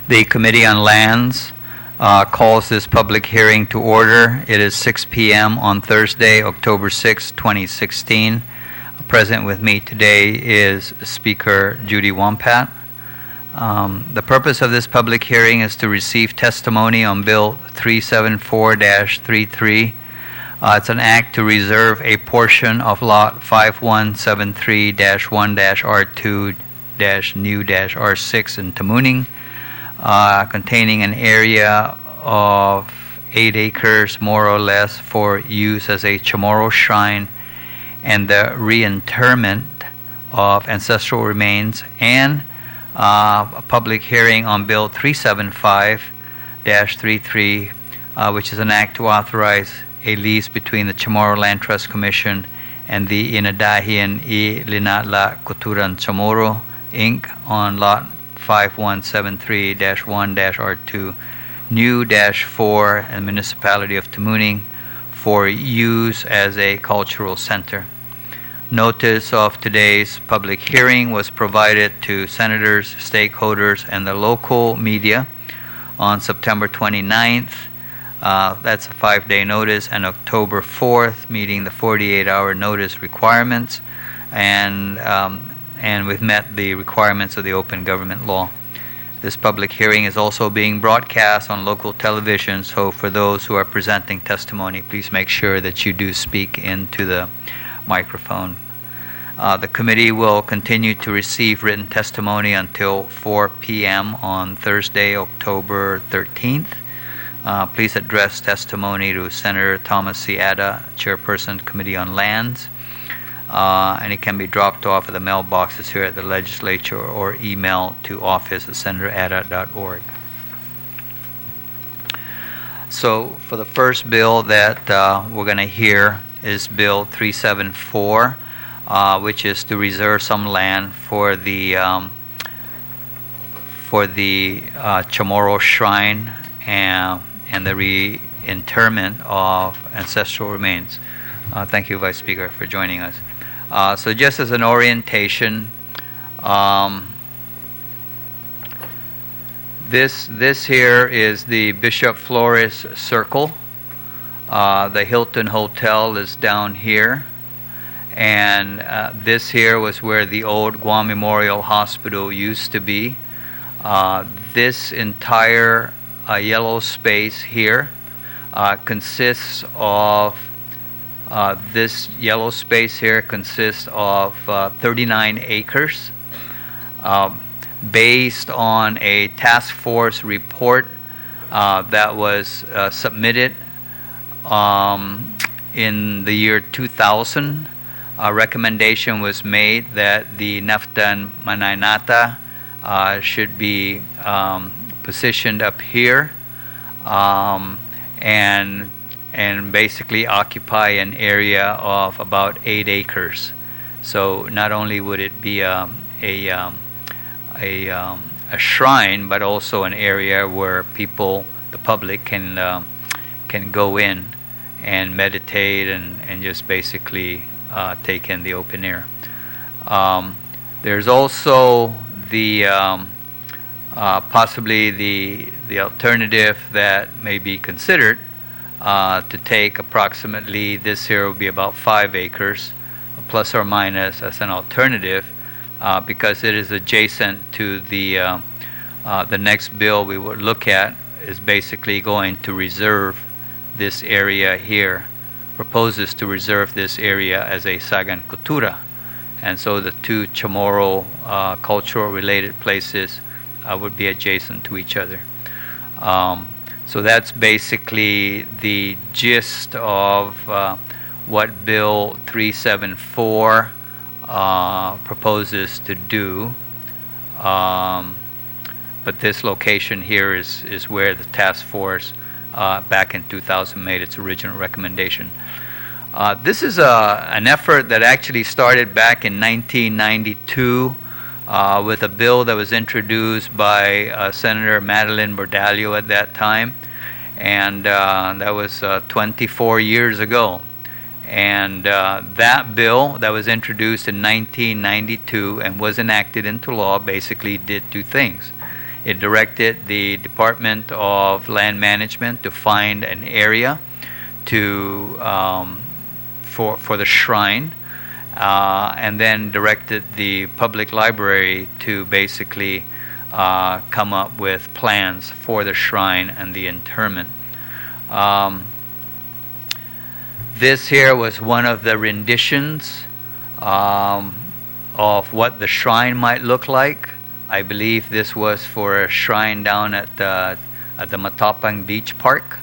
The Committee on Lands calls this public hearing to order. It is 6 p.m. on Thursday, October 6, 2016. Present with me today is Speaker Judy Wampat. The purpose of this public hearing is to receive testimony on Bill 374-33. It's an act to reserve a portion of Lot 5173-1-R2-New-R6 in Tamuning, containing an area of 8 acres, more or less, for use as a Chamorro shrine and the reinterment of ancestral remains, and a public hearing on Bill 375-33, which is an act to authorize a lease between the Chamorro Land Trust Commission and the Inadahian y Linatla Kuturan Chamorro, Inc. on Lot 5173-1-R2, New-4, and Municipality of Tamuning for use as a cultural center. Notice of today's public hearing was provided to senators, stakeholders, and the local media on September 29th. That's a 5-day notice, and October 4th, meeting the 48-hour notice requirements, and we've met the requirements of the open government law. This public hearing is also being broadcast on local television, so for those who are presenting testimony, please make sure that you do speak into the microphone. The committee will continue to receive written testimony until 4 p.m. on Thursday, October 13th. Please address testimony to Senator Thomas C. Ada, Chairperson, Committee on Lands, and it can be dropped off at the mailboxes here at the legislature or email to office@senatoradda.org. So for the first bill that we're going to hear is Bill 374, which is to reserve some land for the Chamorro Shrine and the reinterment of ancestral remains. Thank you, Vice Speaker, for joining us. So just as an orientation, this here is the Bishop Flores Circle. The Hilton Hotel is down here. And this here was where the old Guam Memorial Hospital used to be. This entire yellow space here consists of 39 acres, based on a task force report that was submitted in the year 2000. A recommendation was made that the Naftan Manaynata should be positioned up here and basically occupy an area of about 8 acres. So not only would it be a shrine, but also an area where people, the public, can go in and meditate and just basically take in the open air. There's also the possibly the alternative that may be considered to take approximately, this here will be about 5 acres, plus or minus, as an alternative, because it is adjacent to the next bill we would look at is basically going to reserve this area here, proposes to reserve this area as a Sagan Cultura. And so the two Chamorro cultural related places would be adjacent to each other. So that's basically the gist of what Bill 374 proposes to do. But this location here is where the task force back in 2000 made its original recommendation. This is an effort that actually started back in 1992 with a bill that was introduced by Senator Madeline Bordallo at that time, and that was 24 years ago. And that bill that was introduced in 1992 and was enacted into law basically did two things. It directed the Department of Land Management to find an area to for the shrine, and then directed the public library to basically come up with plans for the shrine and the interment. This here was one of the renditions of what the shrine might look like. I believe this was for a shrine down at the Matapang Beach Park.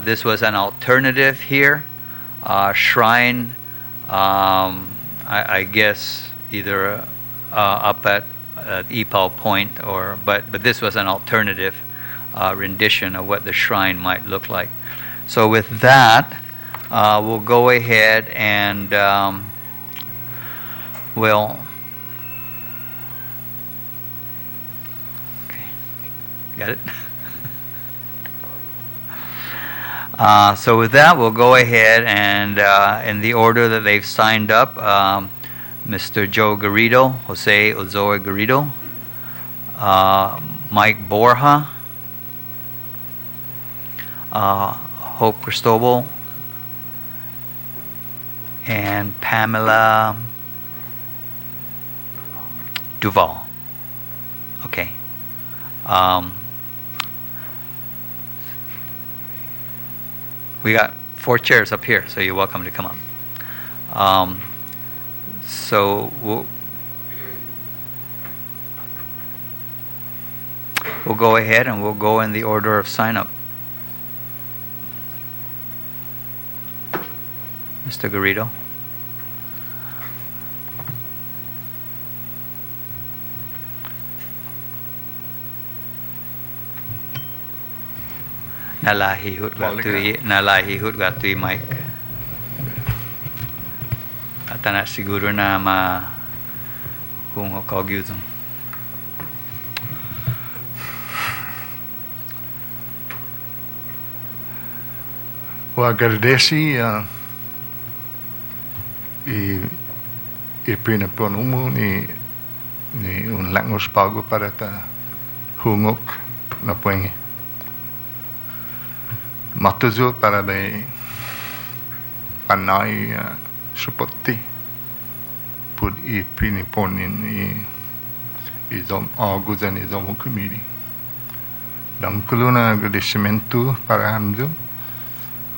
This was an alternative here. Shrine, I guess either up at Ipao Point, but this was an alternative rendition of what the shrine might look like. So with that, we'll go ahead and we'll. Okay, got it. So with that, we'll go ahead and in the order that they've signed up, Mr. Joe Garrido, Jose Ozoa Garrido, Mike Borja, Hope Cristobal, and Pamela Duvall. Okay. We got 4 chairs up here, so you're welcome to come up. So we'll go ahead and we'll go in the order of sign up. Mr. Garrido. Nalahihut gatui Mike. At na siguro na kung kagyuzong. Well, agradeci i pinaponumo ni un langos pago para ta hungok na puenge. Matuzo para be panai supporti put i piniponin i dom aguzan i dom committee. Damkuluna agradecimento para hamdu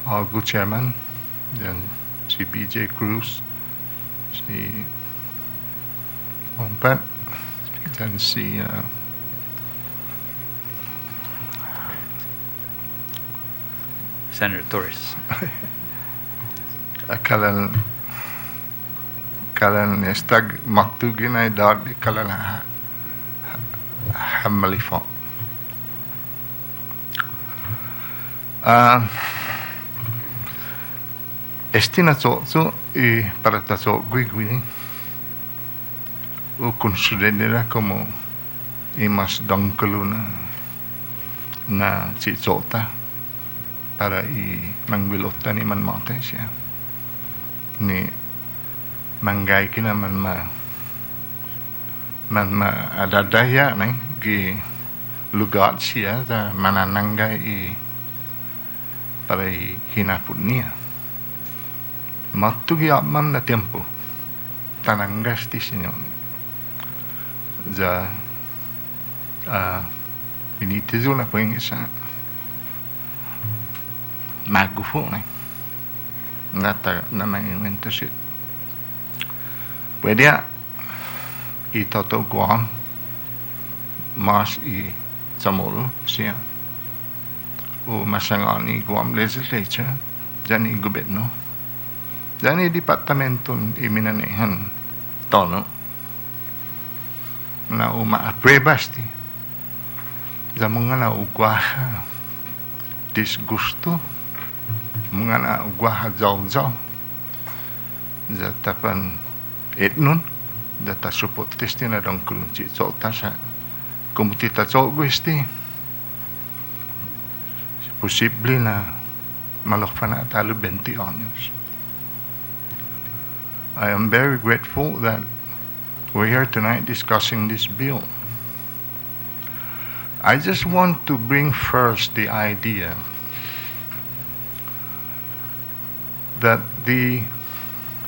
agu chairman dan si PJ Cruz, si Ompat, dan si Senator Torres. Kalan estag maktugin ay dag di kalan hamalifo. Estina so y para taso gui o considerarla como imas donkeluna na si sota para i mangbilota ni man mate siya ni manggay kina man adadaya na gi lugar siya sa manananggay i para i hinapod niya matugi amam na tiempo tananggas ti sinyo za binitizo na po yung isa magufo na may invento siya pwede itoto Guam mas i Samoro siya o masangani Guam legislature dyan i gobyerno dyan i departamento iminanihan tono na uma-aprebas ti za mga na ugwaha disgusto mga na ugwaha zaw-zaw za tapan etnon data support testi na dong kulunci sota sa kumutita gusti posible na malokpa na talo 20 años. I am very grateful that we're here tonight discussing this bill. I just want to bring first the idea that the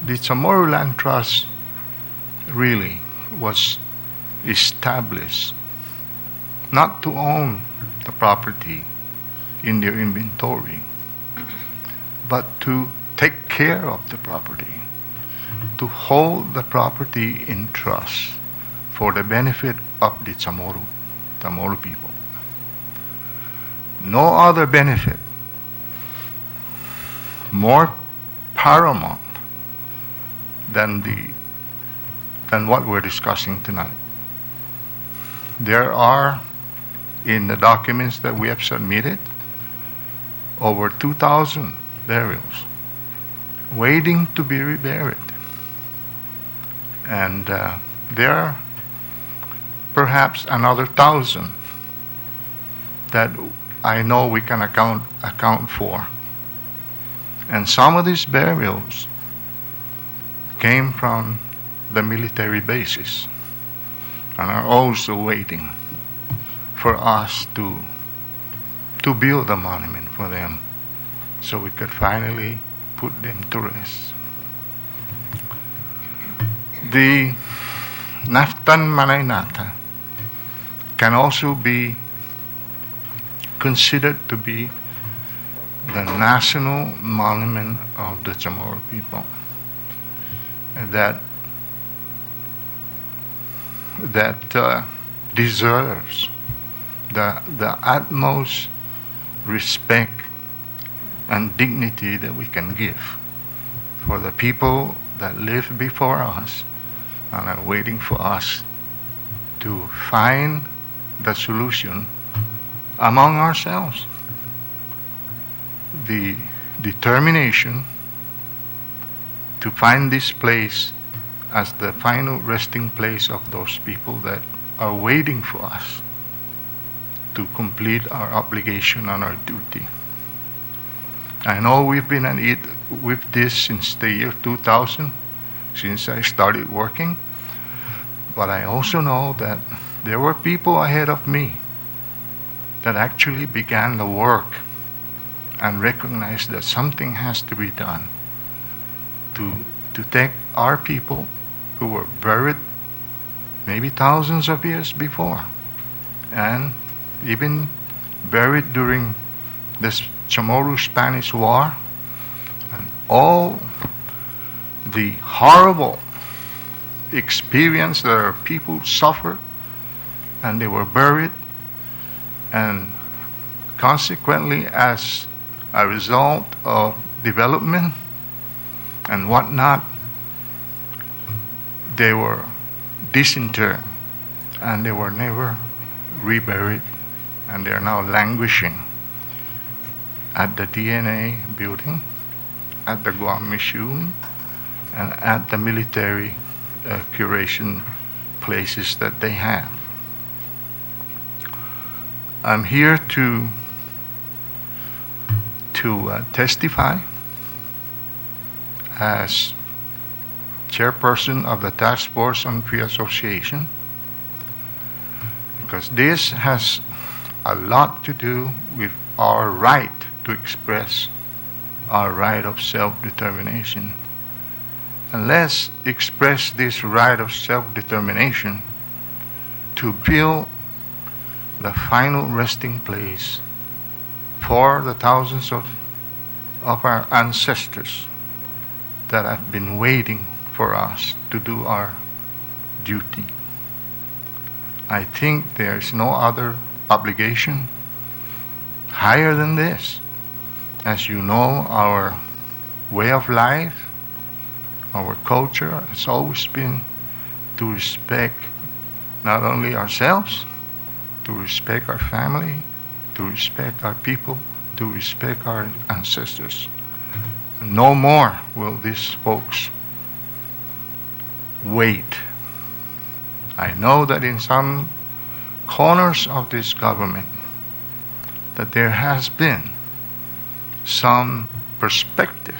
Chamorro Land Trust really was established not to own the property in their inventory, but to take care of the property, to hold the property in trust for the benefit of the Chamorro people. No other benefit more paramount than what we're discussing tonight. There are, in the documents that we have submitted, over 2,000 burials waiting to be reburied. And there are perhaps another 1,000 that I know we can account for. And some of these burials came from the military bases and are also waiting for us to build a monument for them so we could finally put them to rest. The Naftan Manaynata can also be considered to be the national monument of the Chamorro people that deserves the utmost respect and dignity that we can give for the people that lived before us and are waiting for us to find the solution among ourselves. The determination to find this place as the final resting place of those people that are waiting for us to complete our obligation and our duty. I know we've been at it with this since the year 2000, since I started working, but I also know that there were people ahead of me that actually began the work and recognized that something has to be done to take our people who were buried maybe thousands of years before and even buried during this Chamorro-Spanish War and all the horrible experience that our people suffered, and they were buried, and consequently, as a result of development and whatnot, they were disinterred and they were never reburied, and they are now languishing at the DNA building, at the Guam Museum, and at the military curation places that they have. I'm here to testify as chairperson of the Task Force on Free Association, because this has a lot to do with our right to express our right of self-determination. And let's express this right of self-determination to build the final resting place for the thousands of our ancestors that have been waiting for us to do our duty. I think there is no other obligation higher than this. As you know, our way of life, our culture has always been to respect not only ourselves, to respect our family, to respect our people, to respect our ancestors. No more will these folks wait. I know that in some corners of this government that there has been some perspective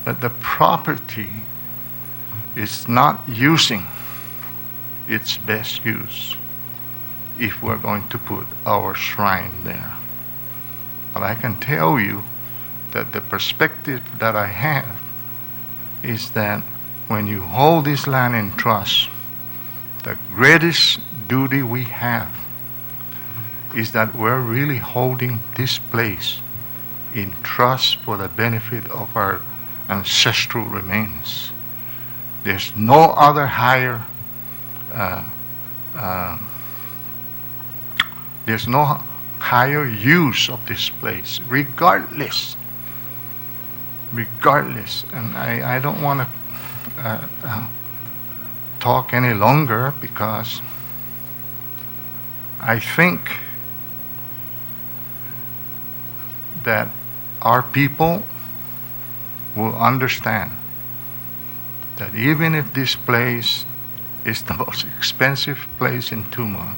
that the property is not using its best use. if we're going to put our shrine there. But I can tell you that the perspective that I have is that when you hold this land in trust, the greatest duty we have is that we're really holding this place in trust for the benefit of our ancestral remains. There's no other higher there's no higher use of this place, regardless. And I don't want to talk any longer, because I think that our people will understand that even if this place is the most expensive place in Tumon,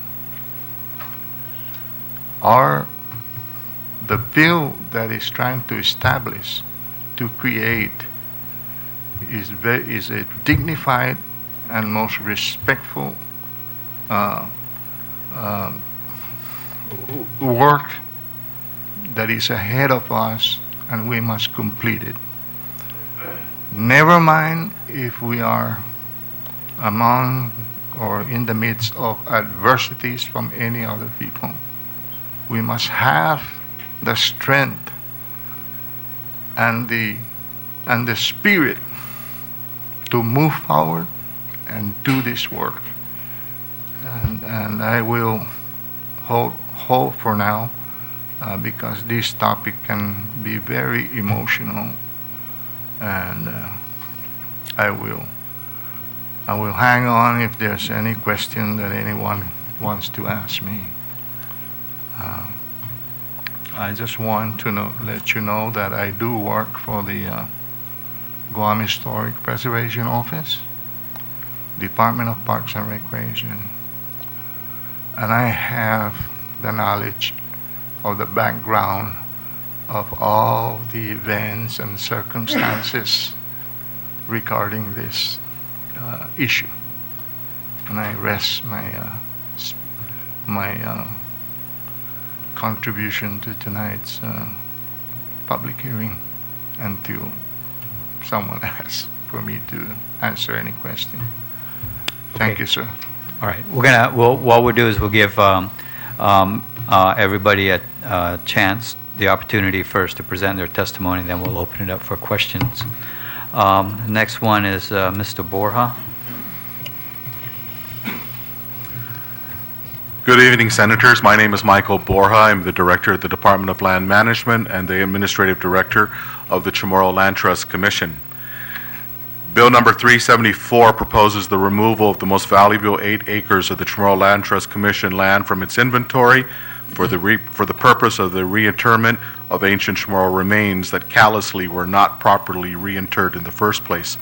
the bill that is trying to establish, to create, is a dignified and most respectful work that is ahead of us, and we must complete it. Never mind if we are among or in the midst of adversities from any other people. We must have the strength and the spirit to move forward and do this work. And I will hold for now, because this topic can be very emotional, and I will hang on if there's any question that anyone wants to ask me. I just want to let you know that I do work for the Guam Historic Preservation Office, Department of Parks and Recreation, and I have the knowledge of the background of all the events and circumstances regarding this issue. And I rest my contribution to tonight's public hearing until someone asks for me to answer any question. Thank you, sir. All right. What we'll do is we'll give everybody a chance, the opportunity first to present their testimony, then we'll open it up for questions. The next one is Mr. Borja. Good evening, Senators. My name is Michael Borja. I'm the Director of the Department of Land Management and the Administrative Director of the Chamorro Land Trust Commission. Bill number 374 proposes the removal of the most valuable 8 acres of the Chamorro Land Trust Commission land from its inventory for the purpose of the reinterment of ancient Chamorro remains that callously were not properly reinterred in the first place.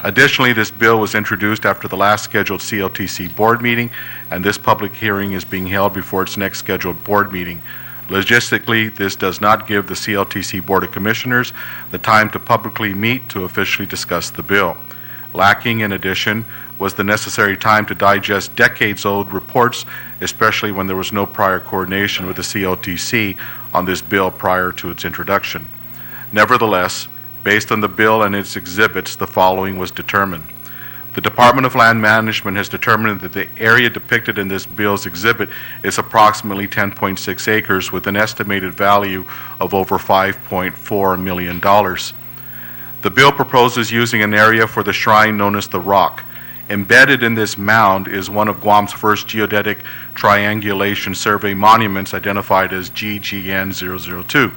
Additionally, this bill was introduced after the last scheduled CLTC board meeting, and this public hearing is being held before its next scheduled board meeting. Logistically, this does not give the CLTC Board of Commissioners the time to publicly meet to officially discuss the bill. Lacking, in addition, was the necessary time to digest decades-old reports, especially when there was no prior coordination with the CLTC on this bill prior to its introduction. Nevertheless, based on the bill and its exhibits, the following was determined. The Department of Land Management has determined that the area depicted in this bill's exhibit is approximately 10.6 acres with an estimated value of over $5.4 million. The bill proposes using an area for the shrine known as the Rock. Embedded in this mound is one of Guam's first geodetic triangulation survey monuments identified as GGN 002.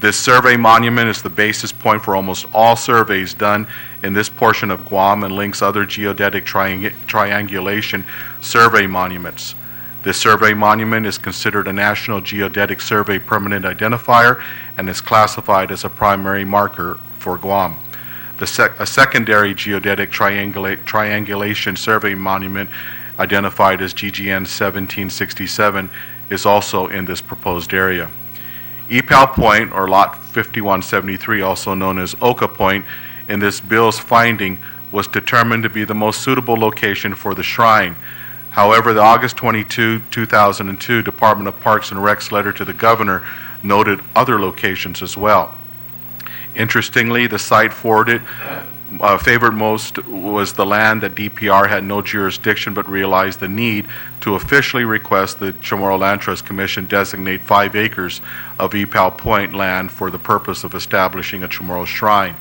This survey monument is the basis point for almost all surveys done in this portion of Guam and links other geodetic triangulation survey monuments. This survey monument is considered a National Geodetic Survey permanent identifier and is classified as a primary marker for Guam. A secondary geodetic triangulation survey monument identified as GGN 1767 is also in this proposed area. Epal Point, or Lot 5173, also known as Oka Point, in this bill's finding was determined to be the most suitable location for the shrine. However, the August 22, 2002 Department of Parks and Rec's letter to the governor noted other locations as well. Interestingly, the site favored most was the land that DPR had no jurisdiction but realized the need to officially request the Chamorro Land Trust Commission designate 5 acres of Epal Point land for the purpose of establishing a Chamorro shrine.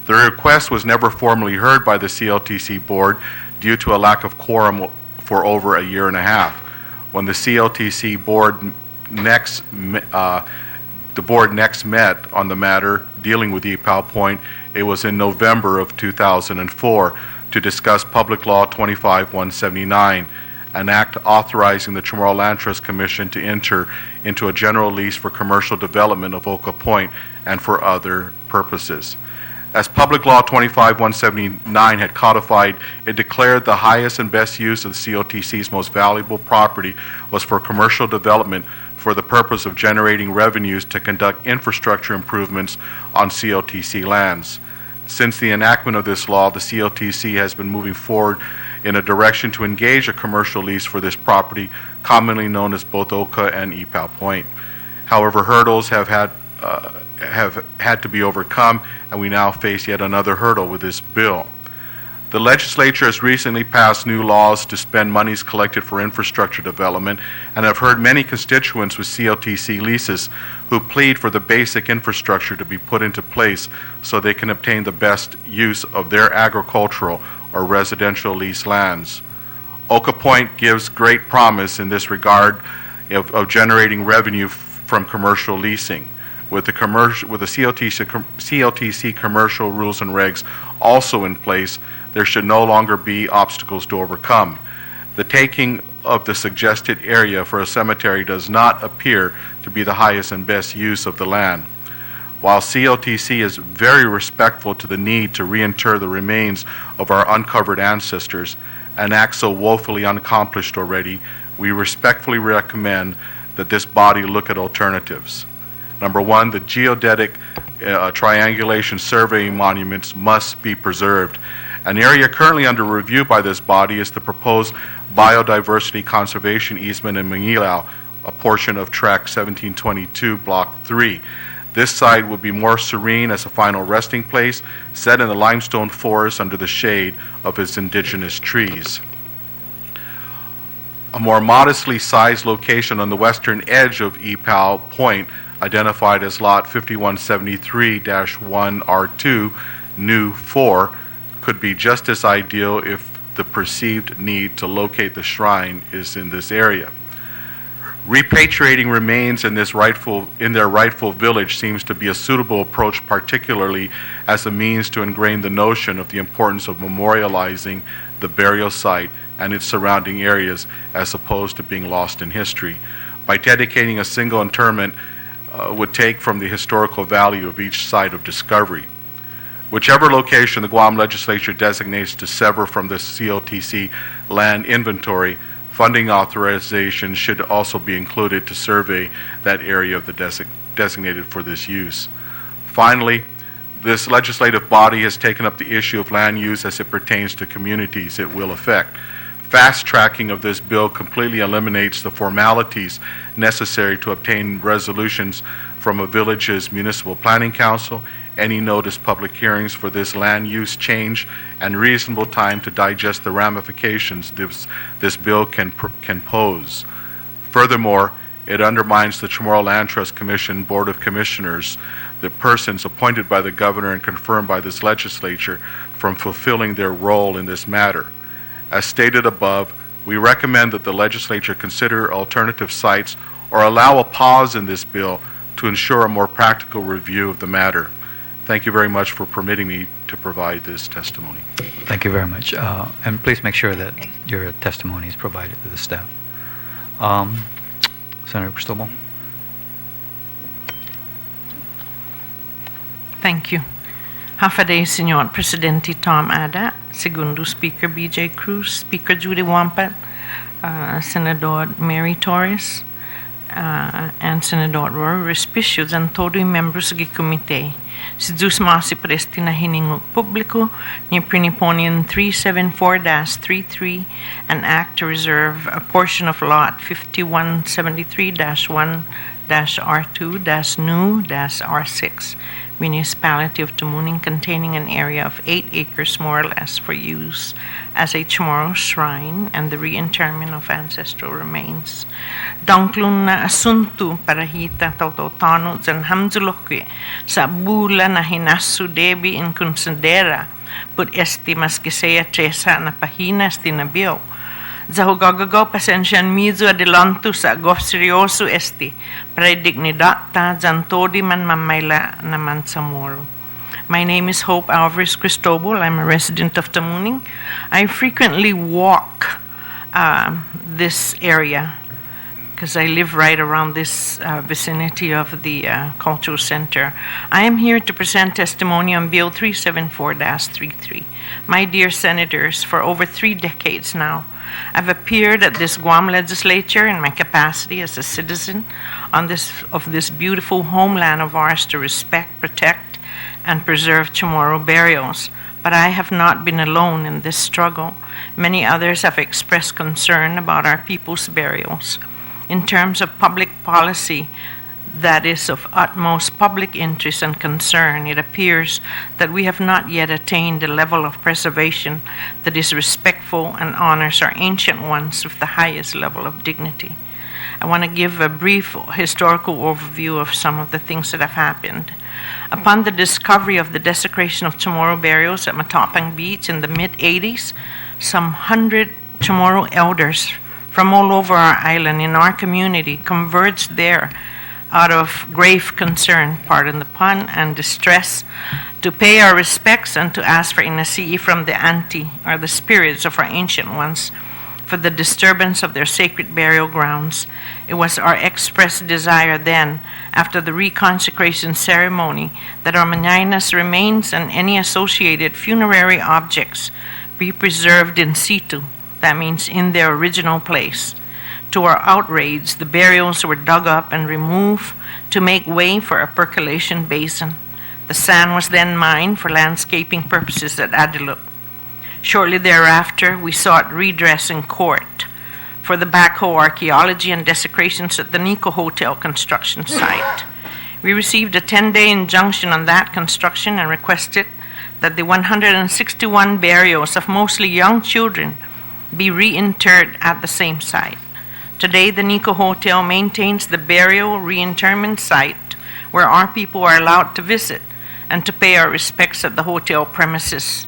The request was never formally heard by the CLTC board due to a lack of quorum for over a year and a half. When the CLTC board next met on the matter dealing with Epal Point, it was in November of 2004 to discuss Public Law 25-179, an act authorizing the Chamorro Land Trust Commission to enter into a general lease for commercial development of Oka Point and for other purposes. As Public Law 25-179 had codified, it declared the highest and best use of the COTC's most valuable property was for commercial development for the purpose of generating revenues to conduct infrastructure improvements on COTC lands. Since the enactment of this law, the COTC has been moving forward in a direction to engage a commercial lease for this property, commonly known as both Oka and Epal Point. However, hurdles have had to be overcome, and we now face yet another hurdle with this bill. The legislature has recently passed new laws to spend monies collected for infrastructure development, and I've heard many constituents with CLTC leases who plead for the basic infrastructure to be put into place so they can obtain the best use of their agricultural or residential lease lands. Oka Point gives great promise in this regard of generating revenue from commercial leasing. With the CLTC commercial rules and regs also in place, there should no longer be obstacles to overcome. The taking of the suggested area for a cemetery does not appear to be the highest and best use of the land. While CLTC is very respectful to the need to reinter the remains of our uncovered ancestors, an act so woefully unaccomplished already, we respectfully recommend that this body look at alternatives. Number one, the geodetic triangulation survey monuments must be preserved. An area currently under review by this body is the proposed biodiversity conservation easement in Mangilau, a portion of Track 1722, Block 3. This site would be more serene as a final resting place, set in the limestone forest under the shade of its indigenous trees. A more modestly sized location on the western edge of Epal Point, identified as Lot 5173-1R2, New 4, could be just as ideal if the perceived need to locate the shrine is in this area. Repatriating remains in their rightful village seems to be a suitable approach, particularly as a means to ingrain the notion of the importance of memorializing the burial site and its surrounding areas as opposed to being lost in history. By dedicating a single interment would take from the historical value of each site of discovery. Whichever location the Guam legislature designates to sever from the COTC land inventory, funding authorization should also be included to survey that area of the designated for this use. Finally, this legislative body has taken up the issue of land use as it pertains to communities it will affect. Fast tracking of this bill completely eliminates the formalities necessary to obtain resolutions from a village's municipal planning council, any notice public hearings for this land use change, and reasonable time to digest the ramifications this bill can pose. Furthermore, it undermines the Chamorro Land Trust Commission Board of Commissioners, the persons appointed by the governor and confirmed by this legislature, from fulfilling their role in this matter. As stated above, we recommend that the legislature consider alternative sites or allow a pause in this bill to ensure a more practical review of the matter. Thank you very much for permitting me to provide this testimony. Thank you very much. And please make sure that your testimony is provided to the staff. Senator Cristobal. Thank you. Hafaday, Senor Presidente Tom Ada, Segundo Speaker BJ Cruz, Speaker Judy Wampat, Senador Mary Torres, and Senador Respicio, and todo membros do comitê. Si Zeus Masi Presti na hiningo publiko, ni Priniponian 374-33, an act to reserve a portion of lot 5173-1-R2-New-R6, municipality of Tumuning, containing an area of 8 acres more or less for use as a Chamorro shrine and the reinterment of ancestral remains. Dangklun na asunto parahita tautotano dyan hamzulokwe sa bula na hinasu debi in considera put estimas que sea tresa na pahina estinabiyo. Zahugagago pasensyan mizo adelanto sa gof seryoso esti para dignidata dyan todi man mamayla naman sa moro. My name is Hope Alvarez Cristobal. I'm a resident of Tamuning. I frequently walk this area because I live right around this vicinity of the cultural center. I am here to present testimony on Bill 374-33. My dear senators, for over 3 decades now, I've appeared at this Guam legislature in my capacity as a citizen of this beautiful homeland of ours to respect, protect, and preserve Chamorro burials. But I have not been alone in this struggle. Many others have expressed concern about our people's burials. In terms of public policy that is of utmost public interest and concern, it appears that we have not yet attained a level of preservation that is respectful and honors our ancient ones with the highest level of dignity. I want to give a brief historical overview of some of the things that have happened. Upon the discovery of the desecration of Chamorro burials at Matapang Beach in the mid-80s, some 100 Chamorro elders from all over our island in our community converged there out of grave concern, pardon the pun, and distress, to pay our respects and to ask for inasi'i from the anti, or the spirits of our ancient ones, for the disturbance of their sacred burial grounds. It was our expressed desire then, after the reconsecration ceremony, that our Manaynas remains and any associated funerary objects be preserved in situ, that means in their original place. To our outrage, the burials were dug up and removed to make way for a percolation basin. The sand was then mined for landscaping purposes at Adeluk. Shortly thereafter, we sought redress in court for the backhoe archaeology and desecrations at the Nico Hotel construction site. We received a 10-day injunction on that construction and requested that the 161 burials of mostly young children be reinterred at the same site. Today, the Nico Hotel maintains the burial reinterment site where our people are allowed to visit and to pay our respects at the hotel premises.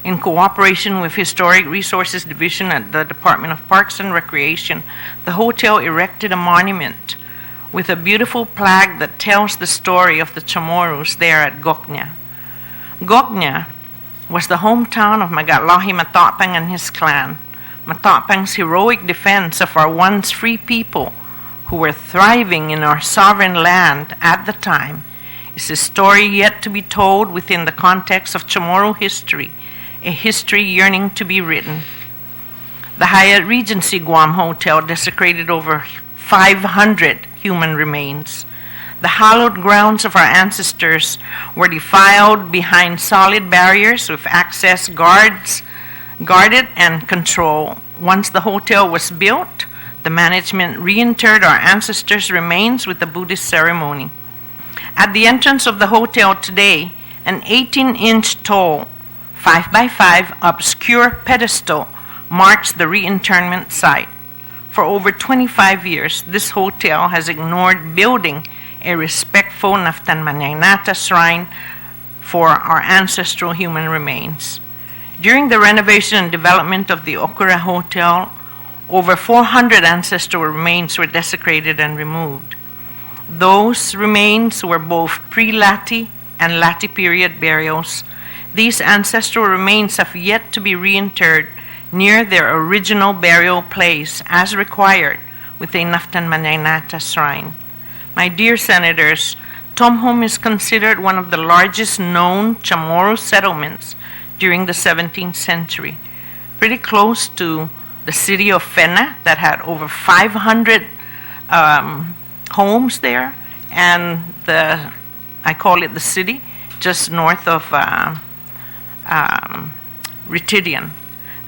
In cooperation with Historic Resources Division at the Department of Parks and Recreation, the hotel erected a monument with a beautiful plaque that tells the story of the Chamorros there at Goknya. Goknya was the hometown of Magalahi Matapang and his clan. Matapang's heroic defense of our once free people who were thriving in our sovereign land at the time is a story yet to be told within the context of Chamorro history, a history yearning to be written. The Hyatt Regency Guam Hotel desecrated over 500 human remains. The hallowed grounds of our ancestors were defiled behind solid barriers with access guarded and controlled. Once the hotel was built, the management reinterred our ancestors' remains with a Buddhist ceremony. At the entrance of the hotel today, an 18-inch tall 5x5 obscure pedestal marks the reinterment site. For over 25 years, this hotel has ignored building a respectful Naftan Manaynata shrine for our ancestral human remains. During the renovation and development of the Okura Hotel, over 400 ancestral remains were desecrated and removed. Those remains were both pre-Lati and Lati period burials. These ancestral remains have yet to be reinterred near their original burial place as required with a Naftan Manaynata shrine. My dear senators, Tomhom is considered one of the largest known Chamorro settlements during the 17th century, pretty close to the city of Fena that had over 500 homes there, and I call it the city just north of Ritidian.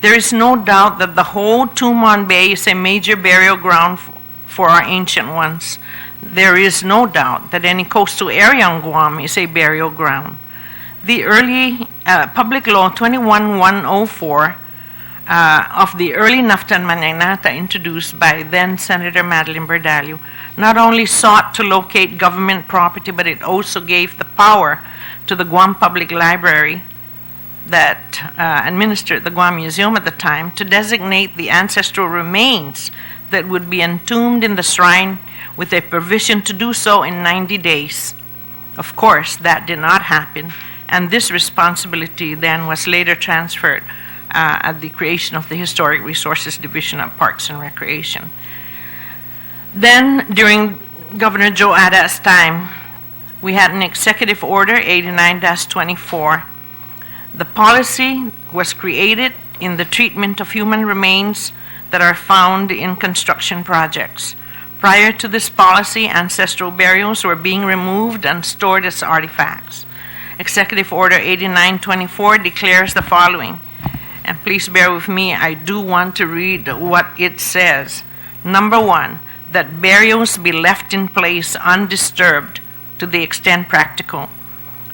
There is no doubt that the whole Tumon Bay is a major burial ground for our ancient ones. There is no doubt that any coastal area on Guam is a burial ground. The early Public Law 21104 of the early Naftan Managnata, introduced by then Senator Madeline Berdalio, not only sought to locate government property, but it also gave the power to the Guam Public Library that administered the Guam Museum at the time to designate the ancestral remains that would be entombed in the shrine, with a provision to do so in 90 days. Of course, that did not happen, and this responsibility then was later transferred at the creation of the Historic Resources Division of Parks and Recreation. Then, during Governor Joe Ada's time, we had an Executive Order 89-24. The policy was created in the treatment of human remains that are found in construction projects. Prior to this policy, ancestral burials were being removed and stored as artifacts. Executive Order 8924 declares the following, and please bear with me, I do want to read what it says. Number one, that burials be left in place undisturbed to the extent practical.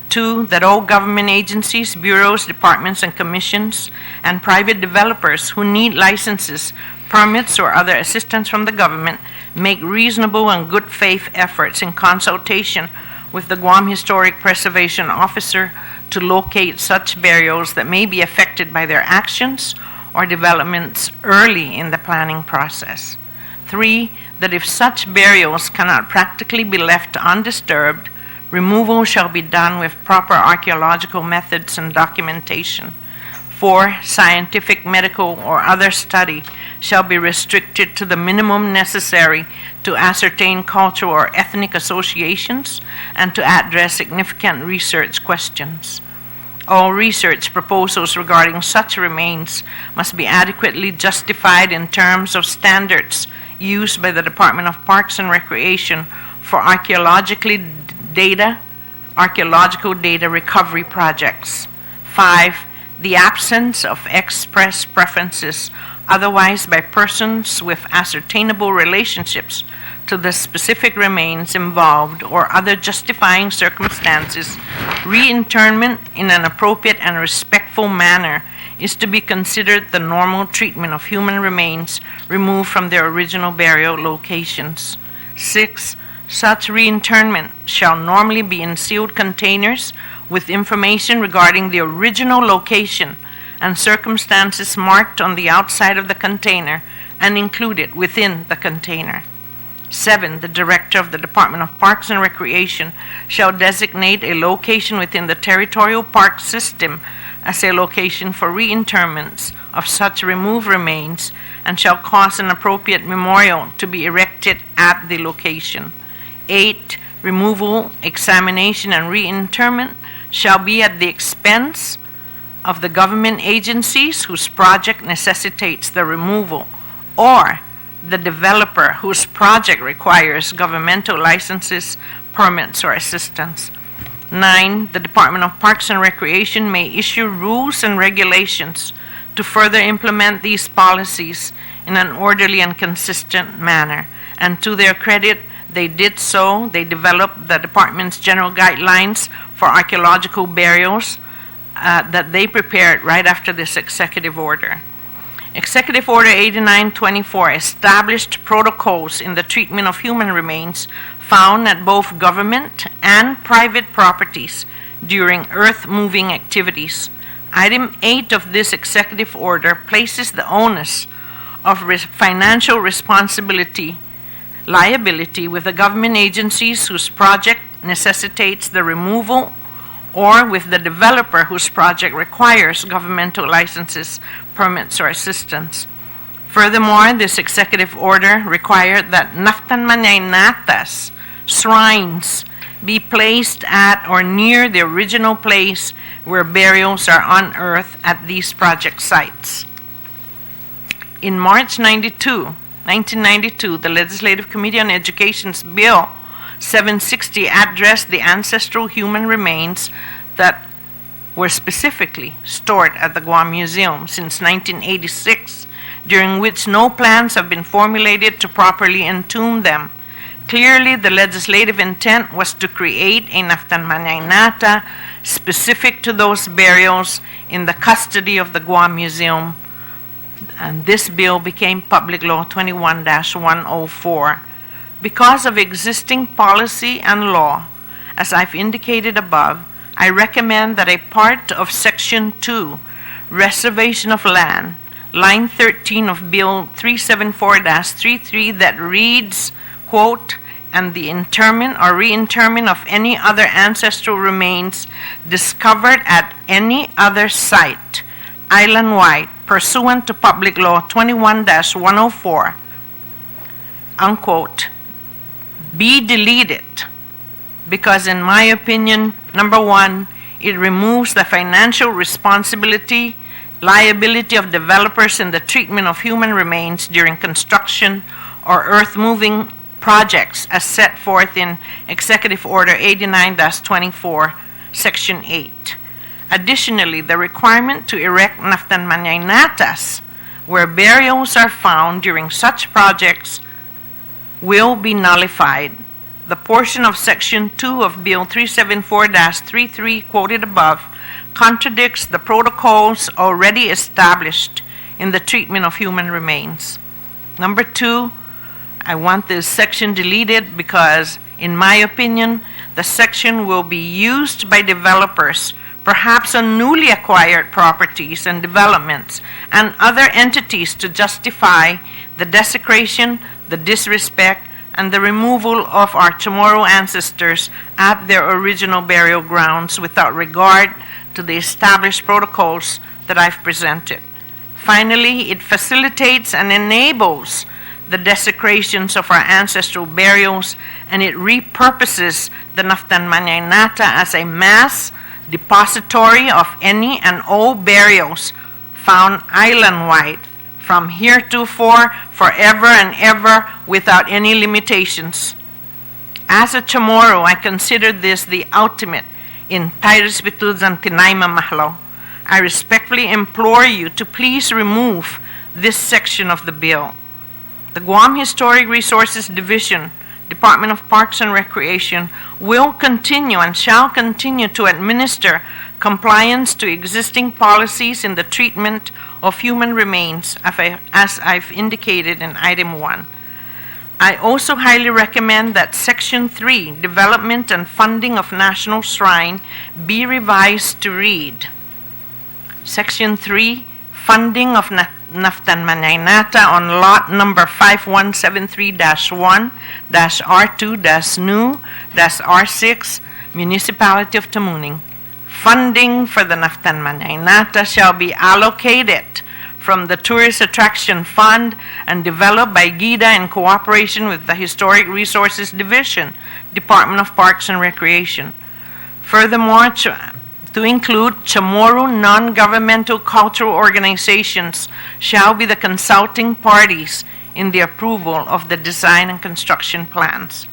Two, that all government agencies, bureaus, departments, and commissions, and private developers who need licenses, permits, or other assistance from the government make reasonable and good faith efforts in consultation with the Guam Historic Preservation Officer to locate such burials that may be affected by their actions or developments early in the planning process. Three, that if such burials cannot practically be left undisturbed, removal shall be done with proper archaeological methods and documentation. 4, scientific, medical, or other study shall be restricted to the minimum necessary to ascertain cultural or ethnic associations and to address significant research questions. All research proposals regarding such remains must be adequately justified in terms of standards used by the Department of Parks and Recreation for archaeological data recovery projects. 5, the absence of express preferences otherwise by persons with ascertainable relationships to the specific remains involved or other justifying circumstances, reinterment in an appropriate and respectful manner is to be considered the normal treatment of human remains removed from their original burial locations. 6, such reinterment shall normally be in sealed containers with information regarding the original location and circumstances marked on the outside of the container and included within the container. 7, the Director of the Department of Parks and Recreation shall designate a location within the territorial park system as a location for reinterments of such removed remains and shall cause an appropriate memorial to be erected at the location. 8, removal, examination, and reinterment shall be at the expense of the government agencies whose project necessitates the removal or the developer whose project requires governmental licenses, permits, or assistance. 9, the Department of Parks and Recreation may issue rules and regulations to further implement these policies in an orderly and consistent manner. And to their credit, they did so. They developed the department's general guidelines for archaeological burials that they prepared right after this executive order. Executive Order 8924 established protocols in the treatment of human remains found at both government and private properties during earth-moving activities. Item 8 of this executive order places the onus of financial liability with the government agencies whose project necessitates the removal or with the developer whose project requires governmental licenses, permits, or assistance. Furthermore, this executive order required that Naftan Manaynata's shrines be placed at or near the original place where burials are unearthed at these project sites. In March 1992, the Legislative Committee on Education's Bill 760 addressed the ancestral human remains that were specifically stored at the Guam Museum since 1986, during which no plans have been formulated to properly entomb them. Clearly, the legislative intent was to create a naftanmanyaynata specific to those burials in the custody of the Guam Museum, and this bill became Public Law 21-104. Because of existing policy and law, as I've indicated above, I recommend that a part of Section 2, Reservation of Land, line 13 of Bill 374-33 that reads, quote, "and the interment or reinterment of any other ancestral remains discovered at any other site, island-wide, pursuant to Public Law 21-104, unquote, be deleted, because in my opinion, number one, it removes the financial liability of developers in the treatment of human remains during construction or earth-moving projects as set forth in Executive Order 89-24, Section 8. Additionally, the requirement to erect naftanmanyaynatas where burials are found during such projects will be nullified. The portion of Section 2 of Bill 374-33 quoted above contradicts the protocols already established in the treatment of human remains. Number two, I want this section deleted because, in my opinion, the section will be used by developers, perhaps on newly acquired properties and developments, and other entities to justify the desecration, the disrespect, and the removal of our Chamorro ancestors at their original burial grounds without regard to the established protocols that I've presented. Finally, it facilitates and enables the desecrations of our ancestral burials, and it repurposes the naftanmanyaynata as a mass depository of any and all burials found island-wide from heretofore, forever and ever, without any limitations. As a Chamorro, I consider this the ultimate in Respicio and Tinaima Mahlo. I respectfully implore you to please remove this section of the bill. The Guam Historic Resources Division, Department of Parks and Recreation, will continue and shall continue to administer compliance to existing policies in the treatment of human remains, as I've indicated in item 1. I also highly recommend that Section 3, Development and Funding of National Shrine, be revised to read: Section 3, Funding of naftanmanyaynata on lot number 5173-1-R2-NU-R6, Municipality of Tamuning. Funding for the naftanmanyaynata shall be allocated from the Tourist Attraction Fund and developed by GIDA in cooperation with the Historic Resources Division, Department of Parks and Recreation. Furthermore, to include Chamorro non-governmental cultural organizations shall be the consulting parties in the approval of the design and construction plans.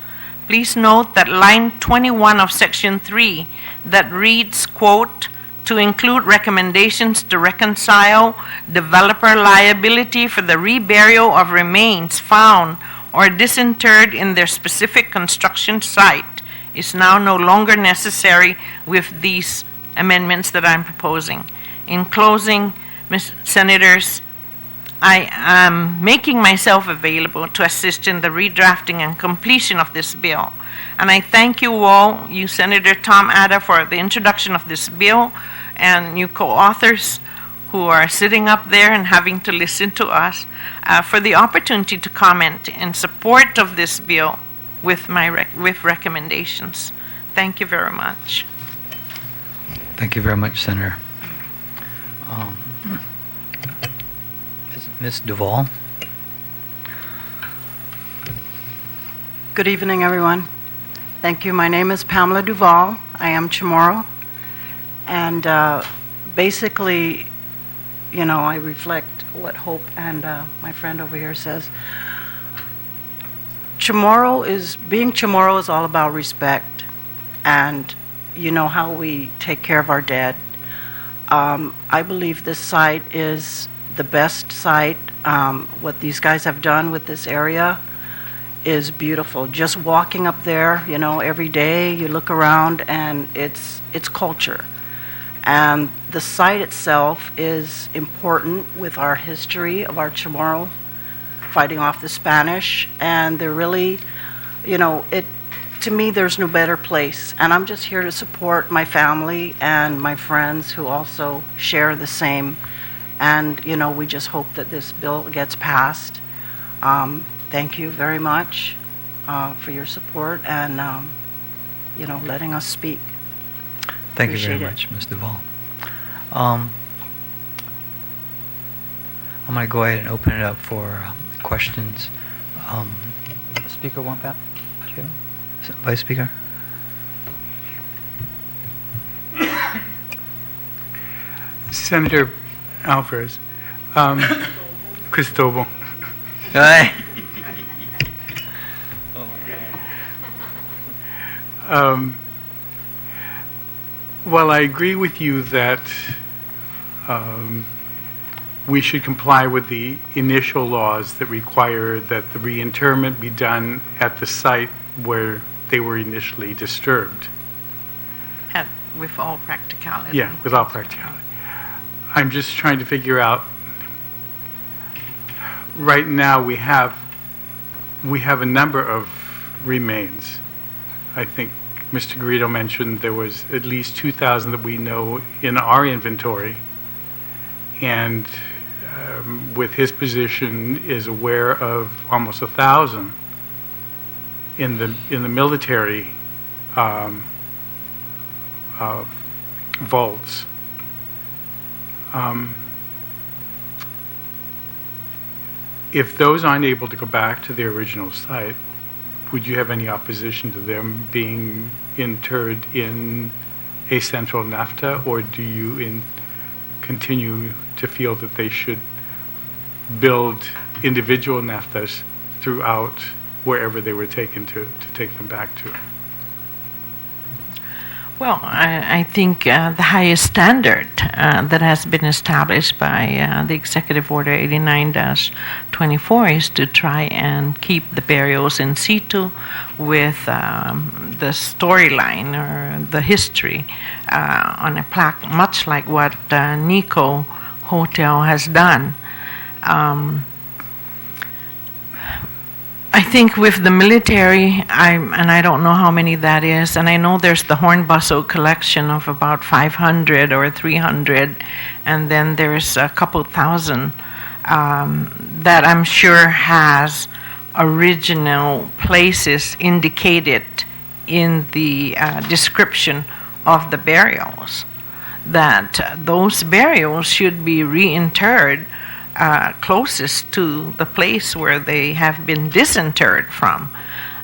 Please note that line 21 of Section 3 that reads, quote, to include recommendations to reconcile developer liability for the reburial of remains found or disinterred in their specific construction site is now no longer necessary with these amendments that I'm proposing. In closing, Senators, I am making myself available to assist in the redrafting and completion of this bill. And I thank you all, you Senator Tom Ada, for the introduction of this bill, and you co-authors who are sitting up there and having to listen to us, for the opportunity to comment in support of this bill with with recommendations. Thank you very much. Thank you very much, Senator. Ms. Duvall. Good evening, everyone. Thank you. My name is Pamela Duvall. I am Chamorro. And basically, you know, I reflect what Hope and my friend over here says. Being Chamorro is all about respect. And you know how we take care of our dead. I believe this site is the best site. What these guys have done with this area is beautiful. Just walking up there, you know, every day you look around and it's culture. And the site itself is important with our history of our Chamorro fighting off the Spanish. And they're really, you know, to me, there's no better place. And I'm just here to support my family and my friends who also share the same. And, you know, we just hope that this bill gets passed. Thank you very much for your support and, you know, letting us speak. Thank you very Appreciate much, Ms. Duvall. I'm going to go ahead and open it up for questions. Speaker one, Pat? Vice Speaker? Senator Alvarez, Cristobal. Aye. While I agree with you that we should comply with the initial laws that require that the reinterment be done at the site where they were initially disturbed. With all practicality. Yeah, with all practicality. I'm just trying to figure out, right now we have a number of remains. I think Mr. Garrido mentioned there was at least 2,000 that we know in our inventory, and with his position is aware of almost 1,000 in the military vaults. If those aren't able to go back to their original site, would you have any opposition to them being interred in a central NAFTA, or do you continue to feel that they should build individual NAFTAs throughout wherever they were taken to take them back to? Well, I think the highest standard that has been established by the Executive Order 89-24 is to try and keep the burials in situ with the storyline or the history on a plaque, much like what Nico Hotel has done. I think with the military, and I don't know how many that is, and I know there's the Hornbuckle collection of about 500 or 300, and then there's a couple thousand that I'm sure has original places indicated in the description of the burials, that those burials should be reinterred closest to the place where they have been disinterred from.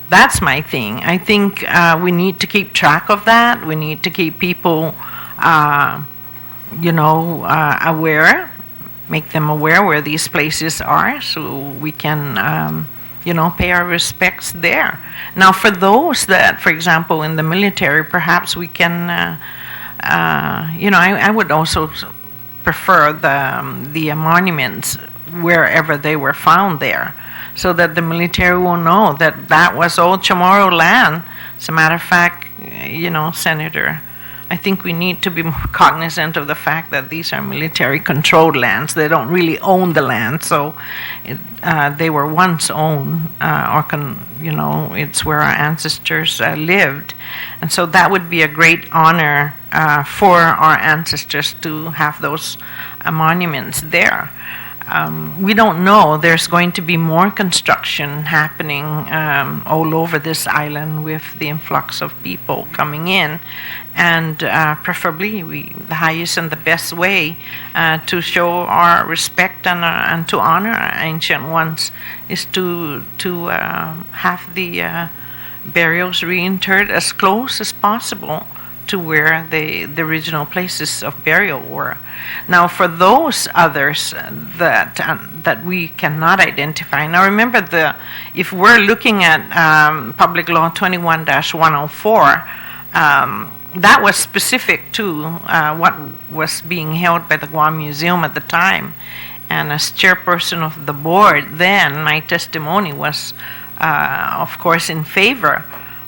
That's my thing. I think we need to keep track of that. We need to keep people, aware, make them aware where these places are, so we can, pay our respects there. Now, for those that, for example, in the military, perhaps we can, I would also prefer the monuments wherever they were found there, so that the military will know that that was old Chamorro land. As a matter of fact, Senator, I think we need to be more cognizant of the fact that these are military-controlled lands. They don't really own the land, so they were once owned, it's where our ancestors lived. And so that would be a great honor for our ancestors to have those monuments there. We don't know. There's going to be more construction happening all over this island with the influx of people coming in. And preferably, the highest and the best way to show our respect and to honor our ancient ones is to have the burials reinterred as close as possible to where the original places of burial were. Now, for those others that we cannot identify, now remember, if we're looking at Public Law 21-104, that was specific to what was being held by the Guam Museum at the time. And as chairperson of the board then, my testimony was, of course, in favor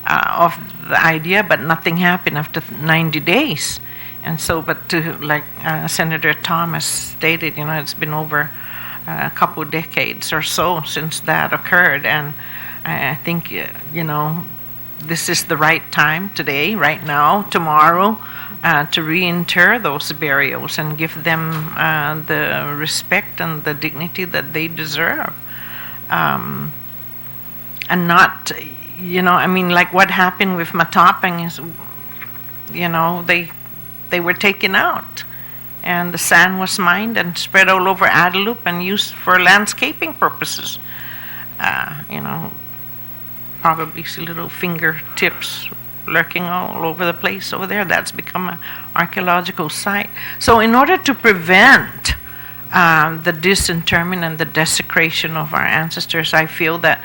of the idea, but nothing happened after 90 days. And so, but to, like Senator Thomas stated, it's been over a couple decades or so since that occurred. And I think, this is the right time today, right now, tomorrow, to reinter those burials and give them the respect and the dignity that they deserve. And not, like what happened with Matapang is, they were taken out. And the sand was mined and spread all over Adelup and used for landscaping purposes. Probably see little fingertips lurking all over the place over there. That's become an archaeological site. So in order to prevent the disinterment and the desecration of our ancestors, I feel that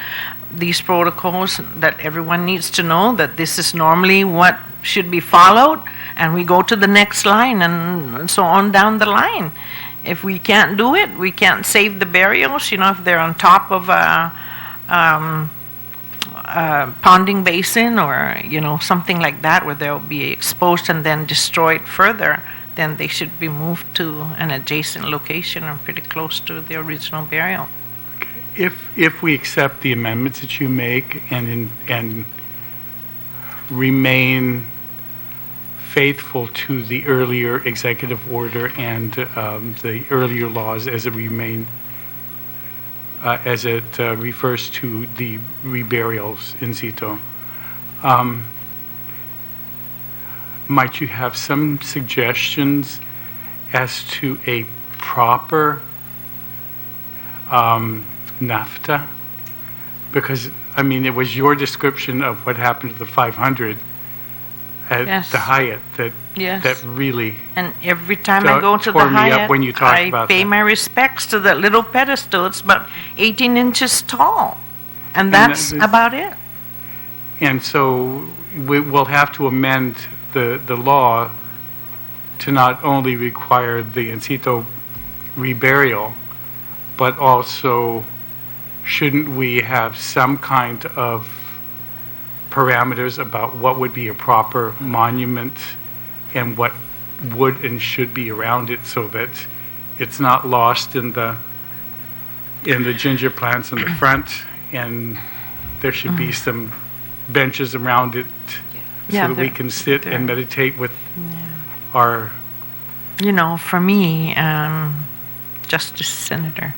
these protocols, that everyone needs to know that this is normally what should be followed, and we go to the next line and so on down the line. If we can't do it, we can't save the burials, if they're on top of a ponding basin or something like that where they'll be exposed and then destroyed further, then they should be moved to an adjacent location or pretty close to the original burial. If we accept the amendments that you make and remain faithful to the earlier executive order and the earlier laws as it refers to the reburials in situ, might you have some suggestions as to a proper NAFTA? Because, it was your description of what happened to the 500 at the Hyatt that really And every time I go to the tore me up Hyatt, when you talked I about pay that. my respects to that little pedestal. It's about 18 inches tall. And that's about it. And so we'll have to amend the law to not only require the in situ reburial, but also shouldn't we have some kind of parameters about what would be a proper monument and what would and should be around it so that it's not lost in the ginger plants in the front, and there should be some benches around it so that we can sit and meditate with our... For me, Justice Senator,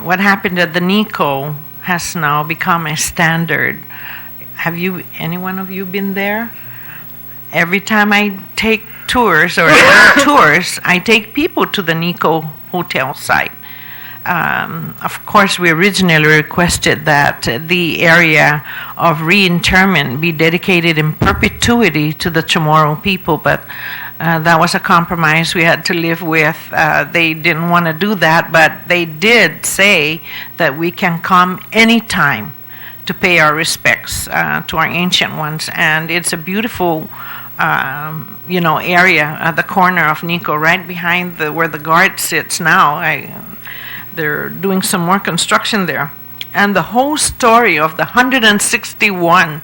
what happened at the NICO has now become a standard. Have any one of you been there? Every time I take tours or tours, I take people to the NICO hotel site. Of course, we originally requested that the area of reinterment be dedicated in perpetuity to the Chamorro people, but that was a compromise we had to live with. They didn't want to do that, but they did say that we can come anytime to pay our respects to our ancient ones. And it's a beautiful area at the corner of Nico, right behind where the guard sits now. They're doing some more construction there. And the whole story of the 161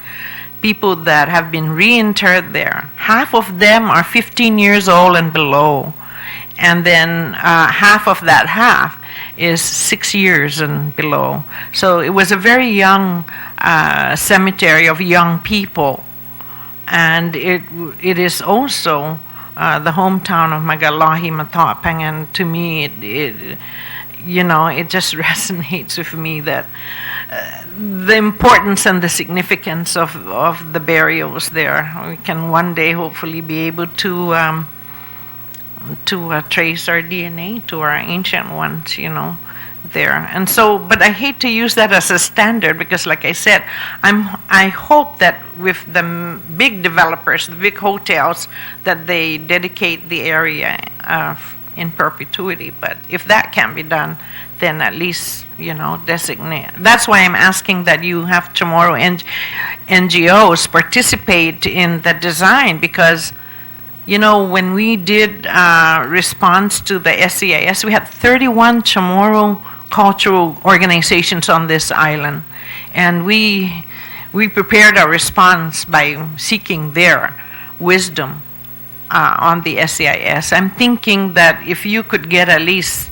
people that have been reinterred there, half of them are 15 years old and below. And then half of that half is 6 years and below. So it was a very young cemetery of young people. And it is also the hometown of Magalahi Matapang, and to me it just resonates with me that the importance and the significance of the burials there. We can one day hopefully be able to trace our DNA to our ancient ones, there. And so, but I hate to use that as a standard because, like I said, I hope that with the big developers, the big hotels, that they dedicate the area in perpetuity. But if that can't be done, then at least designate. That's why I'm asking that you have Chamorro NGOs participate in the design, because when we did response to the SCIS, we had 31 Chamorro cultural organizations on this island, and we prepared our response by seeking their wisdom on the SCIS. I'm thinking that if you could get at least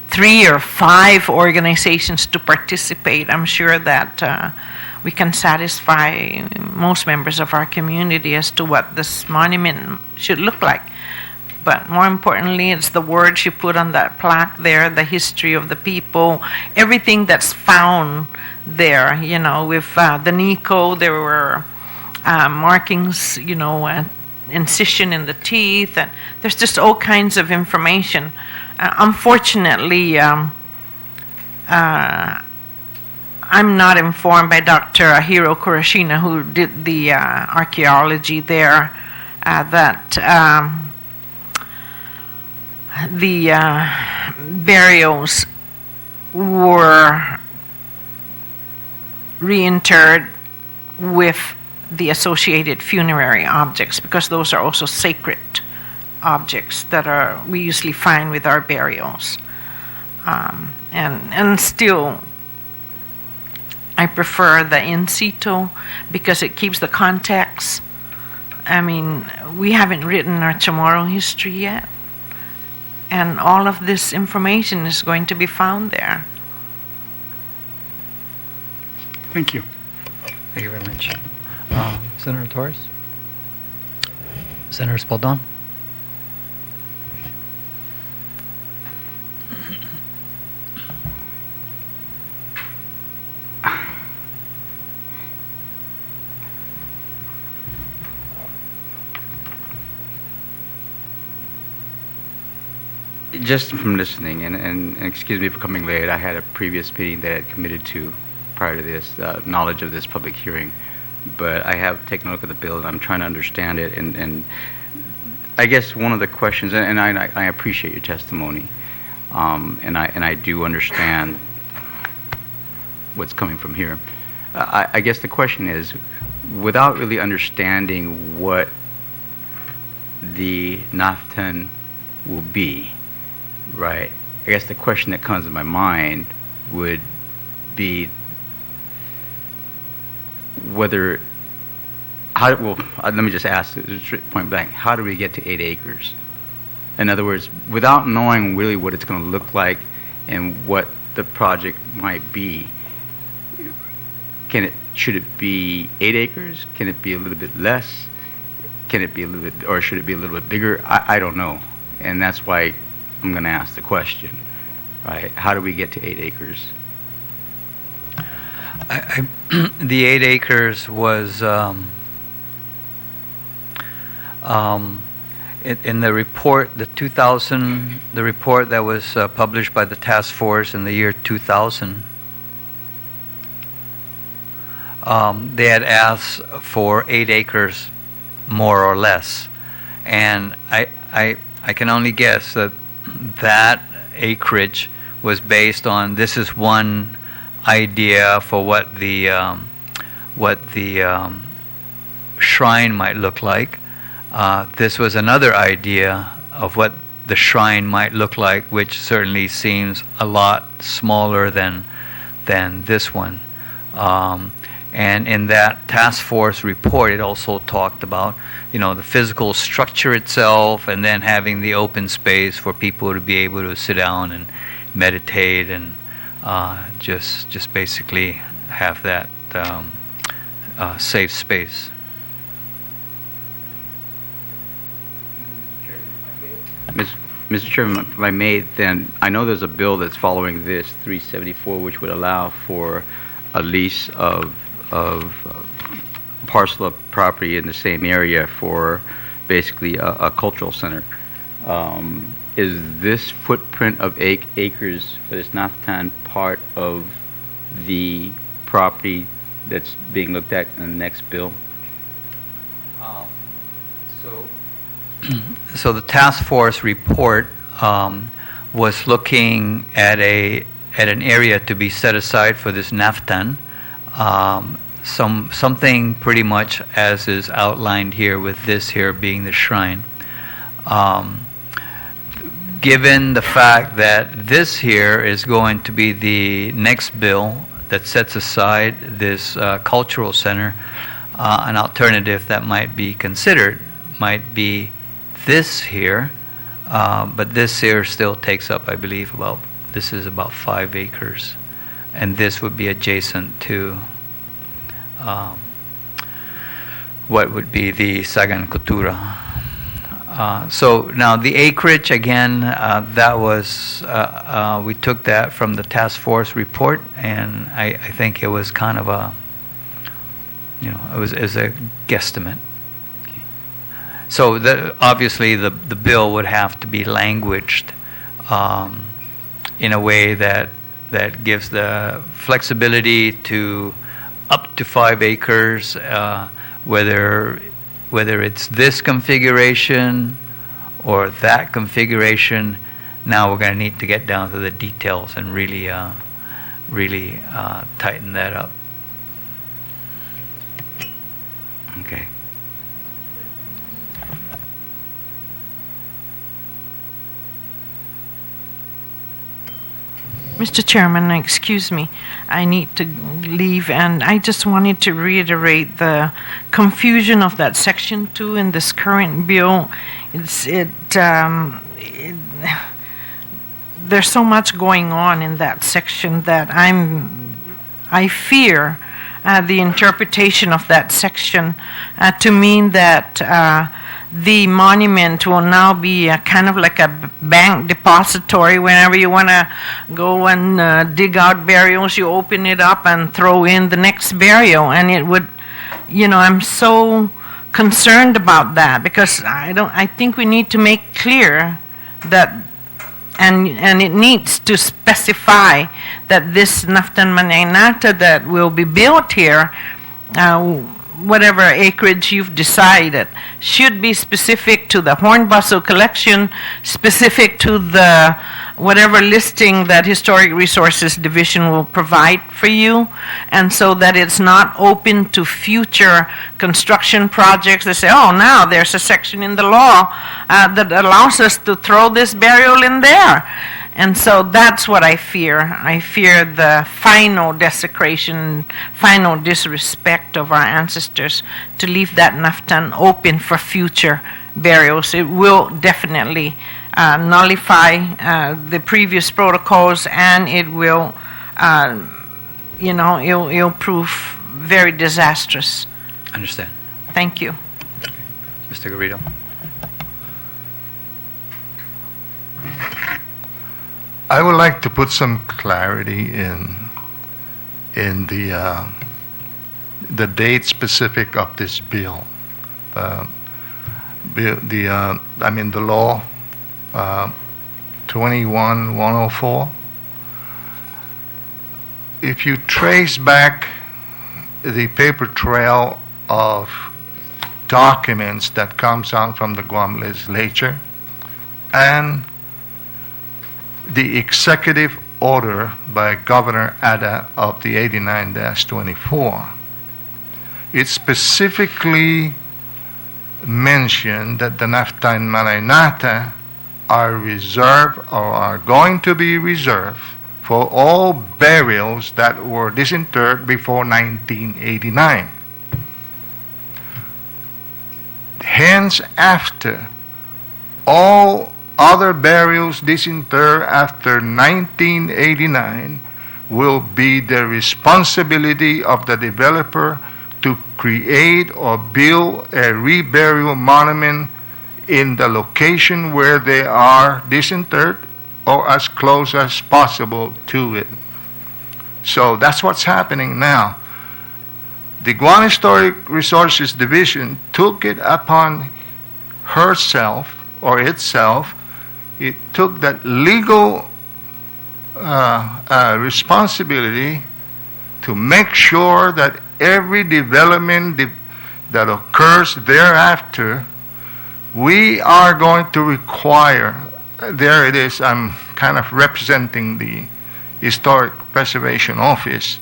3 or 5 organizations to participate, I'm sure that we can satisfy most members of our community as to what this monument should look like. But more importantly, it's the words you put on that plaque there, the history of the people, everything that's found there. With the Nico, there were markings, incision in the teeth, and there's just all kinds of information. Unfortunately, I'm not informed by Dr. Ahiro Kurashina, who did the archaeology there, that the burials were reinterred with the associated funerary objects, because those are also sacred objects that we usually find with our burials. And still, I prefer the in situ because it keeps the context. I mean, we haven't written our Chamorro history yet, and all of this information is going to be found there. Thank you. Thank you very much. Senator Torres? Senator Spaldon? Just from listening, and excuse me for coming late, I had a previous meeting that I had committed to prior to this, knowledge of this public hearing. But I have taken a look at the bill, and I'm trying to understand it. And I guess one of the questions, and I appreciate your testimony, and I do understand what's coming from here. I guess the question is, without really understanding what the Naftan will be, right? I guess the question that comes to my mind would be whether, let me just ask point blank, how do we get to 8 acres? In other words, without knowing really what it's going to look like and what the project might be, should it be 8 acres? Can it be a little bit less? Can it be a little bit, or should it be a little bit bigger? I don't know. And that's why I'm going to ask the question, right? How do we get to 8 acres? The 8 acres was in the report, the report that was published by the task force in the year 2000. They had asked for 8 acres, more or less, and I can only guess that acreage was based on, this is one idea for what the shrine might look like. This was another idea of what the shrine might look like, which certainly seems a lot smaller than this one. And in that task force report, it also talked about, the physical structure itself, and then having the open space for people to be able to sit down and meditate and just basically have that safe space. Mr. Chairman, if I may, then I know there's a bill that's following this, 374, which would allow for a lease of parcel of property in the same area for basically a cultural center. Is this footprint of 8 acres for this Naftan part of the property that's being looked at in the next bill? So the task force report was looking at an area to be set aside for this Naftan. something pretty much as is outlined here, with this here being the shrine. Given the fact that this here is going to be the next bill that sets aside this cultural center, an alternative that might be considered might be this here, but this here still takes up, I believe, this is about 5 acres, and this would be adjacent to what would be the Sagan Cultura. So now the acreage, again, that was, we took that from the task force report, and I think it was kind of a, it was a guesstimate. So obviously the bill would have to be languaged in a way that gives the flexibility to up to 5 acres, whether it's this configuration or that configuration. Now we're going to need to get down to the details and really tighten that up. Okay. Mr. Chairman, excuse me, I need to leave, and I just wanted to reiterate the confusion of that Section 2 in this current bill. There's so much going on in that section that I fear the interpretation of that section to mean that the monument will now be kind of like a bank depository. Whenever you want to go and dig out burials, you open it up and throw in the next burial. And it would, I'm so concerned about that, because I think we need to make clear that, and it needs to specify that this Naftan Manenata that will be built here, whatever acreage you've decided, should be specific to the Hornbostel collection, specific to the whatever listing that Historic Resources Division will provide for you, and so that it's not open to future construction projects. They say, oh, now there's a section in the law that allows us to throw this burial in there. And so that's what I fear. I fear the final desecration, final disrespect of our ancestors, to leave that Naftan open for future burials. It will definitely nullify the previous protocols, and it will, it'll prove very disastrous. Understand. Thank you. Okay. Mr. Garrido. I would like to put some clarity in the date specific of this bill. The law 21-104. If you trace back the paper trail of documents that comes out from the Guam legislature and the executive order by Governor Ada of the 89-24, it specifically mentioned that the Naftan Malaynata are reserved or are going to be reserved for all burials that were disinterred before 1989. Hence, after all other burials disinterred after 1989 will be the responsibility of the developer to create or build a reburial monument in the location where they are disinterred or as close as possible to it. So that's what's happening now. The Guam Historic Resources Division took it upon herself or itself. It took that legal responsibility to make sure that every development that occurs thereafter, we are going to require, there it is, I'm kind of representing the Historic Preservation Office,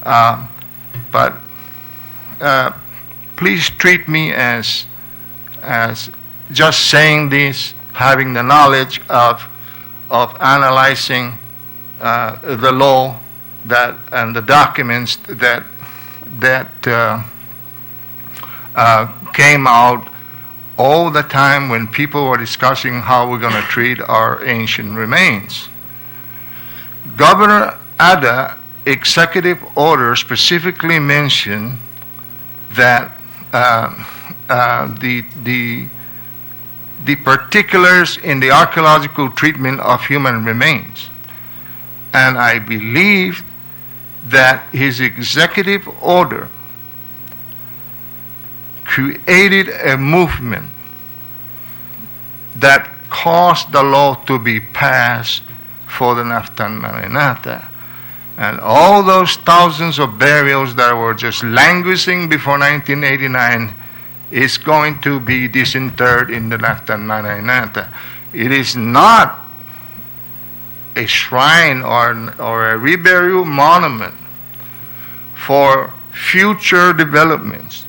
but please treat me as just saying this, having the knowledge of analyzing the law that and the documents that came out all the time when people were discussing how we're going to treat our ancient remains. Governor Ada executive order specifically mentioned that the particulars in the archaeological treatment of human remains. And I believe that his executive order created a movement that caused the law to be passed for the Naftan Marinata. And all those thousands of burials that were just languishing before 1989 is going to be disinterred in the Naftan Marinata. It is not a shrine or a reburial monument for future developments.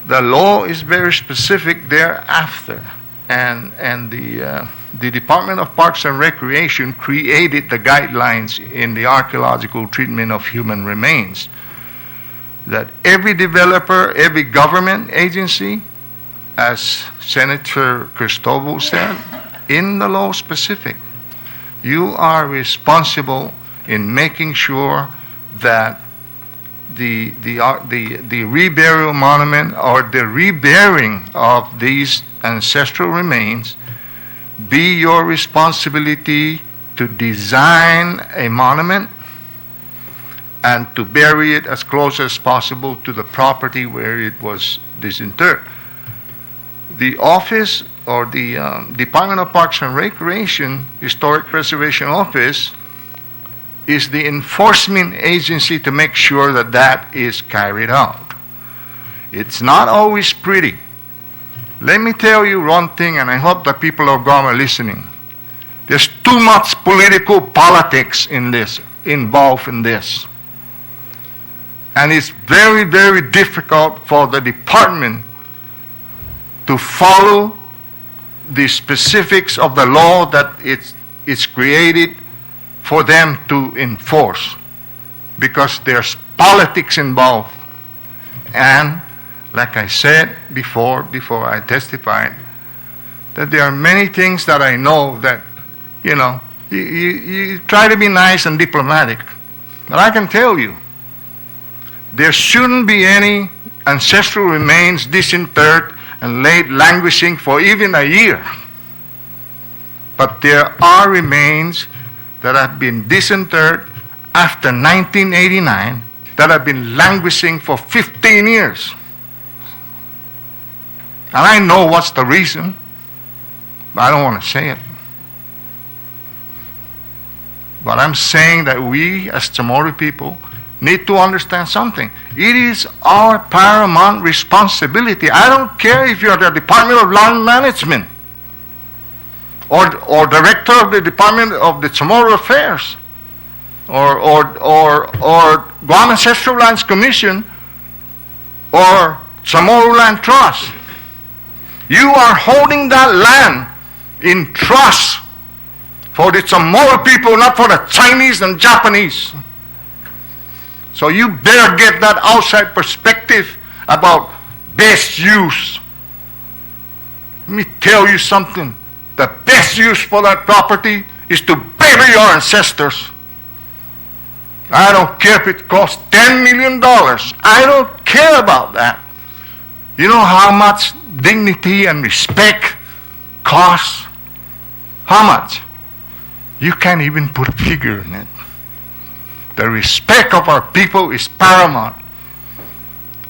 The law is very specific thereafter, and the Department of Parks and Recreation created the guidelines in the archaeological treatment of human remains, that every developer, every government agency, as Senator Cristobal said, in the law specific, you are responsible in making sure that the reburial monument or the reburying of these ancestral remains be your responsibility to design a monument and to bury it as close as possible to the property where it was disinterred. The office or the Department of Parks and Recreation Historic Preservation Office is the enforcement agency to make sure that that is carried out. It's not always pretty. Let me tell you one thing, and I hope the people of Guam are listening. There's too much political politics involved in this. And it's very, very difficult for the department to follow the specifics of the law that it's created for them to enforce, because there's politics involved. And like I said before I testified, that there are many things that I know that, you try to be nice and diplomatic. But I can tell you, there shouldn't be any ancestral remains disinterred and laid languishing for even a year. But there are remains that have been disinterred after 1989 that have been languishing for 15 years. And I know what's the reason, but I don't want to say it. But I'm saying that we as Chamorro people need to understand something. It is our paramount responsibility. I don't care if you're the Department of Land Management or director of the Department of the Chamorro Affairs or Guam Ancestral Lands Commission or Chamorro Land Trust. You are holding that land in trust for the Chamorro people, not for the Chinese and Japanese. So you better get that outside perspective about best use. Let me tell you something. The best use for that property is to bury your ancestors. I don't care if it costs $10 million. I don't care about that. You know how much dignity and respect costs? How much? You can't even put a figure in it. The respect of our people is paramount.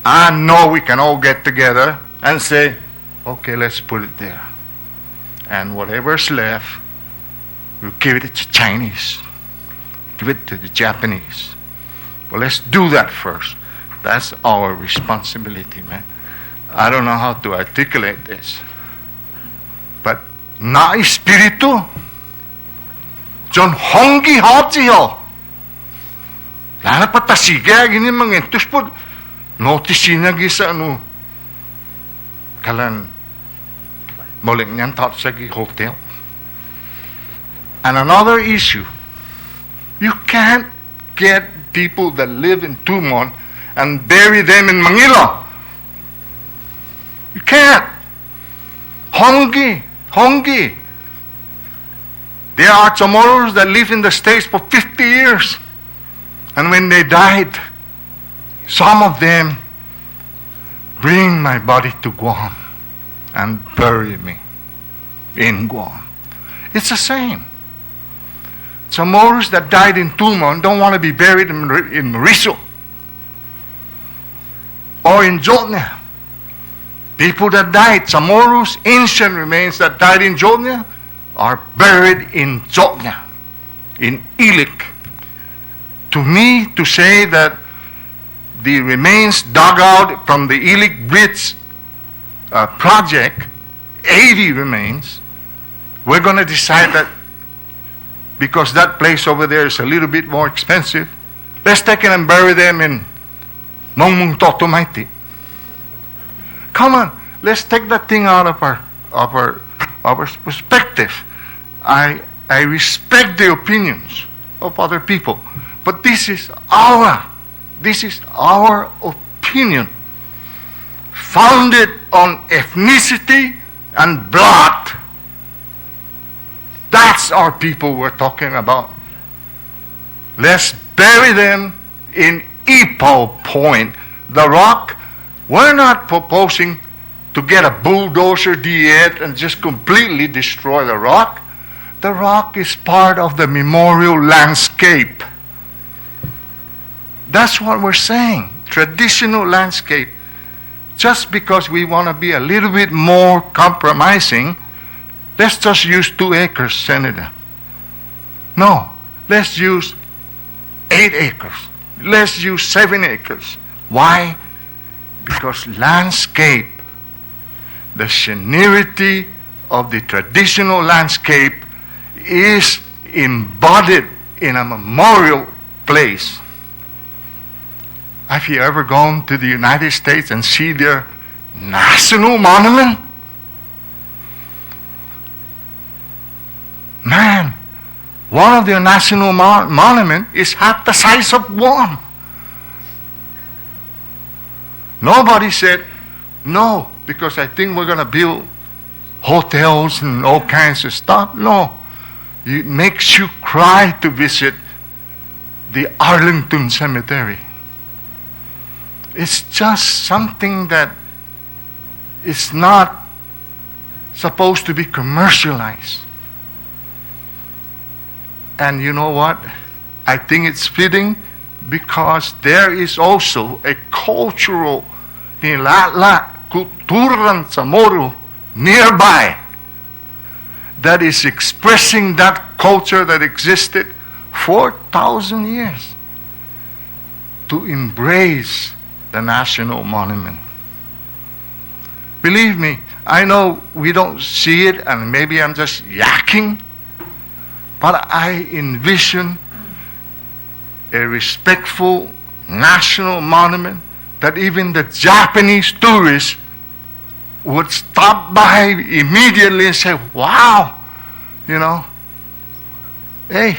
I know we can all get together and say, okay, let's put it there. And whatever's left, we'll give it to the Chinese. Give it to the Japanese. Well, let's do that first. That's our responsibility, man. I don't know how to articulate this. But na espiritu, John Hongi Hojiho. Lana pa tasiga, gini mga entus po. notice niya gisa ano kalan moling niyan taot sa hotel. And another issue, you can't get people that live in Tumon and bury them in Manila. You can't. Hongi. There are Chamorros that live in the States for 50 years. And when they died, some of them bring my body to Guam and bury me in Guam. It's the same. Chamorros that died in Tumon don't want to be buried in Respicio or in Jotnia. People that died, Chamorros, ancient remains that died in Jotnia, are buried in Jotnia, in Ilik. To me, to say that the remains dug out from the Ilik Bridge project, 80 remains, we're going to decide that because that place over there is a little bit more expensive, let's take it and bury them in Mongmong Totomaiti. Come on, let's take that thing out of our perspective. I respect the opinions of other people, but this is our opinion, founded on ethnicity and blood. That's our people we're talking about. Let's bury them in Ipoh Point. The rock, we're not proposing to get a bulldozer diet and just completely destroy the rock. The rock is part of the memorial landscape. That's what we're saying. Traditional landscape. Just because we want to be a little bit more compromising, let's just use 2 acres, Senator. No, let's use 8 acres. Let's use 7 acres. Why? Because landscape, the scenery of the traditional landscape is embodied in a memorial place. Have you ever gone to the United States and see their national monument? Man, one of their national monument is half the size of Guam. Nobody said, no, because I think we're going to build hotels and all kinds of stuff. No, it makes you cry to visit the Arlington Cemetery. It's just something that is not supposed to be commercialized. And you know what? I think it's fitting because there is also a cultural kulturan Chamorro nearby that is expressing that culture that existed 4,000 years to embrace the national monument. Believe me, I know we don't see it and maybe I'm just yakking, but I envision a respectful national monument that even the Japanese tourists would stop by immediately and say, wow, you know, hey,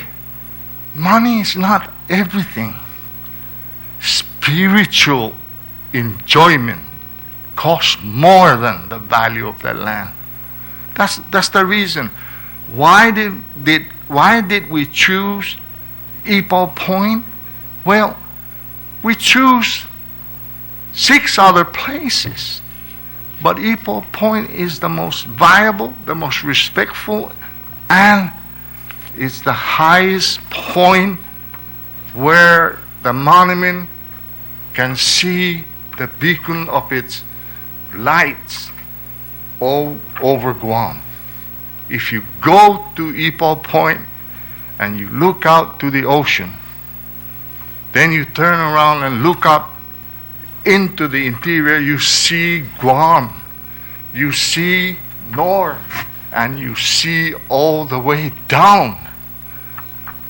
money is not everything. Spiritual enjoyment costs more than the value of that land. That's the reason. Why did we choose Ipoh Point? Well, we choose 6 other places, but Ipoh Point is the most viable, the most respectful, and it's the highest point where the monument can see the beacon of its lights all over Guam. If you go to Ipoh Point and you look out to the ocean, then you turn around and look up into the interior, you see Guam, you see north, and you see all the way down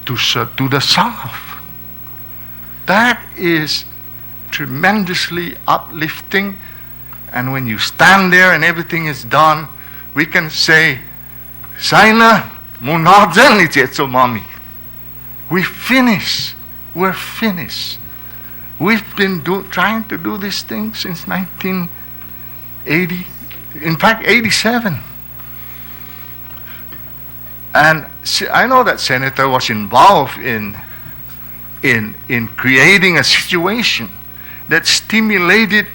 to the south. That is tremendously uplifting. And when you stand there and everything is done, we can say, Saina Munarjan Ichetso Mami. We finish. We're finished. We've been trying to do this thing since 1980, in fact, 87. And I know that Senator was involved in creating a situation that stimulated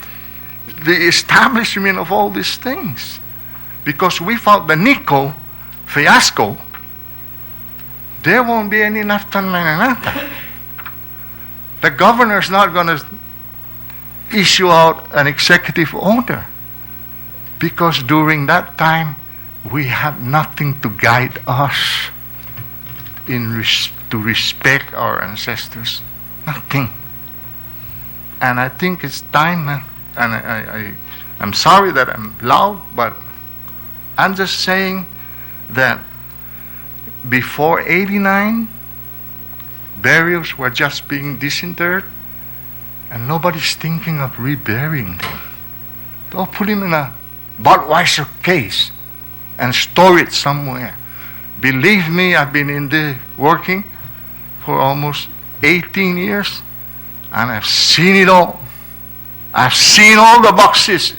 the establishment of all these things. Because without the Nico fiasco, there won't be any Naftan Mananata. The governor's not going to issue out an executive order, because during that time we had nothing to guide us to respect our ancestors. Nothing. And I think it's time, and I'm sorry that I'm loud, but I'm just saying that before 89, burials were just being disinterred, and nobody's thinking of reburying them. They'll put him in a Budweiser case and store it somewhere. Believe me, I've been in there working for almost 18 years, and I've seen it all. I've seen all the boxes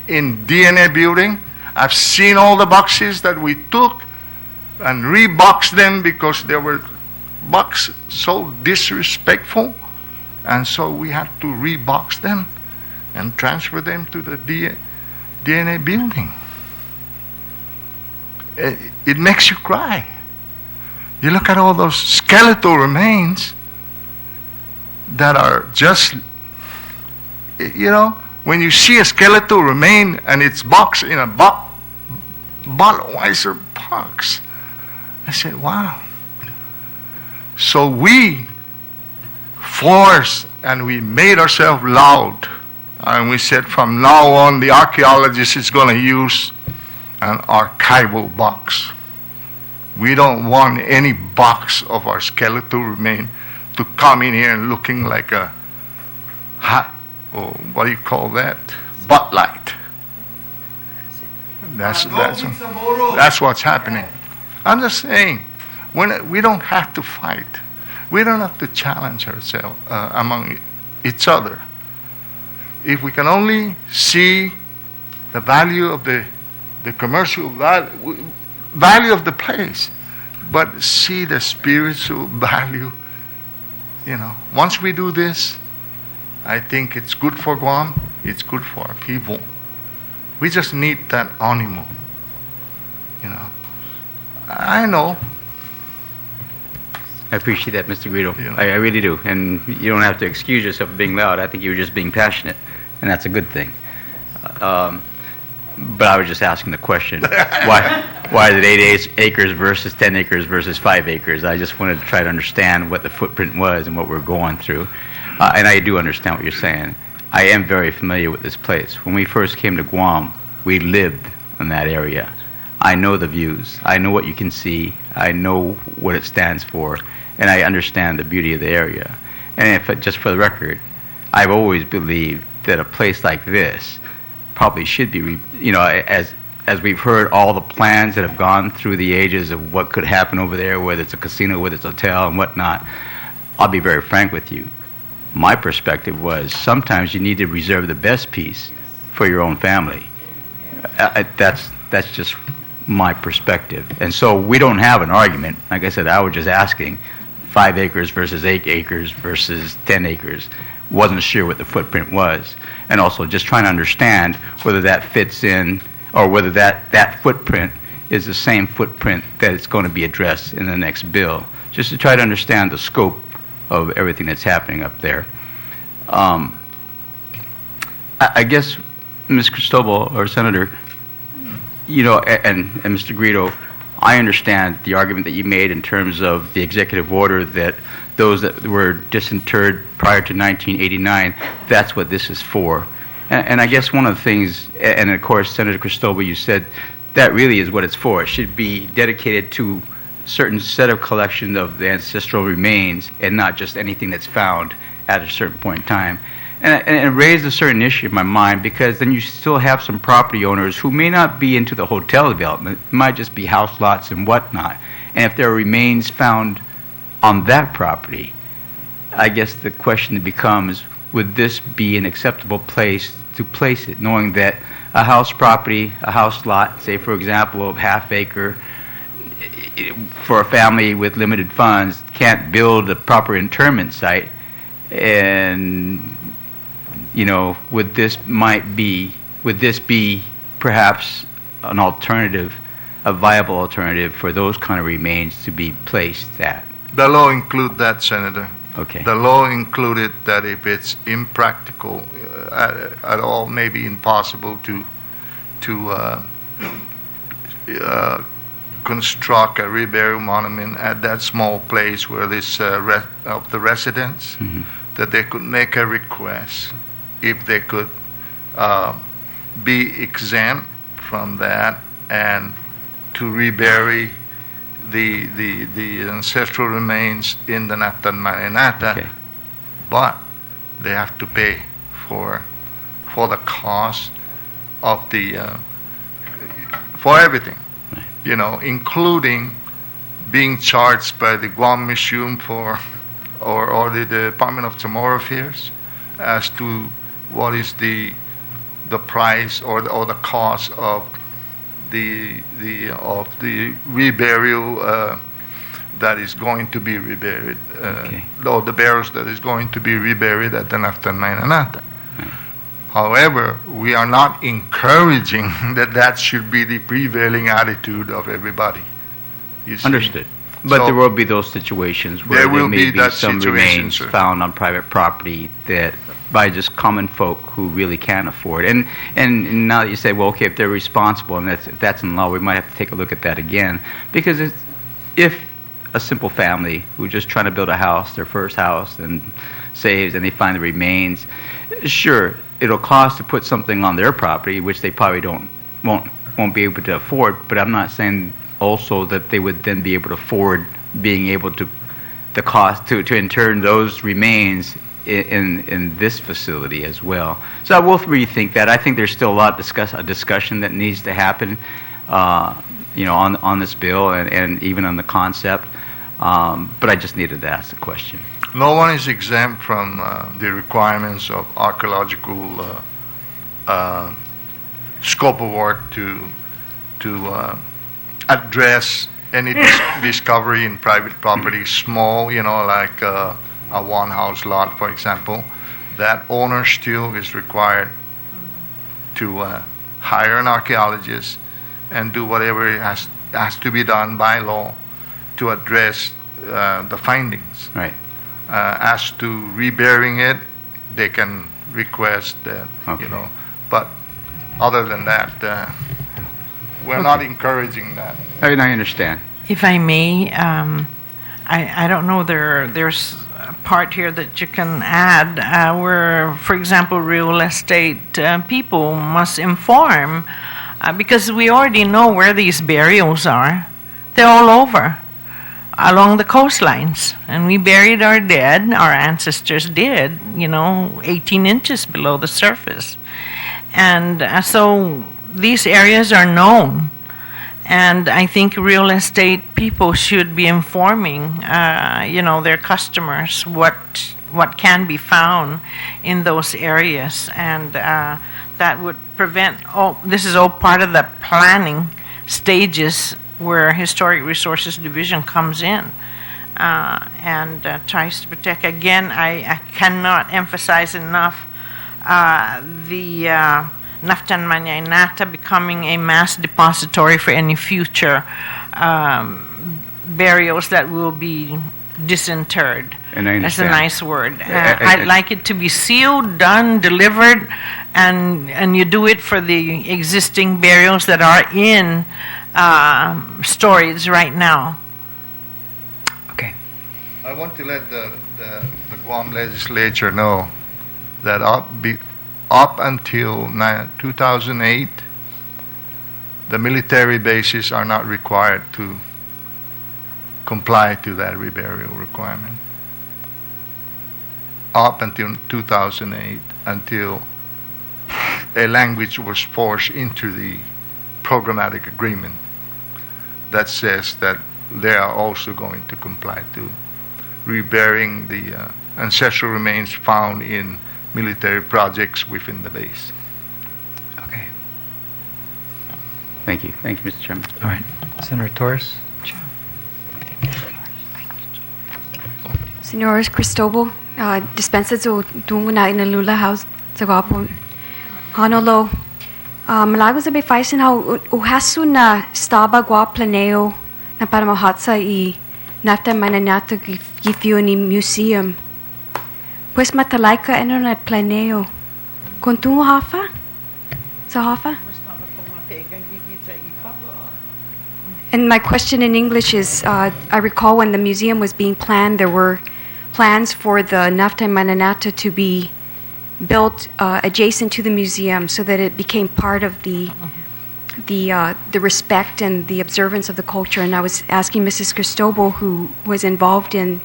in DNA building. I've seen all the boxes that we took and reboxed them because they were boxes so disrespectful, and so we had to rebox them and transfer them to the DNA building. It makes you cry. You look at all those skeletal remains that are just, when you see a skeletal remain and it's boxed in a Budweiser box, I said, wow. So we forced and we made ourselves loud. And we said, from now on, the archaeologist is going to use an archival box. We don't want any box of our skeletal remain to come in here and looking like a what do you call that? Butt light. That's what's happening. I'm just saying, we don't have to fight. We don't have to challenge ourselves among each other. If we can only see the value of the commercial value of the place, but see the spiritual value. Once we do this, I think it's good for Guam, it's good for our people. We just need that animal. I know. I appreciate that, Mr. Guido. I really do. And you don't have to excuse yourself for being loud. I think you were just being passionate, and that's a good thing. But I was just asking the question, why is it 8 acres versus 10 acres versus 5 acres? I just wanted to try to understand what the footprint was and what we're going through. And I do understand what you're saying. I am very familiar with this place. When we first came to Guam, we lived in that area. I know the views. I know what you can see. I know what it stands for. And I understand the beauty of the area. And just for the record, I've always believed that a place like this probably should be, as we've heard all the plans that have gone through the ages of what could happen over there, whether it's a casino, whether it's a hotel and whatnot. I'll be very frank with you. My perspective was sometimes you need to reserve the best piece for your own family. That's just my perspective. And so we don't have an argument. Like I said, I was just asking 5 acres versus 8 acres versus 10 acres. Wasn't sure what the footprint was. And also just trying to understand whether that fits in or whether that footprint is the same footprint that is going to be addressed in the next bill. Just to try to understand the scope of everything that's happening up there. I guess, Ms. Cristobal, or Senator, and Mr. Guido, I understand the argument that you made in terms of the executive order that those that were disinterred prior to 1989, that's what this is for. And I guess one of the things, and of course, Senator Cristobal, you said that really is what it's for. It should be dedicated to a certain set of collection of the ancestral remains and not just anything that's found at a certain point in time. And it raised a certain issue in my mind, because then you still have some property owners who may not be into the hotel development. It might just be house lots and whatnot. And if there are remains found on that property, I guess the question becomes, would this be an acceptable place to place it, knowing that a house property, a house lot, say for example, of half acre, for a family with limited funds, can't build a proper internment site, and would this be perhaps an alternative, a viable alternative for those kind of remains to be placed at? The law include that, Senator. Okay. The law included that if it's impractical at all, maybe impossible to construct a reburial monument at that small place where this of the residents, that they could make a request if they could be exempt from that and to rebury the ancestral remains in the Nafta Marinata, Okay. but they have to pay for the cost of for everything, including being charged by the Guam Museum or the Department of Chamorro Affairs as to what is the price or the cost of the reburial that is going to be reburied, or the burials that is going to be reburied at the Nafta Marinata. However, we are not encouraging that should be the prevailing attitude of everybody. You see? Understood. But So- there will be those situations where There there will may be be that some situation, remains sir. found on private property that by just common folk who really can't afford. And now that you say, well, okay, if they're responsible and if that's in law, we might have to take a look at that again. Because if a simple family who's just trying to build a house, their first house, and saves, and they find the remains, sure, it'll cost to put something on their property, which they probably won't be able to afford. But I'm not saying also that they would then be able to afford being able to the cost to inter those remains in this facility as well. So I will rethink that. I think there's still a lot of discussion that needs to happen, on this bill and even on the concept. But I just needed to ask the question. No one is exempt from the requirements of archaeological scope of work to address any discovery in private property, small, like a one-house lot, for example. That owner still is required to hire an archaeologist and do whatever it has to be done by law to address the findings. Right. As to reburying it, they can request that, Okay. But other than that, we're not encouraging that. I understand. If I may, I don't know, there's a part here that you can add where, for example, real estate people must inform, because we already know where these burials are. They're all over, along the coastlines. And we buried our dead, our ancestors did, 18 inches below the surface. And so these areas are known. And I think real estate people should be informing, their customers what can be found in those areas, and that would prevent. This is all part of the planning stages where Historic Resources Division comes in and tries to protect. Again, I cannot emphasize enough the Naftan Marinata becoming a mass depository for any future burials that will be disinterred. And I That's a understand. nice word. I'd like it to be sealed, done, delivered, and you do it for the existing burials that are in storage right now. Okay. I want to let the Guam legislature know that up until 2008, the military bases are not required to comply to that reburial requirement. up until 2008, until a language was forced into the programmatic agreement that says that they are also going to comply to reburying the ancestral remains found in military projects within the base. Okay. Thank you. Thank you, Mr. Chairman. All right. Senator Torres? Senores Cristobal, dispensa zo tungo na inalula house sa gapon. Honolo, malago sa befaisin how uhasu na staba gua planeo na para mahatsa I nata mananato gifio ni museum. Pues matalaika ano na planeo. Kung tungo hafa? Sa hafa? And my question in English is, I recall when the museum was being planned, there were plans for the Nafta Mananata to be built adjacent to the museum so that it became part of the respect and the observance of the culture. And I was asking Mrs. Cristobal, who was involved in,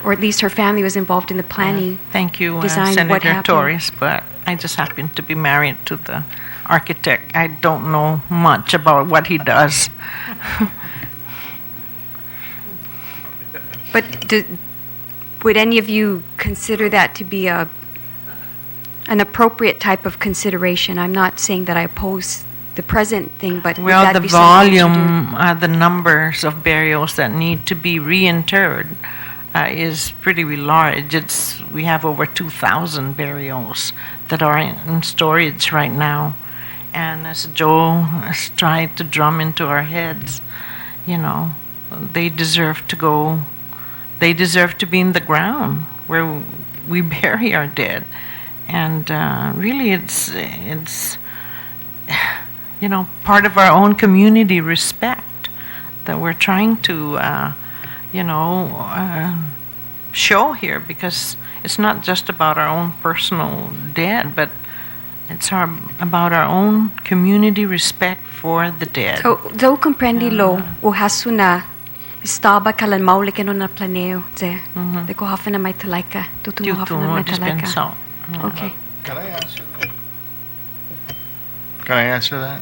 or at least her family was involved in the planning. Thank you, design, what Senator happened? Torres, but I just happen to be married to the architect. I don't know much about what he does. But would any of you consider that to be an appropriate type of consideration? I'm not saying that I oppose the present thing, but would Well, that the be something we should do? volume, the numbers of burials that need to be reinterred is pretty large. We have over 2,000 burials that are in storage right now. And as Joe has tried to drum into our heads, they deserve to go, they deserve to be in the ground where we bury our dead. And really it's part of our own community respect that we're trying to, show here, because it's not just about our own personal dead, but it's about our own community respect for the dead. So, do comprendi lo o hasu na staba kalan mauli keno na planeo ze. De ko hafa na may talaika. Tutungo hafa na may talaika. Dispenso. Okay. Can I answer that? Can I answer that?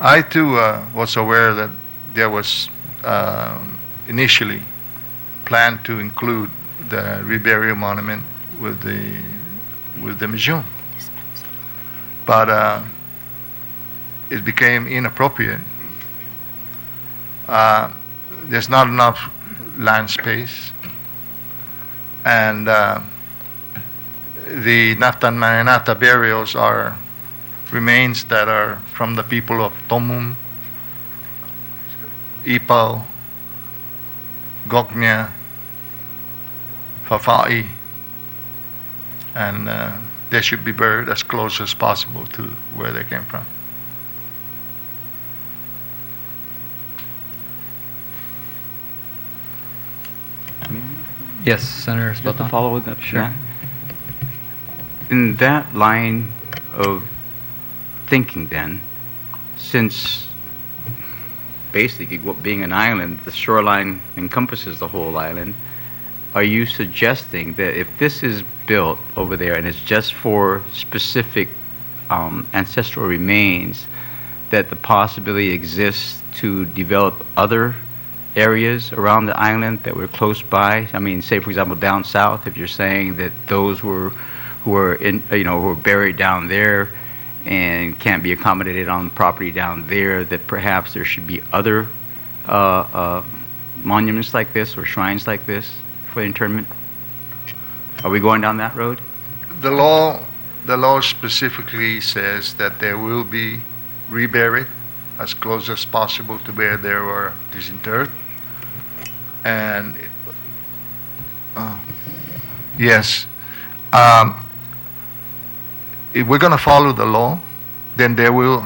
I too was aware that there was initially planned to include the reburial monument with the museum, but it became inappropriate. There's not enough land space, and the Naftan Mananata burials are remains that are from the people of Tomum, Ipal, Goknya, Fafai, and they should be buried as close as possible to where they came from. Yes, Senator Just to Espoton. follow with that. Sure. In that line of thinking then, since basically being an island, the shoreline encompasses the whole island, are you suggesting that if this is built over there and it's just for specific ancestral remains, that the possibility exists to develop other areas around the island that were close by? I mean, say for example down south, if you're saying that those who are buried down there and can't be accommodated on property down there, that perhaps there should be other monuments like this or shrines like this for internment? Are we going down that road? The law specifically says that they will be reburied as close as possible to where they were disinterred. And yes, if we're going to follow the law, then they will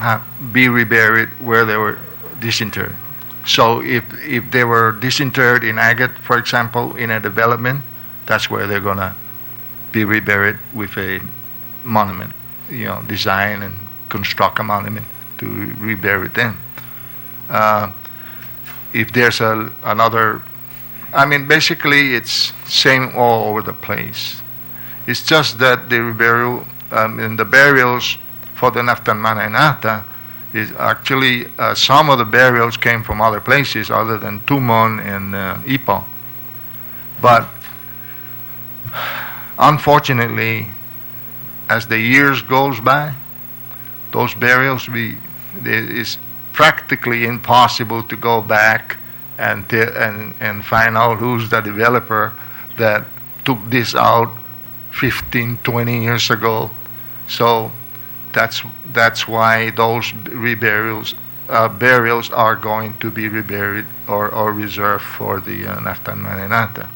be reburied where they were disinterred. So if they were disinterred in agate, for example, in a development, that's where they're going to be reburied with a monument, design and construct a monument to rebury them. If there's another I mean, basically, it's same all over the place. It's just that the burial, the burials for the Naftan Manay is actually some of the burials came from other places other than Tumon and Ipo. But unfortunately, as the years goes by, those burials it's practically impossible to go back and find out who's the developer that took this out 15, 20 years ago. So that's why those burials are going to be reburied or reserved for the Naftan Manay.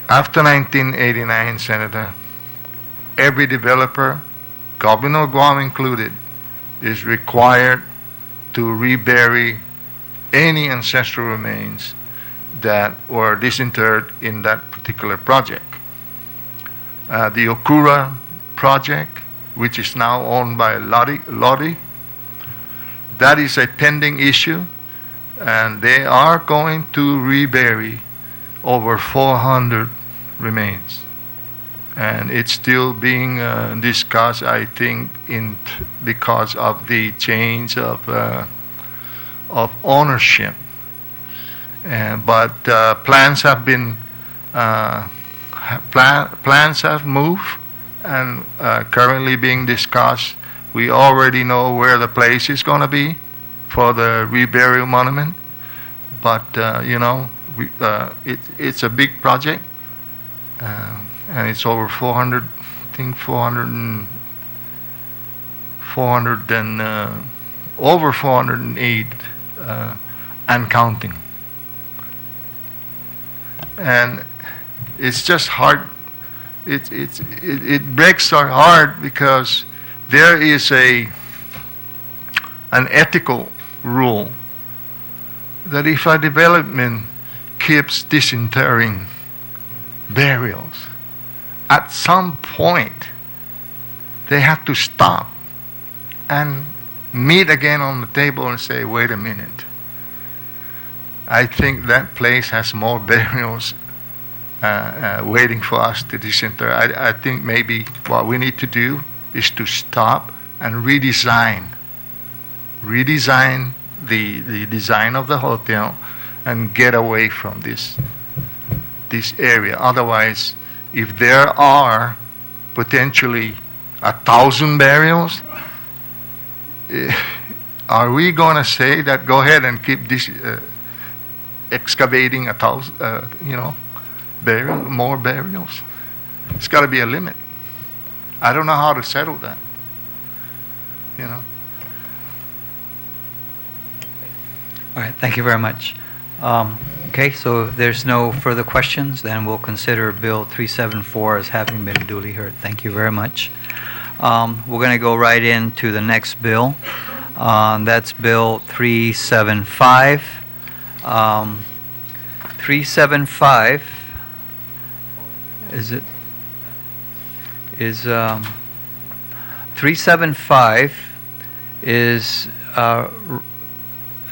After 1989, Senator, every developer, Governor of Guam included, is required to rebury any ancestral remains that were disinterred in that particular project. The Okura project, which is now owned by Lodi, that is a pending issue, and they are going to rebury over 400 remains. And it's still being discussed, I think, because of the change of ownership. But plans have been plans have moved and currently being discussed. We already know where the place is going to be for the reburial monument, but it's a big project. And it's over 400, I think 400 and over 408 and counting. And it's just hard. It breaks our heart because there is an ethical rule that if a development keeps disinterring burials, at some point they have to stop and meet again on the table and say, wait a minute, I think that place has more burials waiting for us to disinter. I think maybe what we need to do is to stop and redesign the design of the hotel and get away from this area. Otherwise, if there are potentially 1,000 burials, are we going to say that go ahead and keep this excavating 1,000, more burials? It's got to be a limit. I don't know how to settle that. All right, thank you very much. Okay, so if there's no further questions, then we'll consider Bill 374 as having been duly heard. Thank you very much. We're going to go right into the next bill. That's Bill 375. 375 is 375 is an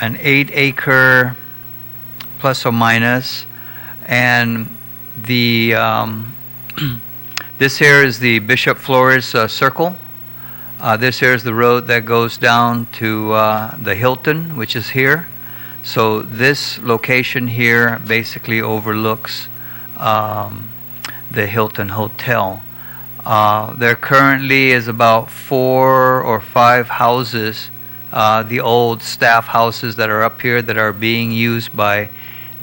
8-acre plus or minus, and the this here is the Bishop Flores Circle. This here is the road that goes down to the Hilton, which is here. So this location here basically overlooks the Hilton Hotel. There currently is about 4 or 5 houses, the old staff houses that are up here that are being used by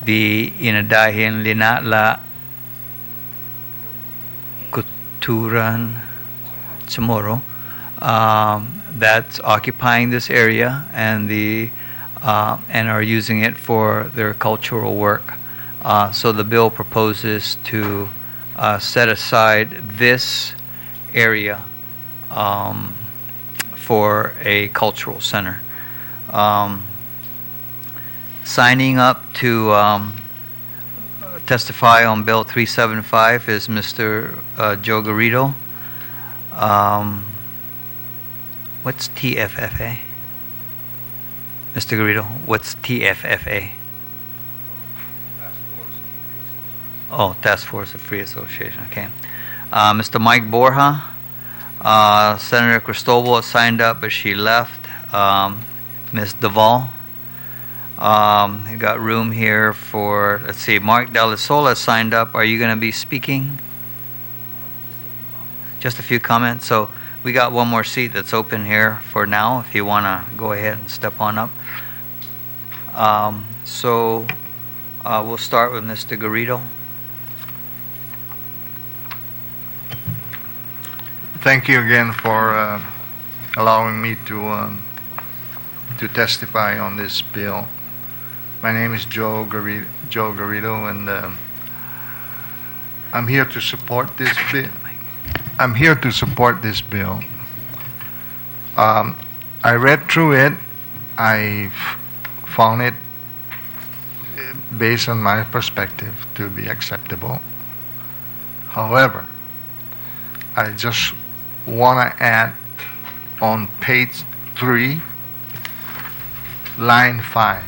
the Inadahin Linatla Kuturan Chamorro, that's occupying this area and and are using it for their cultural work. So the bill proposes to set aside this area for a cultural center. Signing up to testify on Bill 375 is Mr. Joe Garrido. What's TFFA? Mr. Garrido, what's TFFA? Oh, Task Force of Free Association, okay. Mr. Mike Borja, Senator Cristobal signed up, but she left. Ms. Duvall, you got room here for, let's see, Mark Dalsola signed up. Are you going to be speaking? Just a few comments. So we got one more seat that's open here for now, if you want to go ahead and step on up. We'll start with Mr. Garrido. Thank you again for allowing me to testify on this bill. My name is Joe Garrido, and I'm here to support this bill. I read through it. I found it, based on my perspective, to be acceptable. However, I just want to add on page 3, line 5.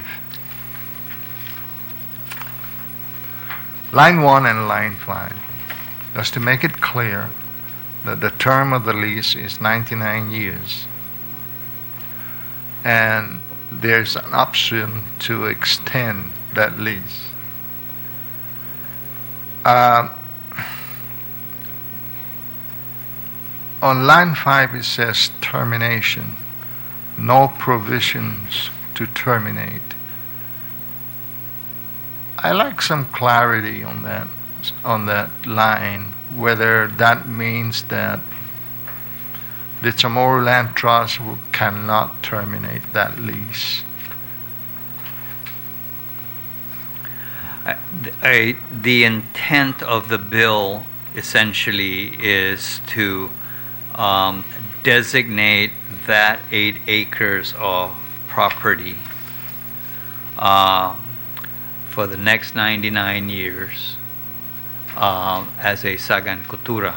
Line 1 and line 5. Just to make it clear that the term of the lease is 99 years. And there's an option to extend that lease. On line 5 it says termination. No provisions to terminate. I like some clarity on that line, whether that means that the Chamorro Land Trust cannot terminate that lease. The intent of the bill essentially is to designate that 8 acres of property for the next 99 years as a Sagan Cultura.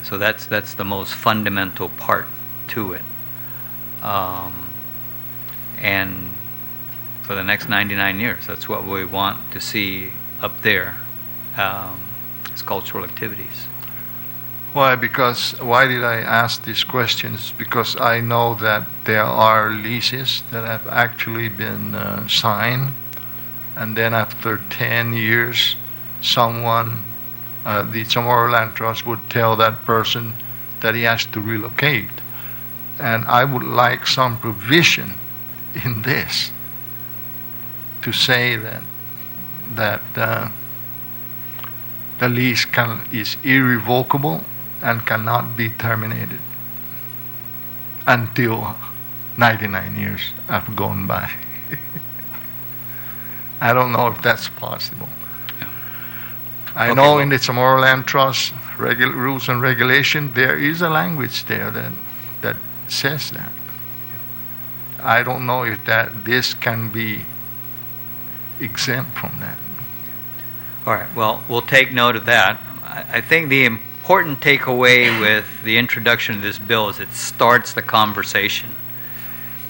So that's the most fundamental part to it. And for the next 99 years, that's what we want to see up there as cultural activities. Why did I ask these questions? Because I know that there are leases that have actually been signed, and then after 10 years, someone, the Chamorro Land Trust, would tell that person that he has to relocate. And I would like some provision in this to say that the lease is irrevocable and cannot be terminated until 99 years have gone by. I don't know if that's possible. Yeah. I know in the Chamorro Land Trust rules and regulation, there is a language there that says that. I don't know if this can be exempt from that. All right, well, we'll take note of that. I think the important takeaway with the introduction of this bill is it starts the conversation,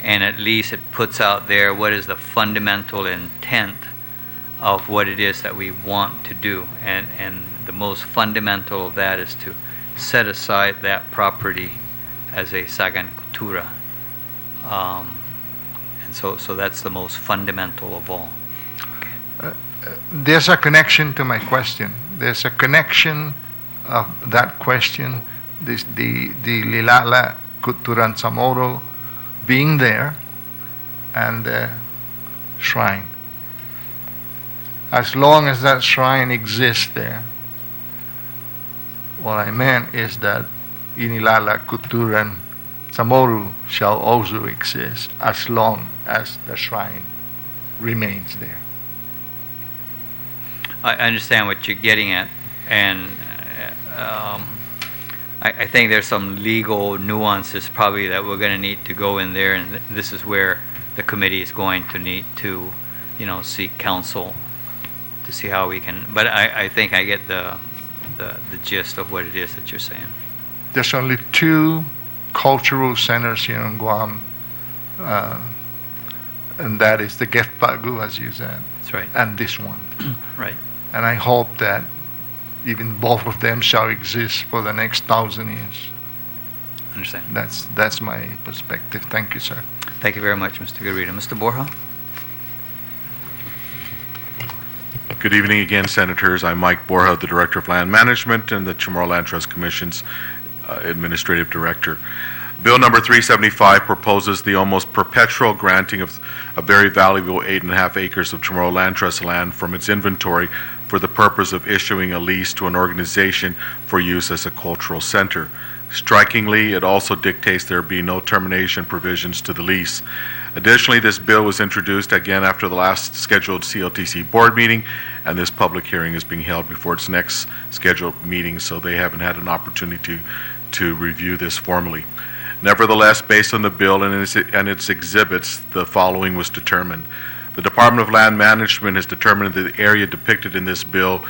and at least it puts out there what is the fundamental intent of what it is that we want to do. And the most fundamental of that is to set aside that property as a Sagan Cultura. And so that's the most fundamental of all. There's a connection to my question. There's a connection of that question, the Lilala Culturan Chamorro being there, and the shrine. As long as that shrine exists there, what I meant is that Inilala Culturan Chamorro shall also exist as long as the shrine remains there. I understand what you're getting at, and I think there's some legal nuances probably that we're going to need to go in there, and this is where the committee is going to need to, seek counsel to see how we can. But I think I get the gist of what it is that you're saying. There's only 2 cultural centers here in Guam, and that is the Gefpagu, as you said, That's right. and this one. Right. And I hope that even both of them shall exist for the next 1,000 years. Understand. That's my perspective. Thank you, sir. Thank you very much, Mr. Garrido. Mr. Borja? Good evening again, Senators. I'm Mike Borja, the Director of Land Management and the Chamorro Land Trust Commission's Administrative Director. Bill number 375 proposes the almost perpetual granting of a very valuable 8.5 acres of Chamorro Land Trust land from its inventory for the purpose of issuing a lease to an organization for use as a cultural center. Strikingly, it also dictates there be no termination provisions to the lease. Additionally, this bill was introduced again after the last scheduled CLTC board meeting, and this public hearing is being held before its next scheduled meeting, so they haven't had an opportunity to review this formally. Nevertheless, based on the bill and its exhibits, the following was determined. The Department of Land Management has determined that the area depicted in this bill's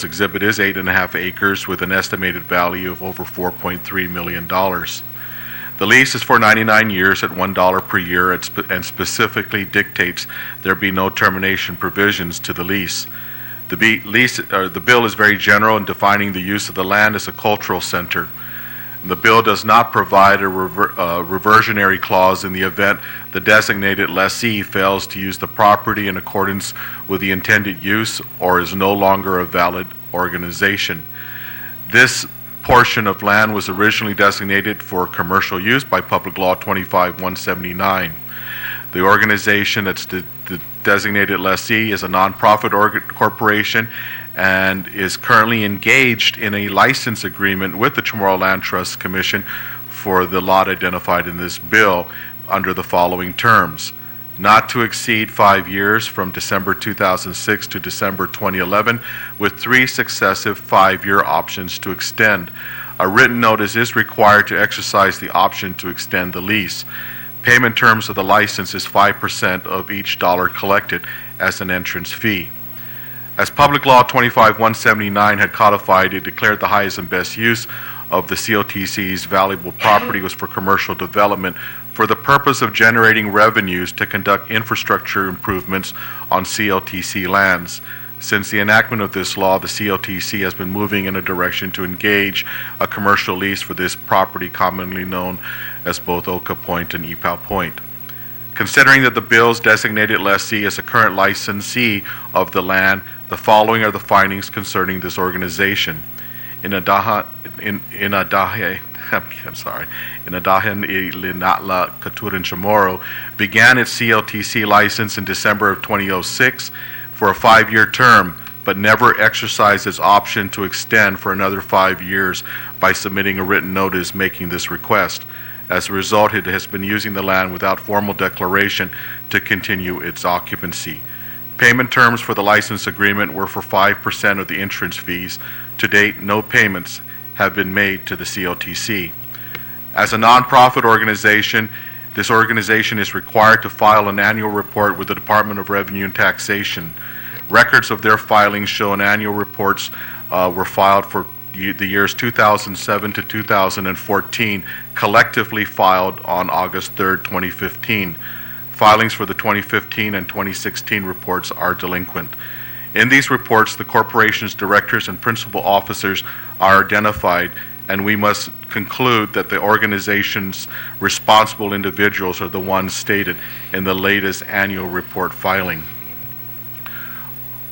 exhibit is 8.5 acres with an estimated value of over $4.3 million. The lease is for 99 years at $1 per year and specifically dictates there be no termination provisions to the lease. The bill is very general in defining the use of the land as a cultural center. The bill does not provide a reversionary clause in the event the designated lessee fails to use the property in accordance with the intended use or is no longer a valid organization. This portion of land was originally designated for commercial use by Public Law 25-179. The organization that's the designated lessee is a nonprofit corporation and is currently engaged in a license agreement with the Chamorro Land Trust Commission for the lot identified in this bill under the following terms: not to exceed 5 years from December 2006 to December 2011, with 3 successive 5-year options to extend. A written notice is required to exercise the option to extend the lease. Payment terms of the license is 5% of each dollar collected as an entrance fee. As Public Law 25-179 had codified, it declared the highest and best use of the COTC's valuable property was for commercial development for the purpose of generating revenues to conduct infrastructure improvements on CLTC lands. Since the enactment of this law, the CLTC has been moving in a direction to engage a commercial lease for this property, commonly known as both Oka Point and Ipao Point. Considering that the bill's designated lessee is a current licensee of the land, the following are the findings concerning this organization. Inadahan Ilinatla Katuran Chamorro began its CLTC license in December of 2006 for a 5-year term, but never exercised its option to extend for another 5 years by submitting a written notice making this request. As a result, it has been using the land without formal declaration to continue its occupancy. Payment terms for the license agreement were for 5% of the entrance fees. To date, no payments have been made to the CLTC. As a nonprofit organization, this organization is required to file an annual report with the Department of Revenue and Taxation. Records of their filings show an annual reports were filed for the years 2007 to 2014, collectively filed on August 3rd, 2015. Filings for the 2015 and 2016 reports are delinquent. In these reports, the corporation's directors and principal officers are identified, and we must conclude that the organization's responsible individuals are the ones stated in the latest annual report filing.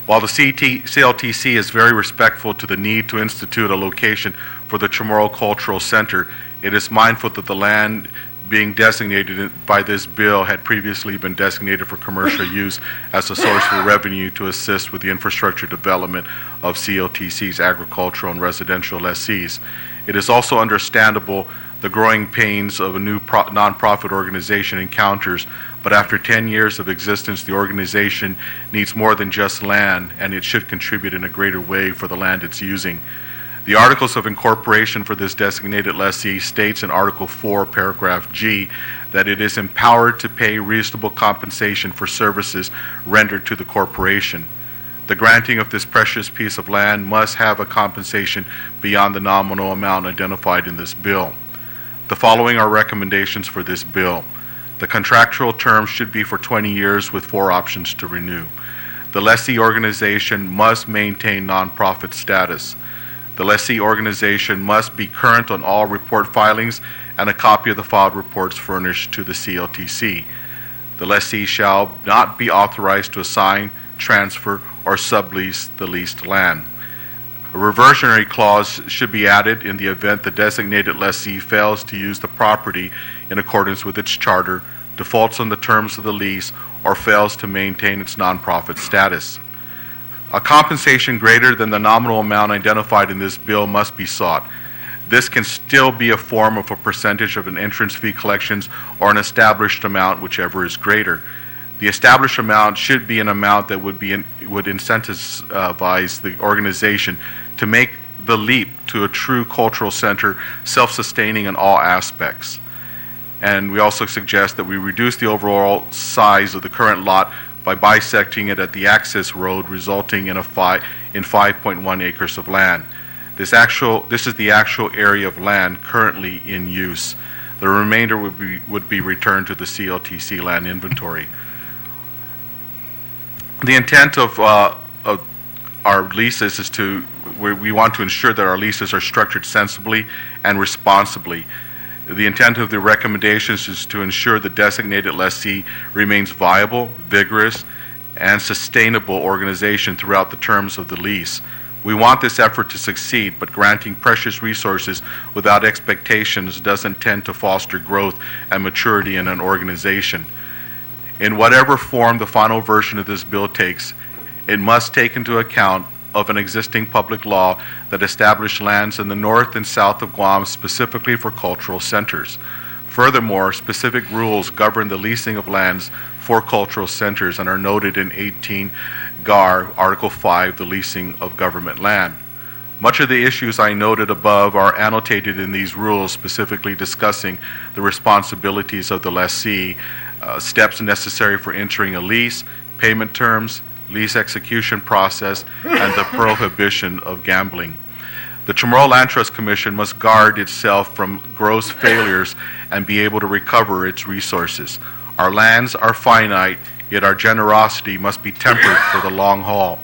While the CLTC is very respectful to the need to institute a location for the Chamorro Cultural Center, it is mindful that the land being designated by this bill had previously been designated for commercial use as a source for revenue to assist with the infrastructure development of CLTC's agricultural and residential lessees. It is also understandable the growing pains of a new nonprofit organization encounters, but after 10 years of existence, the organization needs more than just land, and it should contribute in a greater way for the land it's using. The Articles of Incorporation for this designated lessee states in Article 4, Paragraph G, that it is empowered to pay reasonable compensation for services rendered to the corporation. The granting of this precious piece of land must have a compensation beyond the nominal amount identified in this bill. The following are recommendations for this bill. The contractual term should be for 20 years with 4 options to renew. the lessee organization must maintain nonprofit status. The lessee organization must be current on all report filings and a copy of the filed reports furnished to the CLTC. The lessee shall not be authorized to assign, transfer, or sublease the leased land. A reversionary clause should be added in the event the designated lessee fails to use the property in accordance with its charter, defaults on the terms of the lease, or fails to maintain its nonprofit status. A compensation greater than the nominal amount identified in this bill must be sought. This can still be a form of a percentage of an entrance fee collections or an established amount, whichever is greater. The established amount should be an amount that would incentivize the organization to make the leap to a true cultural center, self-sustaining in all aspects. And we also suggest that we reduce the overall size of the current lot by bisecting it at the access road, resulting in 5.1 acres of land. This is the actual area of land currently in use. The remainder would be returned to the CLTC land inventory. The intent of our leases is we want to ensure that our leases are structured sensibly and responsibly. The intent of the recommendations is to ensure the designated lessee remains viable, vigorous, and sustainable organization throughout the terms of the lease. We want this effort to succeed, but granting precious resources without expectations doesn't tend to foster growth and maturity in an organization. In whatever form the final version of this bill takes, it must take into account of an existing public law that established lands in the north and south of Guam specifically for cultural centers. Furthermore, specific rules govern the leasing of lands for cultural centers and are noted in 18 GAR, Article 5, the leasing of government land. Much of the issues I noted above are annotated in these rules, specifically discussing the responsibilities of the lessee, steps necessary for entering a lease, payment terms, lease execution process, and the prohibition of gambling. The Chamorro Land Trust Commission must guard itself from gross failures and be able to recover its resources. Our lands are finite, yet our generosity must be tempered for the long haul.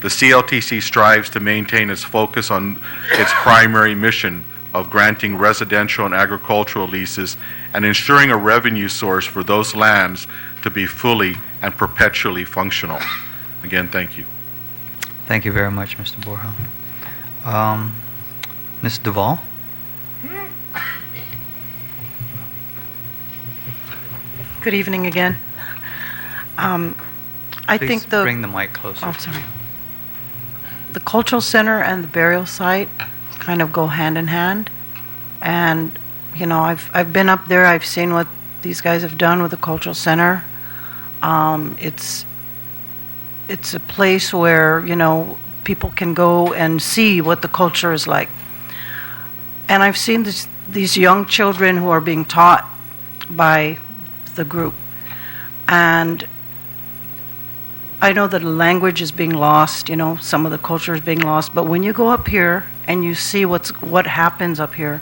The CLTC strives to maintain its focus on its primary mission of granting residential and agricultural leases and ensuring a revenue source for those lands to be fully and perpetually functional. Again, thank you. Thank you very much, Mr. Borja. Ms. Duvall? Good evening again. I Please think bring the mic closer. Oh, sorry. The cultural center and the burial site kind of go hand in hand, and you know, I've been up there. I've seen what these guys have done with the cultural center. It's a place where, you know, people can go and see what the culture is like. And I've seen these young children who are being taught by the group, and I know that the language is being lost, you know, some of the culture is being lost, but when you go up here and you see what happens up here,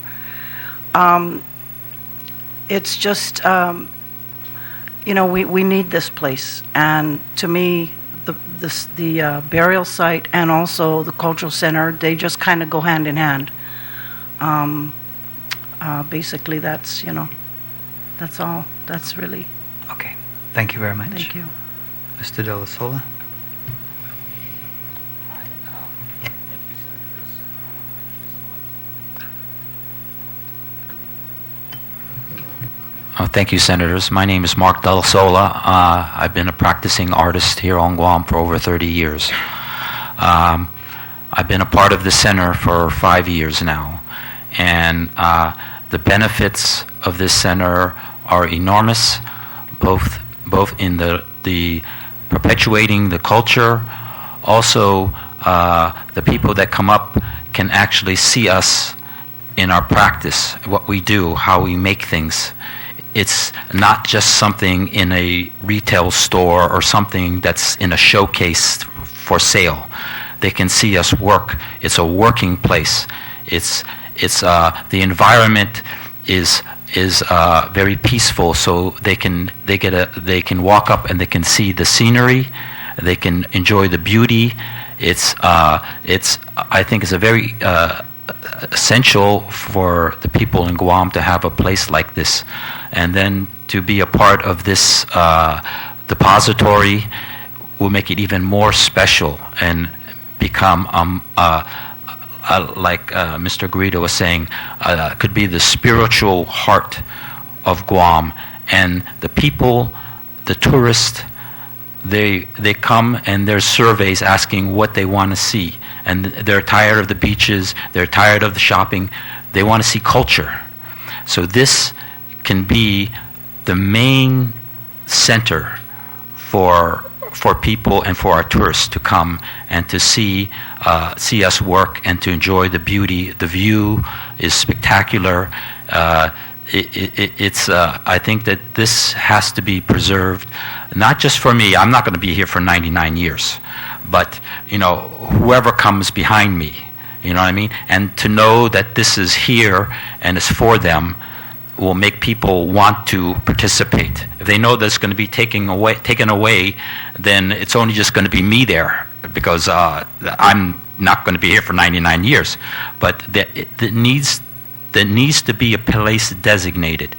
it's just, you know, we need this place. And to me, the burial site and also the cultural center, they just kind of go hand in hand. Basically, that's, you know, that's all. That's really. Okay. Thank you very much. Thank you. Mr. Dalsola? Thank you, Senators. My name is Mark Dalsola. I've been a practicing artist here on Guam for over 30 years. I've been a part of the center for 5 years now, and the benefits of this center are enormous, both in the perpetuating the culture. Also, the people that come up can actually see us in our practice, what we do, how we make things. It's not just something in a retail store or something that's in a showcase for sale. They can see us work. It's a working place. It's the environment is very peaceful, so they can walk up and they can see the scenery, They can enjoy the beauty. I think it's a very essential for the people in Guam to have a place like this, and then to be a part of this depository will make it even more special and become like Mr. Guido was saying, could be the spiritual heart of Guam. And the people, the tourists, they come and there's surveys asking what they want to see. And they're tired of the beaches, they're tired of the shopping, they want to see culture. So this can be the main center for people and for our tourists to come and to see us work and to enjoy the beauty. The view is spectacular. I think that this has to be preserved, not just for me. I'm not going to be here for 99 years, but whoever comes behind me, you know what I mean? And to know that this is here and is for them will make people want to participate. If they know that it's going to be taken away, then it's only just going to be me there, because I'm not going to be here for 99 years. But there needs to be a place designated,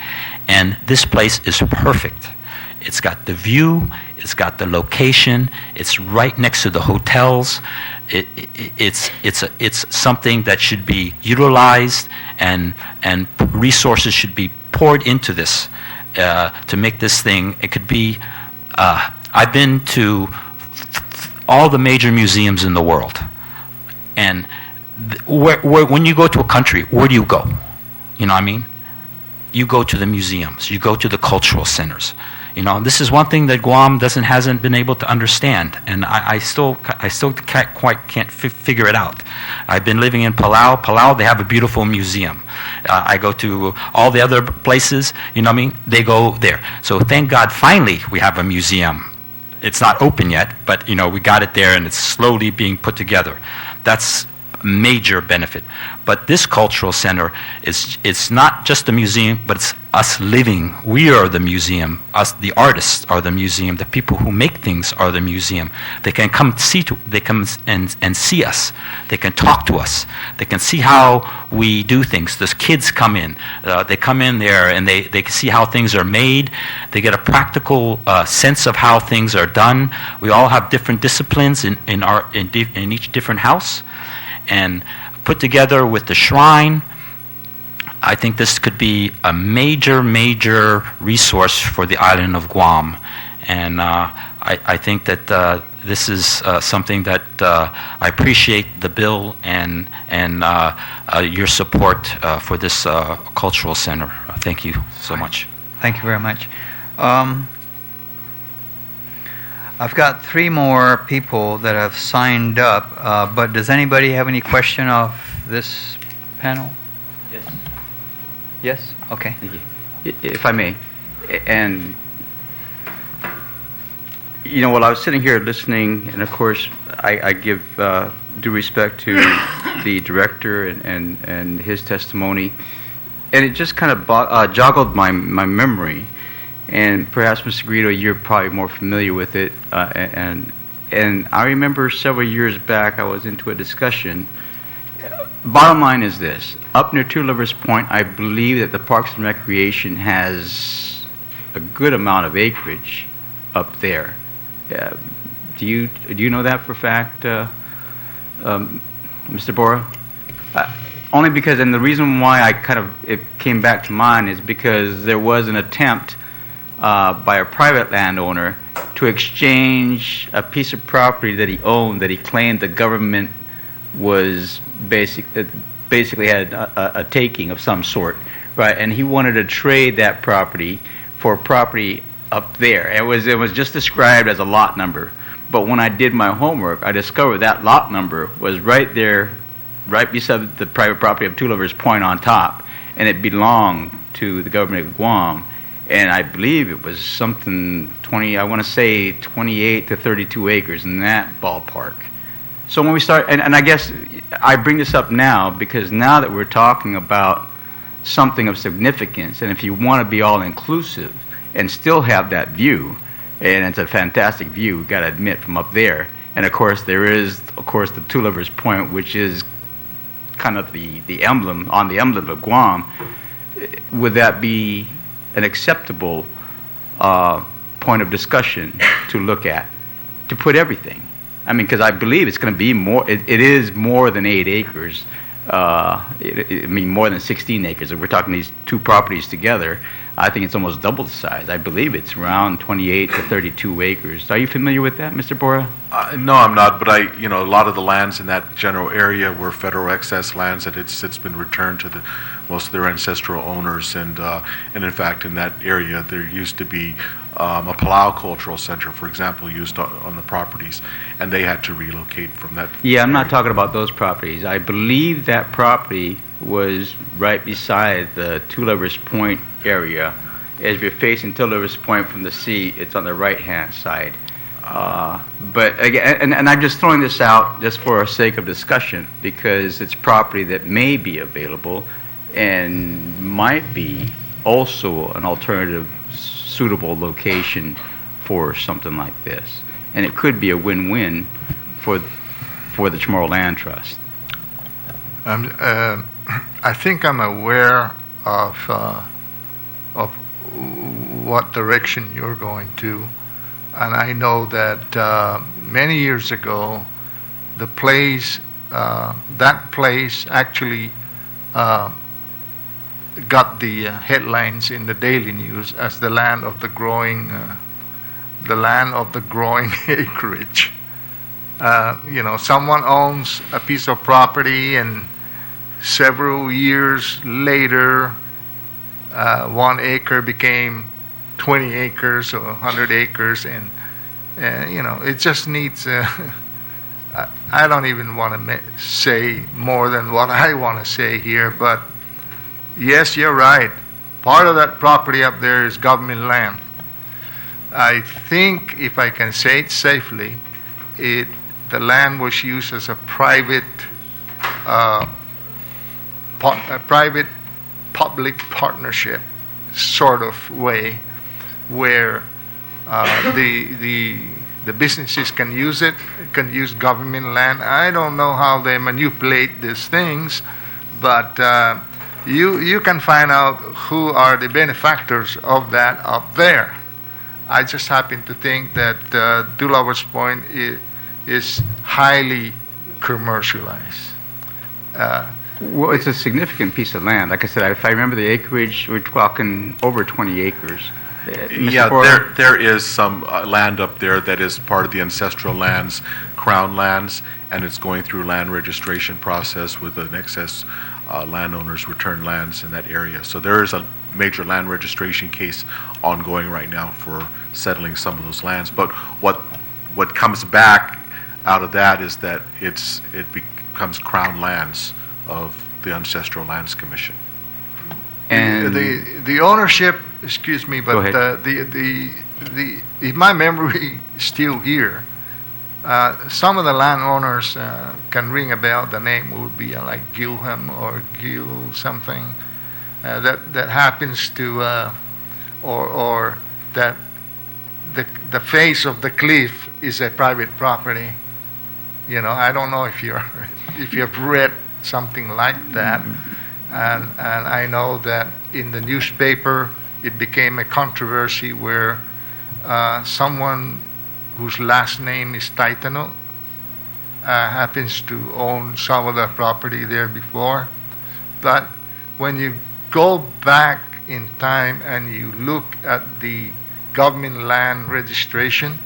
and this place is perfect. It's got the view, it's got the location, it's right next to the hotels. It's something that should be utilized, and resources should be poured into this to make this thing. It could be. I've been to all the major museums in the world, and when you go to a country, where do you go? You know what I mean? You go to the museums. You go to the cultural centers. This is one thing that Guam hasn't been able to understand, and I still can't figure it out. I've been living in Palau. Palau, they have a beautiful museum. I go to all the other places. You know what I mean? They go there. So thank God, finally we have a museum. It's not open yet, but we got it there, and it's slowly being put together. That's a major benefit. But this cultural center it's not just a museum, but it's us living. We are the museum. Us, the artists, are the museum. The people who make things are the museum. They can come they come and see us. They can talk to us. They can see how we do things. The kids come in. They come in there and they can see how things are made. They get a practical sense of how things are done. We all have different disciplines in each different house, and put together with the shrine, I think this could be a major resource for the island of Guam. And I think that this is something that I appreciate the bill and your support for this cultural center. Thank you so much. Thank you very much. I've got 3 more people that have signed up, but does anybody have any question of this panel? Yes. Yes? Okay. Thank you. If I may, and while I was sitting here listening, and of course I give due respect to the director and his testimony, and it just kind of joggled my memory. And perhaps, Mr. Guido, you're probably more familiar with it. And I remember several years back I was into a discussion. Bottom line is this. Up near Two Lovers Point, I believe that the Parks and Recreation has a good amount of acreage up there. Do you know that for a fact, Mr. Borja? Only because, and the reason why it came back to mind is because there was an attempt by a private landowner to exchange a piece of property that he owned, that he claimed the government was basically had a taking of some sort, right? And he wanted to trade that property for property up there. It was just described as a lot number, but when I did my homework, I discovered that lot number was right there, right beside the private property of Two Lovers Point on top, and it belonged to the government of Guam. And I believe it was something 28 to 32 acres in that ballpark. So when we start, and I guess I bring this up now because now that we're talking about something of significance, and if you want to be all inclusive and still have that view, and it's a fantastic view, got to admit, from up there. And of course, there is, the Two Lovers Point, which is kind of the emblem of Guam. Would that be an acceptable point of discussion to look at, to put everything? I mean, because I believe it's going to be more. It is more than 8 acres. More than 16 acres. If we're talking these two properties together, I think it's almost double the size. I believe it's around 28 to 32 acres. Are you familiar with that, Mr. Borja? No, I'm not. But a lot of the lands in that general area were federal excess lands that it's been returned to most of their ancestral owners, and in fact, in that area, there used to be a Palau cultural center, for example, used on the properties, and they had to relocate from that. Yeah, I'm not talking about those properties. I believe that property was right beside the Two Lovers Point area. As you're facing Two Lovers Point from the sea, it's on the right-hand side. But again, and I'm just throwing this out just for the sake of discussion, because it's property that may be available and might be also an alternative suitable location for something like this, and it could be a win-win for the Chamorro Land Trust. I think I'm aware of what direction you're going to, and I know that many years ago, that place actually got the headlines in the daily news as the land of the growing acreage. Someone owns a piece of property, and several years later, 1 acre became 20 acres or 100 acres, and it just needs. I don't even want to say more than what I want to say here, but. Yes, you're right. Part of that property up there is government land. I think, if I can say it safely, the land was used as a private public partnership sort of way, where the businesses can use it, can use government land. I don't know how they manipulate these things, but. You can find out who are the benefactors of that up there. I just happen to think that Two Lovers Point is highly commercialized. Well, it's a significant piece of land. Like I said, if I remember the acreage, we're talking over 20 acres. Yeah, there is some land up there that is part of the ancestral lands, crown lands, and it's going through land registration process with an excess landowners return lands in that area. So there is a major land registration case ongoing right now for settling some of those lands. But what comes back out of that is that it becomes crown lands of the Ancestral Lands Commission. And the ownership, excuse me, but if my memory is still here, some of the landowners can ring a bell. The name would be like Gilham or Gil something that happens to, or that the face of the cliff is a private property. I don't know if you've read something like that, and I know that in the newspaper it became a controversy where someone whose last name is Taitano happens to own some of the property there before. But when you go back in time and you look at the government land registration,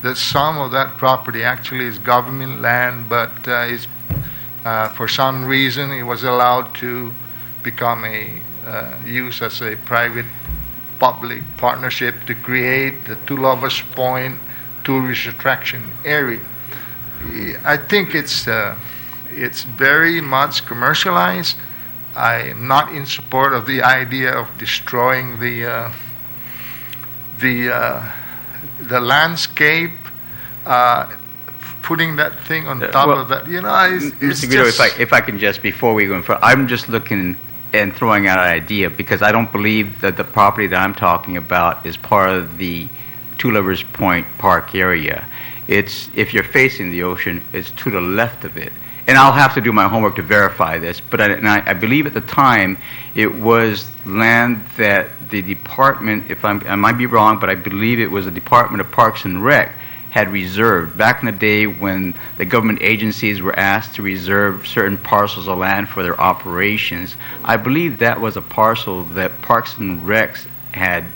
that some of that property actually is government land, but is for some reason it was allowed to become used as a private public partnership to create the Two Lovers Point tourist attraction area. I think it's very much commercialized. I am not in support of the idea of destroying the landscape, putting that thing on top of that. It's Mr. Guido, if I can just, before we go in front, I'm just looking and throwing out an idea, because I don't believe that the property that I'm talking about is part of the Two Lovers Point Park area. It's, if you're facing the ocean, it's to the left of it. And I'll have to do my homework to verify this, but I believe at the time it was land that the department, I might be wrong, but I believe it was the Department of Parks and Rec had reserved back in the day when the government agencies were asked to reserve certain parcels of land for their operations. I believe that was a parcel that Parks and Recs had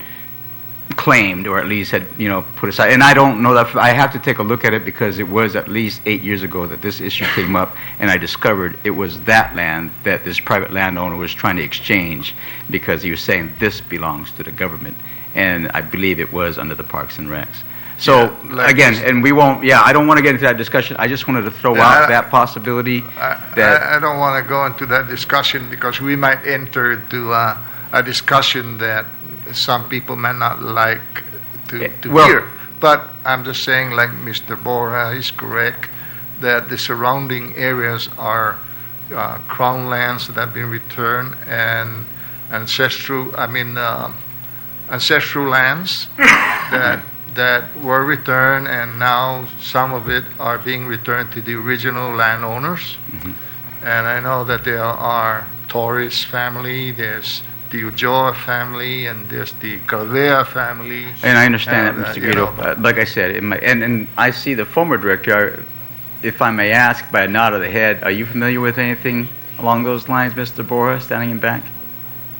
claimed, or at least had, put aside. And I don't know that, I have to take a look at it because it was at least 8 years ago that this issue came up, and I discovered it was that land that this private landowner was trying to exchange because he was saying this belongs to the government. And I believe it was under the Parks and Recs. So, again, and we won't, I don't want to get into that discussion. I just wanted to throw out that possibility. I don't want to go into that discussion because we might enter into a discussion that some people may not like to hear. But I'm just saying, like Mr. Borja is correct, that the surrounding areas are crown lands that have been returned and ancestral lands that were returned, and now some of it are being returned to the original landowners. Mm-hmm. And I know that there are Torres family, there's the Ulloa family, and there's the Calvea family. And I understand that, Mr. Guido. Like I said, and I see the former director, if I may ask by a nod of the head, are you familiar with anything along those lines, Mr. Borja, standing in back?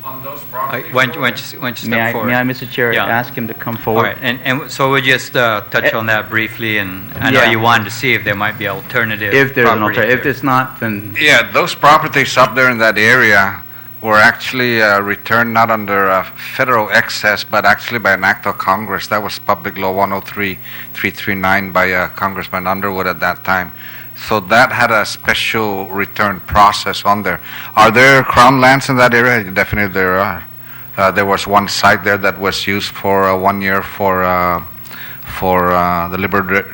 On those properties? Why don't you step forward? May I, Mr. Chair, ask him to come forward? All right, and so we'll just touch on that briefly, and I know you wanted to see if there might be alternative. If there's an alternative. If it's not, then... Yeah, those properties up there in that area were actually returned not under federal excess, but actually by an act of Congress. That was Public Law 103-339 by Congressman Underwood at that time. So that had a special return process on there. Are there crown lands in that area? Definitely there are. There was one site there that was used for 1 year for the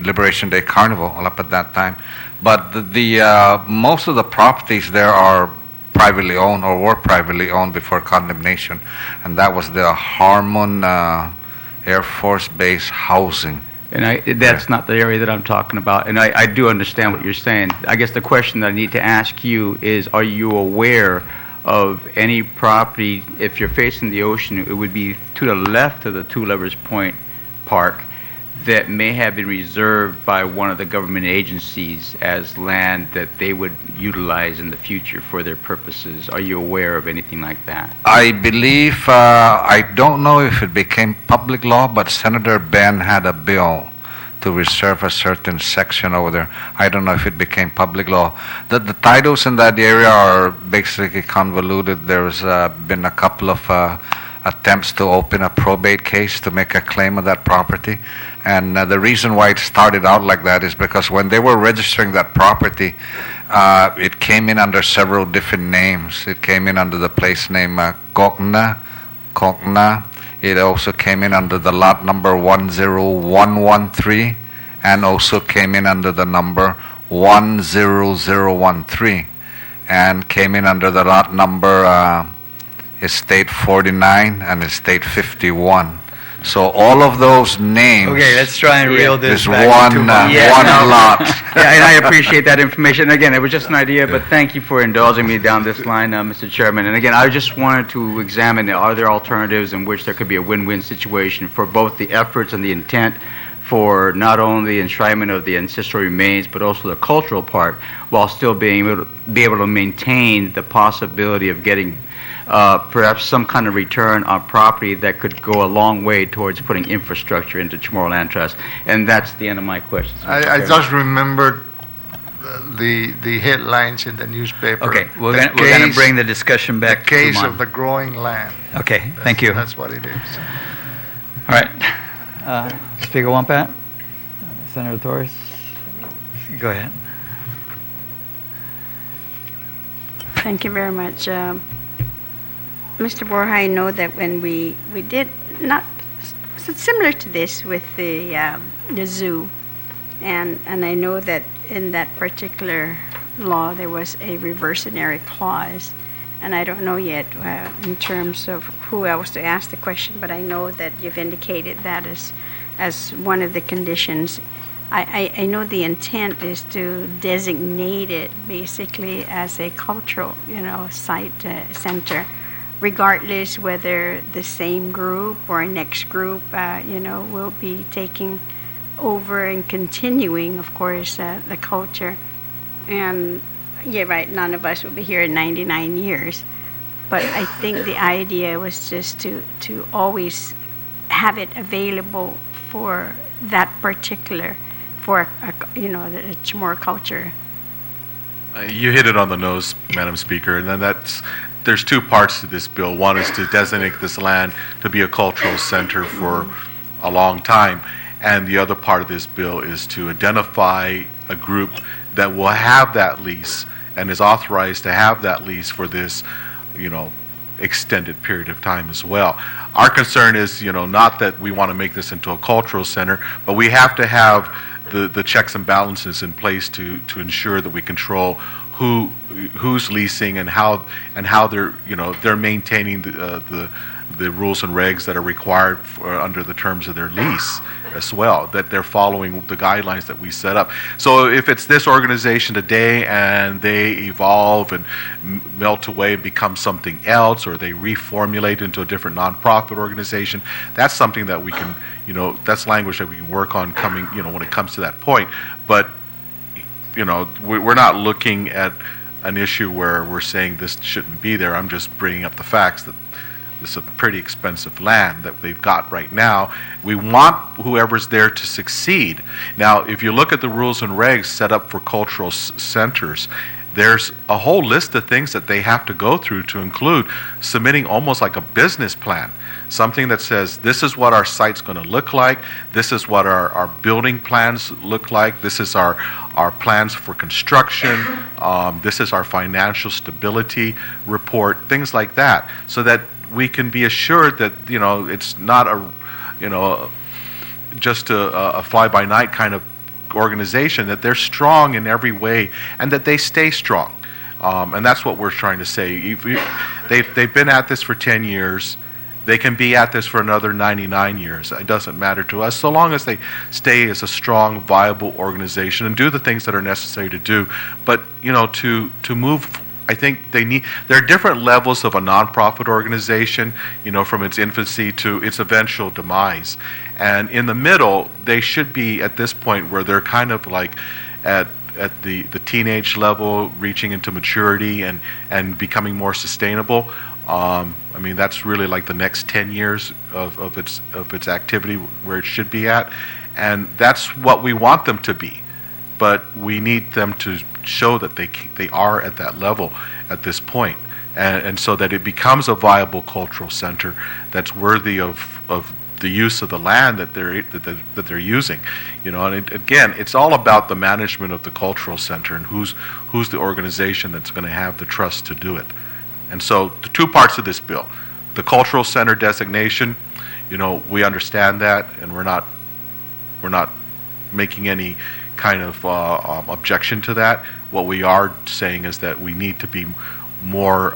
Liberation Day Carnival up at that time. But the most of the properties there are privately owned or were privately owned before condemnation, and that was the Harmon Air Force Base housing. And that's not the area that I'm talking about. And I do understand what you're saying. I guess the question that I need to ask you is, are you aware of any property, if you're facing the ocean, it would be to the left of the Two Lovers Point Park, that may have been reserved by one of the government agencies as land that they would utilize in the future for their purposes? Are you aware of anything like that? I believe, I don't know if it became public law, but Senator Ben had a bill to reserve a certain section over there. I don't know if it became public law. The titles in that area are basically convoluted. There's been a couple of attempts to open a probate case to make a claim of that property. And the reason why it started out like that is because when they were registering that property, it came in under several different names. It came in under the place name Kokna. It also came in under the lot number 10113, and also came in under the number 10013, and came in under the lot number Estate 49 and Estate 51. So all of those names. Okay, let's try and reel this is back one to lot. And I appreciate that information. Again, it was just an idea, but thank you for indulging me down this line, Mr. Chairman. And again, I just wanted to examine, are there alternatives in which there could be a win-win situation for both the efforts and the intent for not only the enshrinement of the ancestral remains, but also the cultural part, while still being able to maintain the possibility of getting perhaps some kind of return on property that could go a long way towards putting infrastructure into Chamorro Land Trust. And that's the end of my questions. I just remembered the headlines in the newspaper. Okay, we're going to bring the discussion back. The case of the growing land. Okay, thank you. That's what it is. All right. Speaker Wampat? Senator Torres? Go ahead. Thank you very much. Mr. Borja, I know that when we did not similar to this with the zoo, and I know that in that particular law there was a reversionary clause, and I don't know yet in terms of who else to ask the question, but I know that you've indicated that as one of the conditions. I know the intent is to designate it basically as a cultural, site center, regardless whether the same group or next group, will be taking over and continuing, of course, the culture. And yeah, right, none of us will be here in 99 years. But I think the idea was just to always have it available for that particular, for the Chamorro culture. You hit it on the nose, Madam Speaker, and then there's two parts to this bill. One is to designate this land to be a cultural center for a long time, and the other part of this bill is to identify a group that will have that lease and is authorized to have that lease for this, extended period of time as well. Our concern is, not that we want to make this into a cultural center, but we have to have the checks and balances in place to ensure that we control who's leasing and how they're maintaining the rules and regs that are required under the terms of their lease as well, that they're following the guidelines that we set up. So if it's this organization today and they evolve and melt away and become something else, or they reformulate into a different nonprofit organization, that's something that we can, that's language that we can work on coming, when it comes to that point. But, we're not looking at an issue where we're saying this shouldn't be there. I'm just bringing up the facts that this is a pretty expensive land that they've got right now. We want whoever's there to succeed. Now, if you look at the rules and regs set up for cultural centers, there's a whole list of things that they have to go through to include submitting almost like a business plan. Something that says, this is what our site's going to look like, this is what our building plans look like, this is our plans for construction, this is our financial stability report, things like that, so that we can be assured that, it's not just a fly-by-night kind of organization, that they're strong in every way and that they stay strong. And that's what we're trying to say. They've been at this for 10 years. They can be at this for another 99 years. It doesn't matter to us, so long as they stay as a strong, viable organization and do the things that are necessary to do. But, to move, I think there are different levels of a nonprofit organization, from its infancy to its eventual demise. And in the middle, they should be at this point where they're kind of like at the teenage level, reaching into maturity and becoming more sustainable. That's really like the next 10 years of its activity where it should be at, and that's what we want them to be. But we need them to show that they are at that level at this point, and so that it becomes a viable cultural center that's worthy of the use of the land that they're using, And again, it's all about the management of the cultural center and who's the organization that's going to have the trust to do it. And so the two parts of this bill, the cultural center designation, we understand that, and we're not making any kind of objection to that. What we are saying is that we need to be more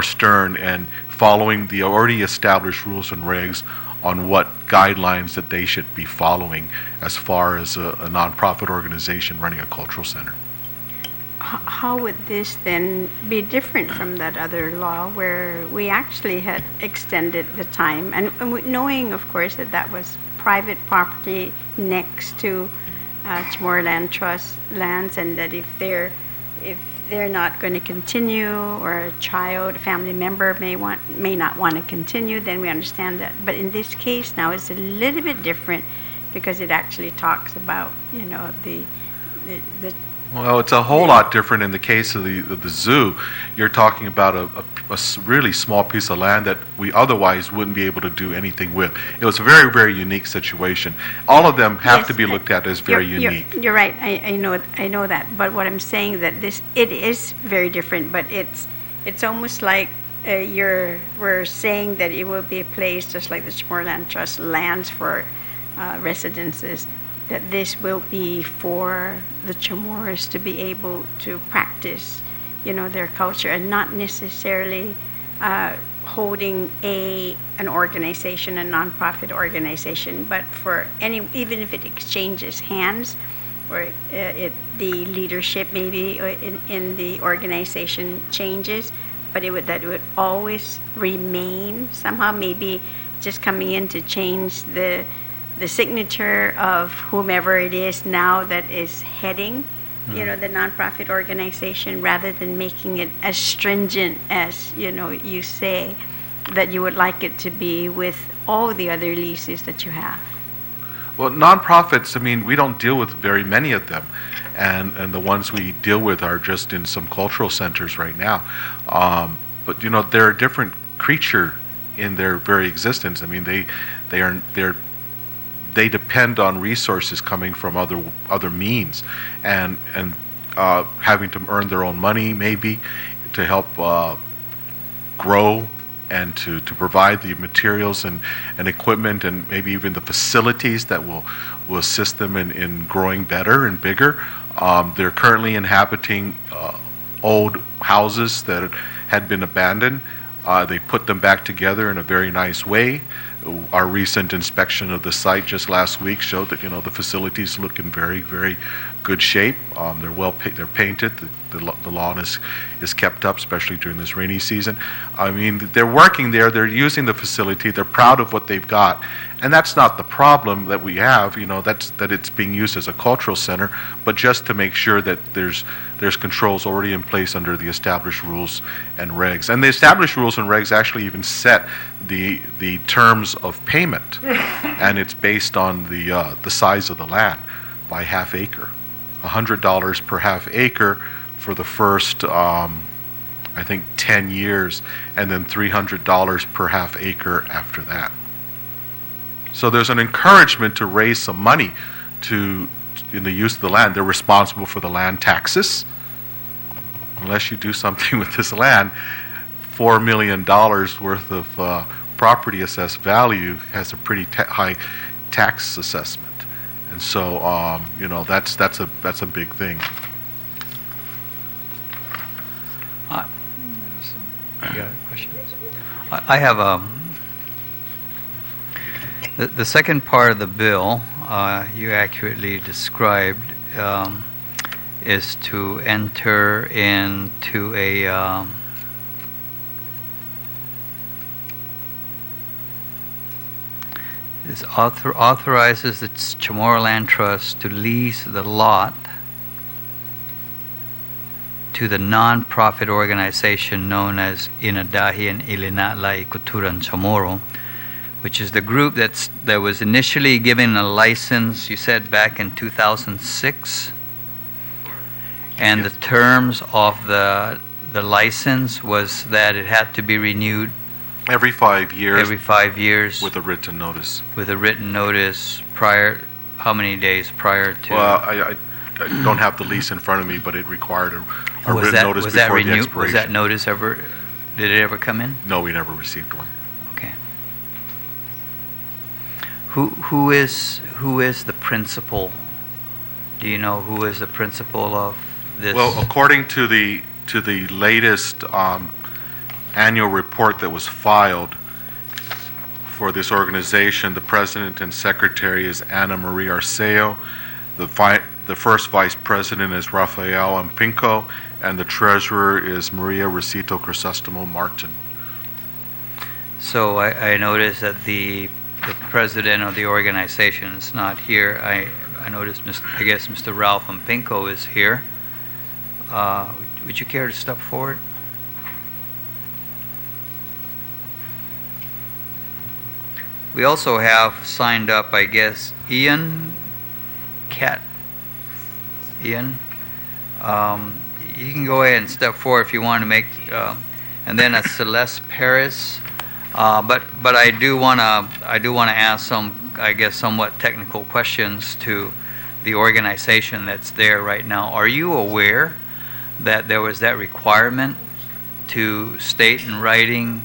stern and following the already established rules and regs on what guidelines that they should be following as far as a nonprofit organization running a cultural center. How would this then be different from that other law where we actually had extended the time, and knowing, of course, that was private property next to Chamorro Land Trust lands, and that if they're not going to continue, or a child, a family member may not want to continue, then we understand that. But in this case now, it's a little bit different because it actually talks about the Well, it's a whole lot different in the case of the zoo. You're talking about a really small piece of land that we otherwise wouldn't be able to do anything with. It was a very, very unique situation. All of them have to be looked at as very unique. You're right. I know that. But what I'm saying that it is very different. But it's almost like we're saying that it will be a place just like the Chamorro Land Trust lands for residences, that this will be for the Chamorros to be able to practice, their culture, and not necessarily holding an organization, a nonprofit organization, but for even if it exchanges hands, or the leadership maybe in the organization changes, but that would always remain somehow, maybe just coming in to change the signature of whomever it is now that is heading, the nonprofit organization, rather than making it as stringent as, you say that you would like it to be with all the other leases that you have. Well, nonprofits, we don't deal with very many of them. And the ones we deal with are just in some cultural centers right now. But, they're a different creature in their very existence. They depend on resources coming from other means, and having to earn their own money maybe to help grow and to provide the materials and equipment and maybe even the facilities that will assist them in growing better and bigger. They're currently inhabiting old houses that had been abandoned. They put them back together in a very nice way. Our recent inspection of the site just last week showed that the facilities look in very, very good shape. They're painted. The lawn is kept up, especially during this rainy season. They're working there. They're using the facility. They're proud of what they've got, and that's not the problem that we have. That it's being used as a cultural center, but just to make sure that there's controls already in place under the established rules and regs. And the established rules and regs actually even set the terms of payment, and it's based on the size of the land by half acre. $100 per half acre for the first, I think, 10 years, and then $300 per half acre after that. So there's an encouragement to raise some money in the use of the land. They're responsible for the land taxes. Unless you do something with this land, $4 million worth of property assessed value has a pretty high tax assessment. And so, that's a big thing. You got questions? I have the second part of the bill you accurately described is to enter into a This authorizes the Chamorro Land Trust to lease the lot to the non-profit organization known as Inadahi and Ilinatla Ikuturan Chamorro, which is the group that was initially given a license, you said, back in 2006. And the terms of the license was that it had to be renewed every 5 years. Every 5 years. With a written notice. With a written notice prior, how many days prior to? Well, I don't have the lease in front of me, but it required a written notice before the expiration. Was that notice ever, did it ever come in? No, we never received one. Okay. Who is the principal? Do you know who is the principal of this? Well, according to the latest annual report that was filed for this organization, the president and secretary is Ana Maria Arceo, the first vice president is Rafael Ampinco, and the treasurer is Maria Recito Crisostomo Martin. So I noticed that the president of the organization is not here. I noticed, I guess Mr. Ralph Ampinco is here. Would you care to step forward? We also have signed up, I guess, Ian. You can go ahead and step forward if you want to make, and then a Celeste Paris. But I do want to ask some, I guess, somewhat technical questions to the organization that's there right now. Are you aware that there was that requirement to state in writing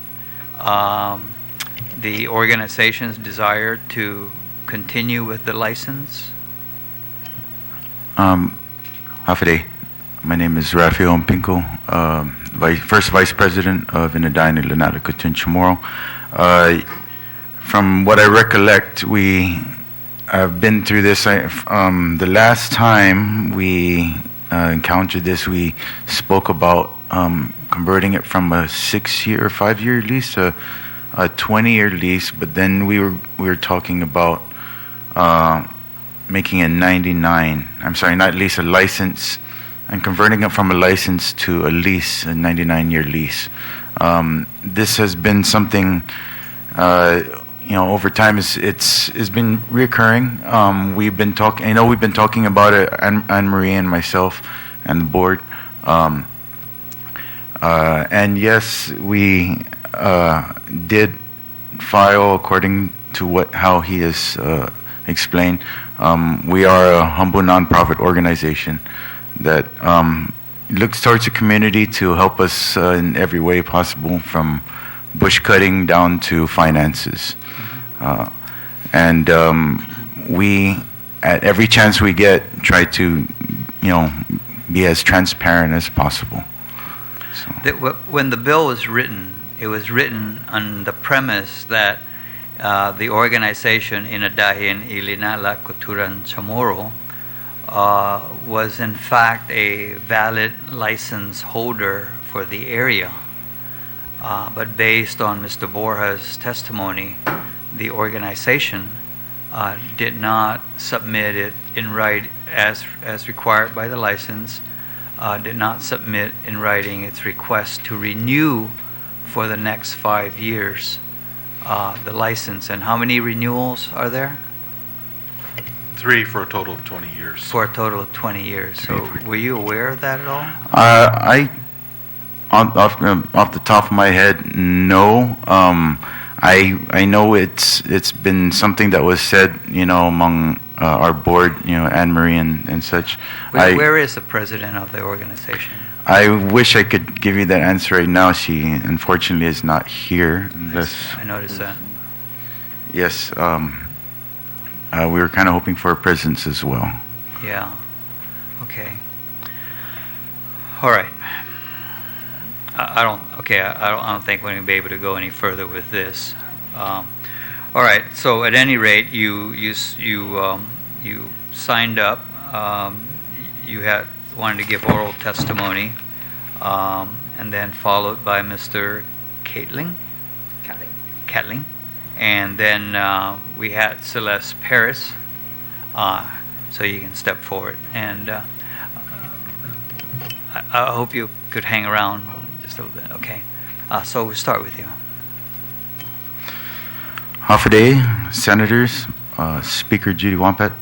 the organization's desire to continue with the license? Hafide, my name is Rafael Ampinco, first Vice President of Inadine Lanala Kutin Chamorro. From what I recollect, we have been through this. The last time we encountered this, we spoke about converting it from a 6-year or 5-year lease to a 20-year lease, but then we were talking about making a 99. I'm sorry, not lease, a license, and converting it from a license to a lease, a 99-year lease. This has been something, over time. It's been reoccurring. We've been talking. I know we've been talking about it, Anne Marie and myself, and the board. And yes, we did file according to how he has explained. We are a humble nonprofit organization that looks towards the community to help us in every way possible, from bush cutting down to finances. And we, at every chance we get, try to, be as transparent as possible. So. When the bill was written, it was written on the premise that the organization Inadahin Ilinala Kuturan Chamorro was in fact a valid license holder for the area. But based on Mr. Borja's testimony, the organization did not submit it in writing as required by the license, did not submit in writing its request to renew for the next 5 years the license. And how many renewals are there? 3 for a total of 20 years. For a total of 20 years. So were you aware of that at all? Off the top of my head, no. I know it's been something that was said, among our board, Anne Marie and such. Where is the president of the organization? I wish I could give you that answer right now. She unfortunately is not here. I noticed that. Yes, we were kind of hoping for a presence as well. Yeah. Okay. All right. I don't think we're going to be able to go any further with this. All right. So at any rate, you signed up. You wanted to give oral testimony, and then followed by Mr. Catling, and then we had Celeste Paris. So you can step forward, and I hope you could hang around just a little bit. Okay. So we'll start with you. Hafaday, Senators, Speaker Judy Wampet,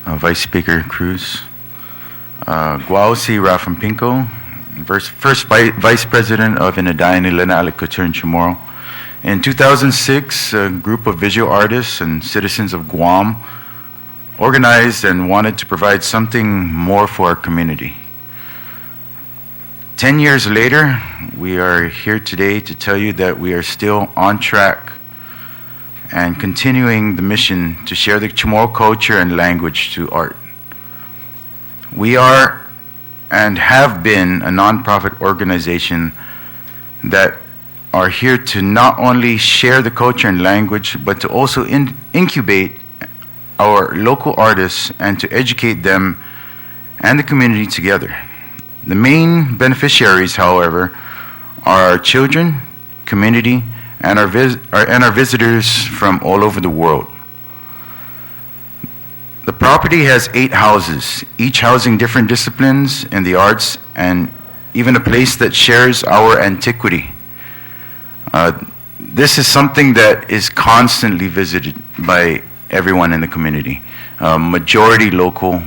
Vice Speaker Cruz, Guausi Rafampinko, first Vice President of Inadine Elena Alikutur Chamorro. In 2006, a group of visual artists and citizens of Guam organized and wanted to provide something more for our community. 10 years later, we are here today to tell you that we are still on track and continuing the mission to share the Chamorro culture and language to art. We are and have been a nonprofit organization that are here to not only share the culture and language, but to also incubate our local artists and to educate them and the community together. The main beneficiaries, however, are our children, community, and our visitors from all over the world. The property has 8 houses, each housing different disciplines in the arts and even a place that shares our antiquity. This is something that is constantly visited by everyone in the community, majority local.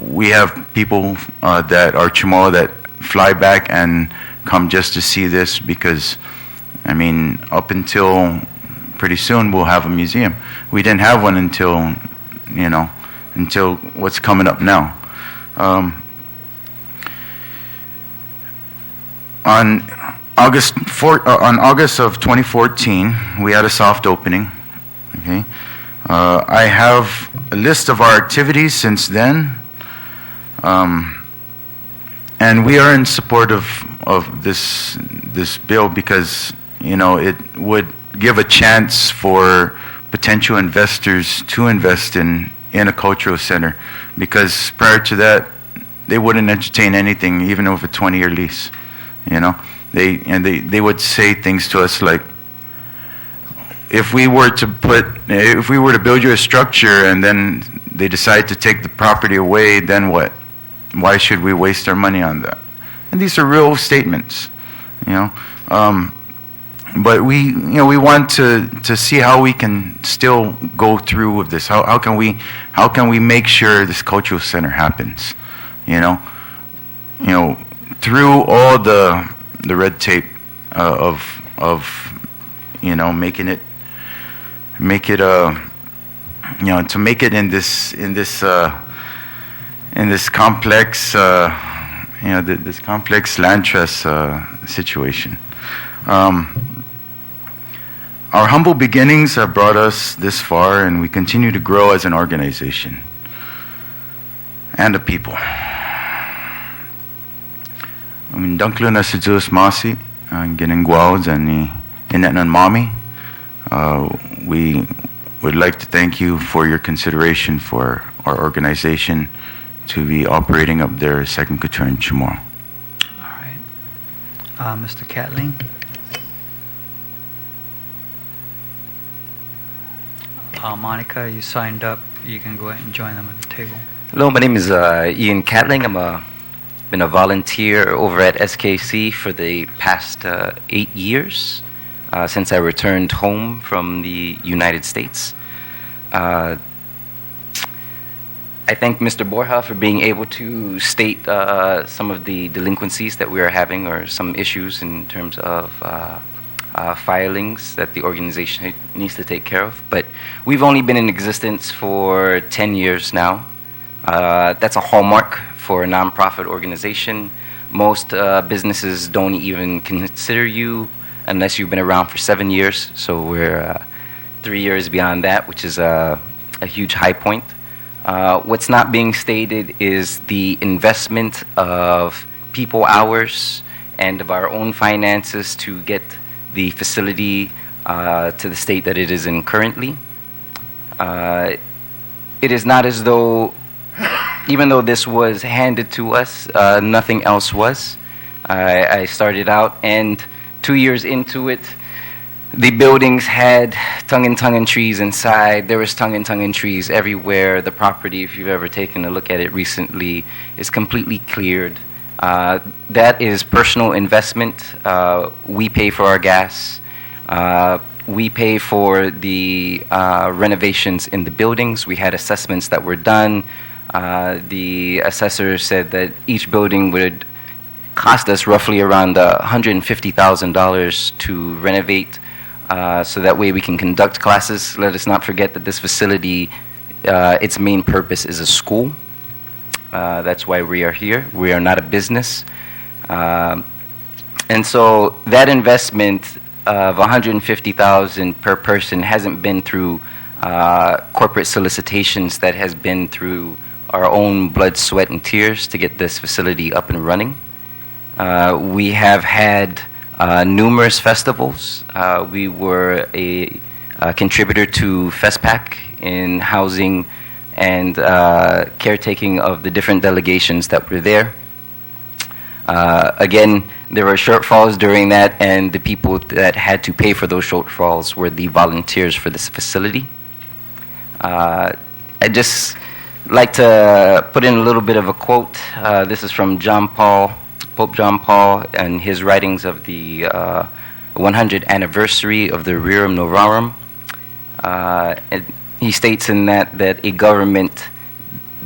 We have people that are Chamorro that fly back and come just to see this because, up until pretty soon we'll have a museum. We didn't have one until what's coming up now. On August of 2014, we had a soft opening. Okay, I have a list of our activities since then. and we are in support of this bill because, you know, it would give a chance for potential investors to invest in a cultural center, because prior to that, they wouldn't entertain anything, even with a 20-year lease. You know, they would say things to us like, if we were to build you a structure and then they decide to take the property away, then what? Why should we waste our money on that? And these are real statements, you know. But we want to see how we can still go through with this. How can we make sure this cultural center happens? You know, through all the red tape of you know, make it you know, to make it in this complex you know, this complex land trust situation. Our humble beginnings have brought us this far, and we continue to grow as an organization and a people. Danklo na sa Diyos masi, ang ginangguaw ni inet ng mami. We would like to thank you for your consideration for our organization to be operating up their second couture in Chamorro. All right. Mr. Catling? Monica, you signed up. You can go ahead and join them at the table. Hello, my name is Ian Catling. I'm been a volunteer over at SKC for the past 8 years since I returned home from the United States. I thank Mr. Borja for being able to state some of the delinquencies that we are having, or some issues in terms of filings that the organization needs to take care of. But we've only been in existence for 10 years now. That's a hallmark for a nonprofit organization. Most businesses don't even consider you unless you've been around for 7 years. So we're 3 years beyond that, which is a huge high point. What's not being stated is the investment of people hours and of our own finances to get the facility to the state that it is in currently. It is not as though, even though this was handed to us, nothing else was. I started out, and 2 years into it, the buildings had tongue-in-tongue trees inside. There was tongue-in-tongue trees everywhere. The property, if you've ever taken a look at it recently, is completely cleared. That is personal investment. We pay for our gas. We pay for the renovations in the buildings. We had assessments that were done. The assessor said that each building would cost us roughly around $150,000 to renovate, so that way we can conduct classes. Let us not forget that this facility, its main purpose is a school. That's why we are here. We are not a business. And so that investment of $150,000 per person hasn't been through corporate solicitations. That has been through our own blood, sweat, and tears to get this facility up and running. We have had numerous festivals. We were a contributor to FestPac in housing and caretaking of the different delegations that were there. Again, there were shortfalls during that, and the people that had to pay for those shortfalls were the volunteers for this facility. I just like to put in a little bit of a quote. This is from Pope John Paul, and his writings of the 100th anniversary of the Rerum Novarum. He states in that a government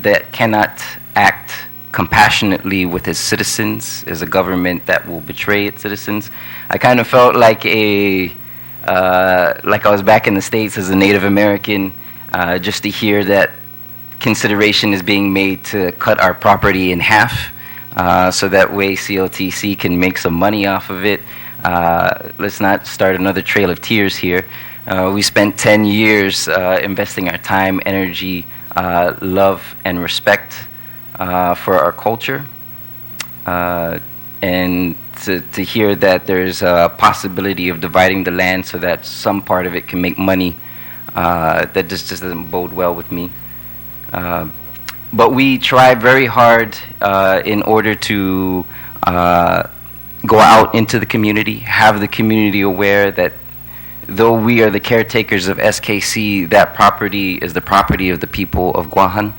that cannot act compassionately with its citizens is a government that will betray its citizens. I kind of felt like like I was back in the States as a Native American, just to hear that consideration is being made to cut our property in half, so that way CLTC can make some money off of it. Let's not start another trail of tears here. We spent 10 years investing our time, energy, love, and respect for our culture. and to hear that there's a possibility of dividing the land so that some part of it can make money, that just doesn't bode well with me. But we try very hard in order to go out into the community, have the community aware that though we are the caretakers of SKC, that property is the property of the people of Guam.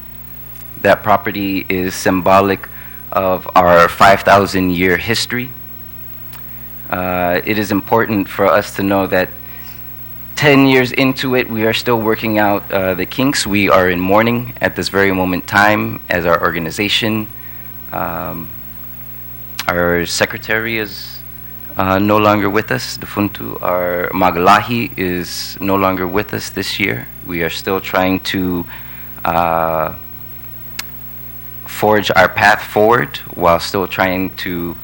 That property is symbolic of our 5,000-year history. It is important for us to know that 10 years into it, we are still working out the kinks. We are in mourning at this very moment in time as our organization. Our secretary is no longer with us. Defuntu, our Magalahi, is no longer with us this year. We are still trying to forge our path forward while still trying to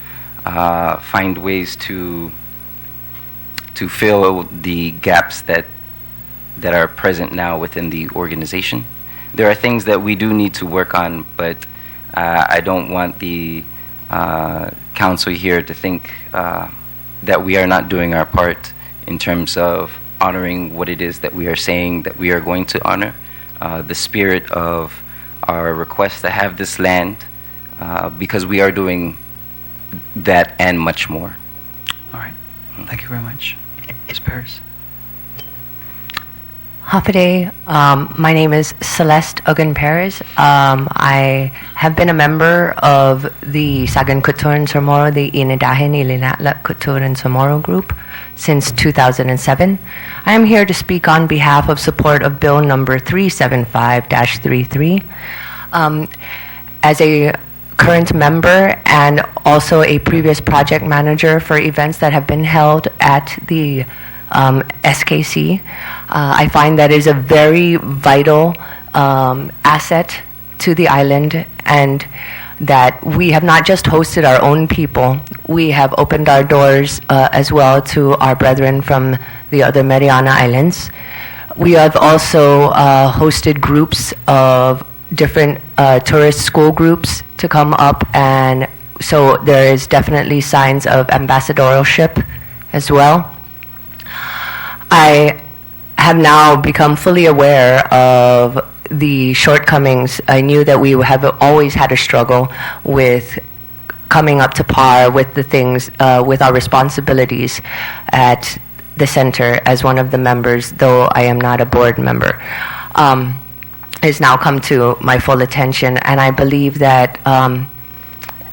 find ways to fill the gaps that are present now within the organization. There are things that we do need to work on, but I don't want the council here to think that we are not doing our part in terms of honoring what it is that we are saying that we are going to honor, the spirit of our request to have this land, because we are doing that and much more. All right. Thank you very much. Ms. Paris. Hafide, my name is Celeste Ugan Perez. I have been a member of the Sagan Kuturan Somoro, the Inidahin Ilinatla Kuturan Somoro group since 2007. I am here to speak on behalf of support of Bill number 375-33. As a current member and also a previous project manager for events that have been held at the SKC, I find that is a very vital asset to the island, and that we have not just hosted our own people, we have opened our doors as well to our brethren from the other Mariana Islands. We have also hosted groups of different tourist school groups to come up, and so there is definitely signs of ambassadorship as well. I have now become fully aware of the shortcomings. I knew that we have always had a struggle with coming up to par with the things, with our responsibilities at the center as one of the members, though I am not a board member. Has now come to my full attention, and I believe that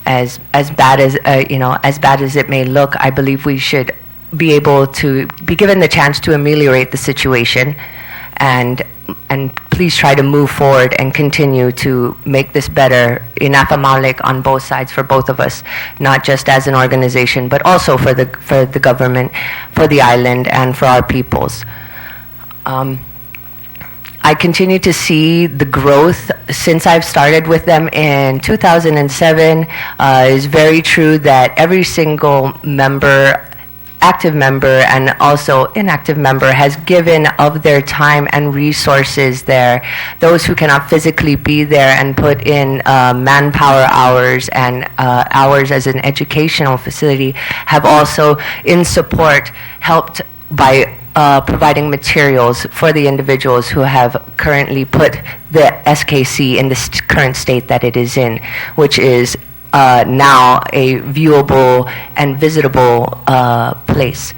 as bad as as bad as it may look, I believe we should be able to be given the chance to ameliorate the situation, and please try to move forward and continue to make this better in Afamalik on both sides for both of us, not just as an organization, but also for the government, for the island, and for our peoples. I continue to see the growth since I've started with them in 2007. It's very true that every single member, active member and also inactive member, has given of their time and resources there. Those who cannot physically be there and put in manpower hours and hours as an educational facility have also, in support, helped by providing materials for the individuals who have currently put the SKC in the current state that it is in, which is now a viewable and visitable place.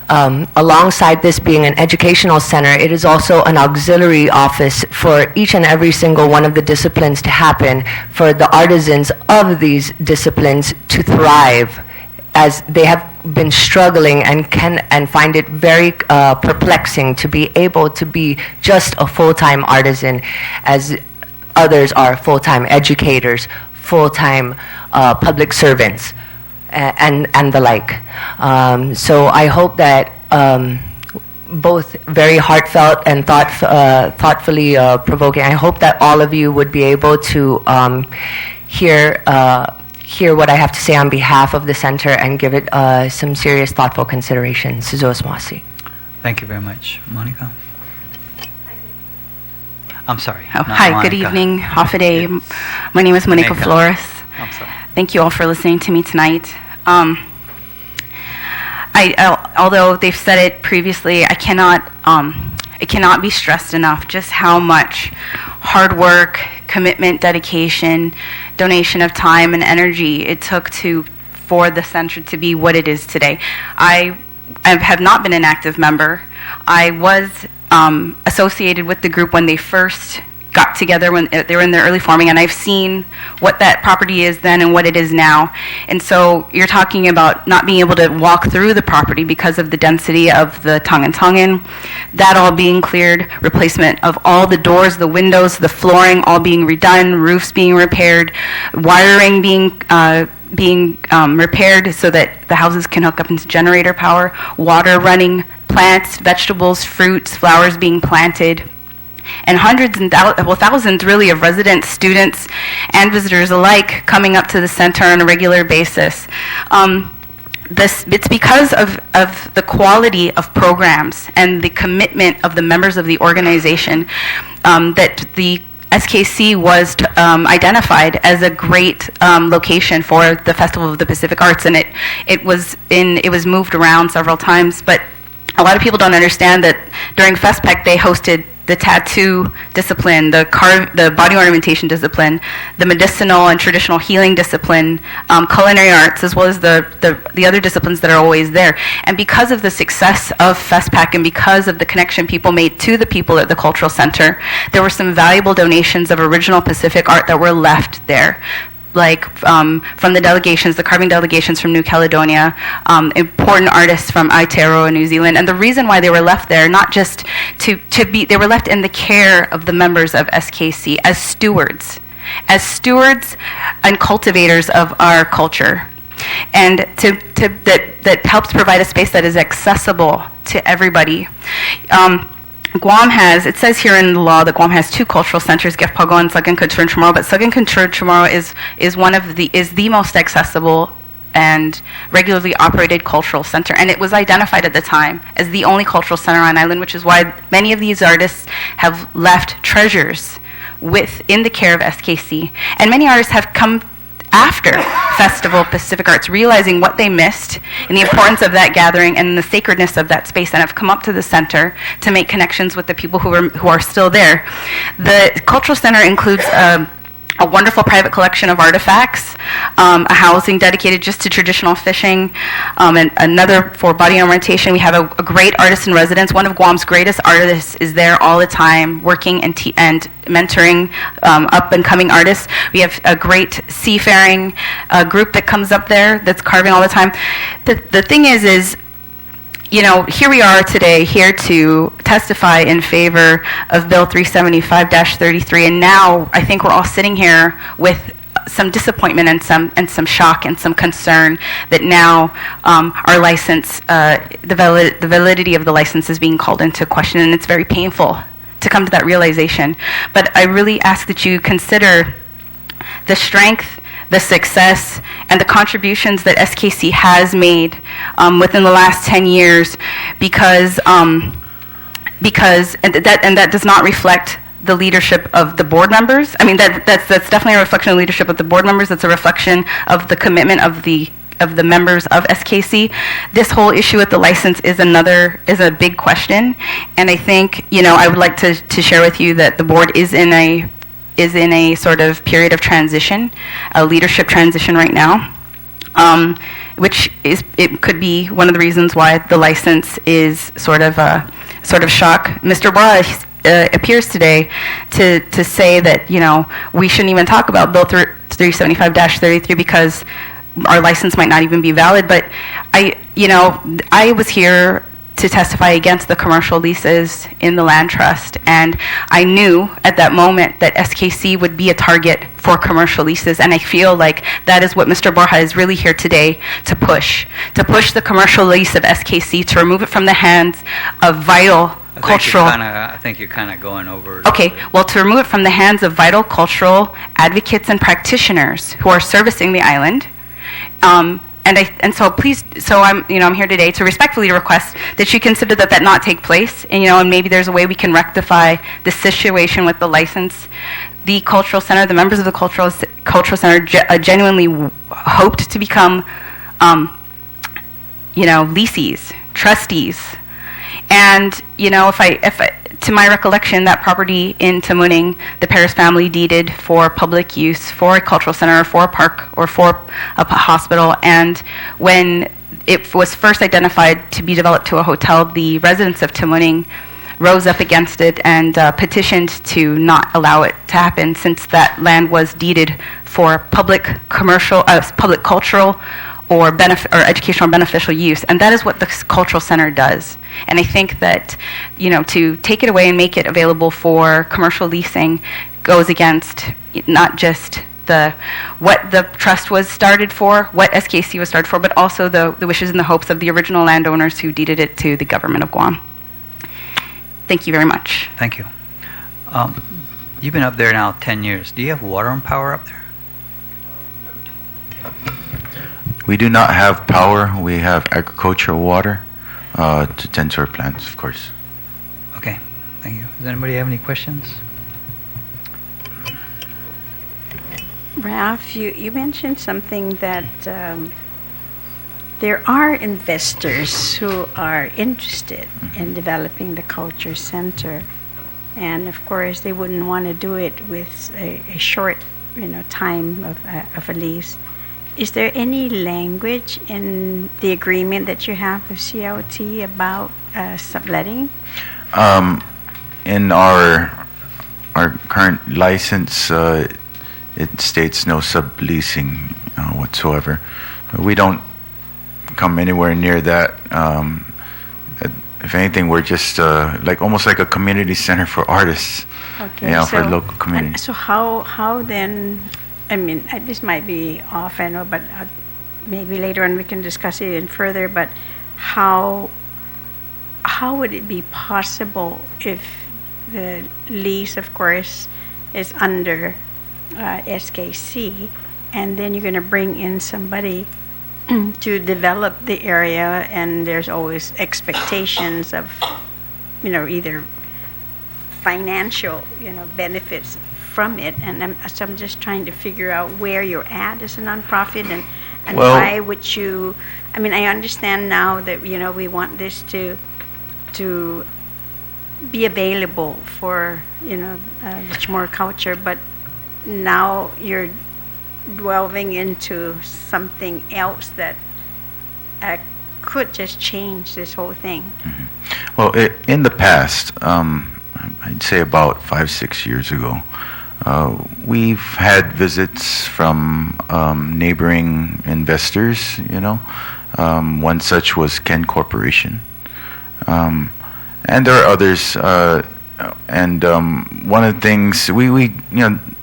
Alongside this being an educational center, it is also an auxiliary office for each and every single one of the disciplines to happen, for the artisans of these disciplines to thrive, as they have been struggling and find it very perplexing to be able to be just a full-time artisan, as others are full-time educators, full-time public servants, and the like. So I hope that both very heartfelt and thoughtfully provoking, I hope that all of you would be able to hear what I have to say on behalf of the center and give it some serious, thoughtful consideration. Suzos Mwasi. Thank you very much. Monica? I'm sorry. Hi, good evening. Hafide. My name is Monica Flores. I'm sorry. Thank you all for listening to me tonight. Although they've said it previously, it cannot be stressed enough just how much hard work, commitment, dedication, donation of time and energy it took for the center to be what it is today. I have not been an active member. I was associated with the group when they first got together, when they were in their early forming, and I've seen what that property is then and what it is now. And so you're talking about not being able to walk through the property because of the density of the tongan, that all being cleared, replacement of all the doors, the windows, the flooring all being redone, roofs being repaired, wiring being repaired so that the houses can hook up into generator power, water running, plants, vegetables, fruits, flowers being planted, and hundreds and thousands really of residents, students, and visitors alike coming up to the center on a regular basis. It's because of the quality of programs and the commitment of the members of the organization that the SKC was identified as a great location for the Festival of the Pacific Arts, and it was moved around several times. But a lot of people don't understand that during FestPec they hosted the tattoo discipline, the body ornamentation discipline, the medicinal and traditional healing discipline, culinary arts, as well as the other disciplines that are always there. And because of the success of FestPac and because of the connection people made to the people at the Cultural Center, there were some valuable donations of original Pacific art that were left there, like from the delegations, the carving delegations from New Caledonia, important artists from Aotearoa, New Zealand. And the reason why they were left there, not just they were left in the care of the members of SKC as stewards and cultivators of our culture. And that helps provide a space that is accessible to everybody. Guam has, it says here in the law that Guam has two cultural centers, Gefpago and Sagan Couture and Chamorro, but Sagan Couture and Chamorro is the most accessible and regularly operated cultural center. And it was identified at the time as the only cultural center on island, which is why many of these artists have left treasures in the care of SKC. And many artists have come after Festival Pacific Arts, realizing what they missed and the importance of that gathering and the sacredness of that space, and have come up to the center to make connections with the people who are still there. The Cultural Center includes a wonderful private collection of artifacts, a housing dedicated just to traditional fishing, and another for body ornamentation. We have a great artist in residence. One of Guam's greatest artists is there all the time, working and mentoring up and coming artists. We have a great seafaring group that comes up there that's carving all the time. The thing is, you know, here we are today, here to testify in favor of Bill 375-33, and now I think we're all sitting here with some disappointment and some shock and some concern that now our license, the validity of the license is being called into question, and it's very painful to come to that realization. But I really ask that you consider the strength, the success, and the contributions that SKC has made within the last 10 years, because that does not reflect the leadership of the board members. I mean, that's definitely a reflection of the leadership of the board members. That's a reflection of the commitment of the members of SKC. This whole issue with the license is a big question, and I think, you know, I would like to share with you that the board is in a sort of period of transition, a leadership transition right now, which could be one of the reasons why the license is sort of shock. Mr. Borja appears today to say that, you know, we shouldn't even talk about Bill 375-33 because our license might not even be valid. But I was here to testify against the commercial leases in the land trust, and I knew at that moment that SKC would be a target for commercial leases, and I feel like that is what Mr. Borja is really here today to push the commercial lease of SKC, to remove it from the hands of vital cultural. I think you're kind of going over it. Okay, well, to remove it from the hands of vital cultural advocates and practitioners who are servicing the island. So I'm here today to respectfully request that you consider that not take place, and maybe there's a way we can rectify the situation with the license. the cultural center, the members of the cultural center genuinely hoped to become, leasees, trustees. And, if I, to my recollection, that property in Tamuning, the Paris family deeded for public use, for a cultural center, for a park, or for a hospital. And when it was first identified to be developed to a hotel, the residents of Tamuning rose up against it and petitioned to not allow it to happen, since that land was deeded for public commercial, public cultural, or educational or beneficial use. And that is what the cultural center does. And I think that, to take it away and make it available for commercial leasing goes against not just what the trust was started for, what SKC was started for, but also the wishes and the hopes of the original landowners who deeded it to the government of Guam. Thank you very much. Thank you. You've been up there now 10 years. Do you have water and power up there? We do not have power. We have agricultural water to tend to our plants, of course. Okay, thank you. Does anybody have any questions? Ralph, you mentioned something that there are investors who are interested in developing the culture center, and of course they wouldn't want to do it with a short, time of a lease. Is there any language in the agreement that you have with CLT about subletting? In our current license, it states no subleasing whatsoever. We don't come anywhere near that. If anything, we're just almost like a community center for artists. Okay, for local community. So how then? I mean, this might be off, I know, but maybe later on we can discuss it even further. But how would it be possible if the lease, of course, is under SKC, and then you're going to bring in somebody to develop the area, and there's always expectations of, either financial, benefits from it, and I'm just trying to figure out where you're at as a nonprofit, and why would you? I mean, I understand now that we want this to be available for the Chamorro culture, but now you're delving into something else that could just change this whole thing. Mm-hmm. Well, in the past, I'd say about 5-6 years ago, we've had visits from neighboring investors. One such was Ken Corporation, and there are others. And one of the things we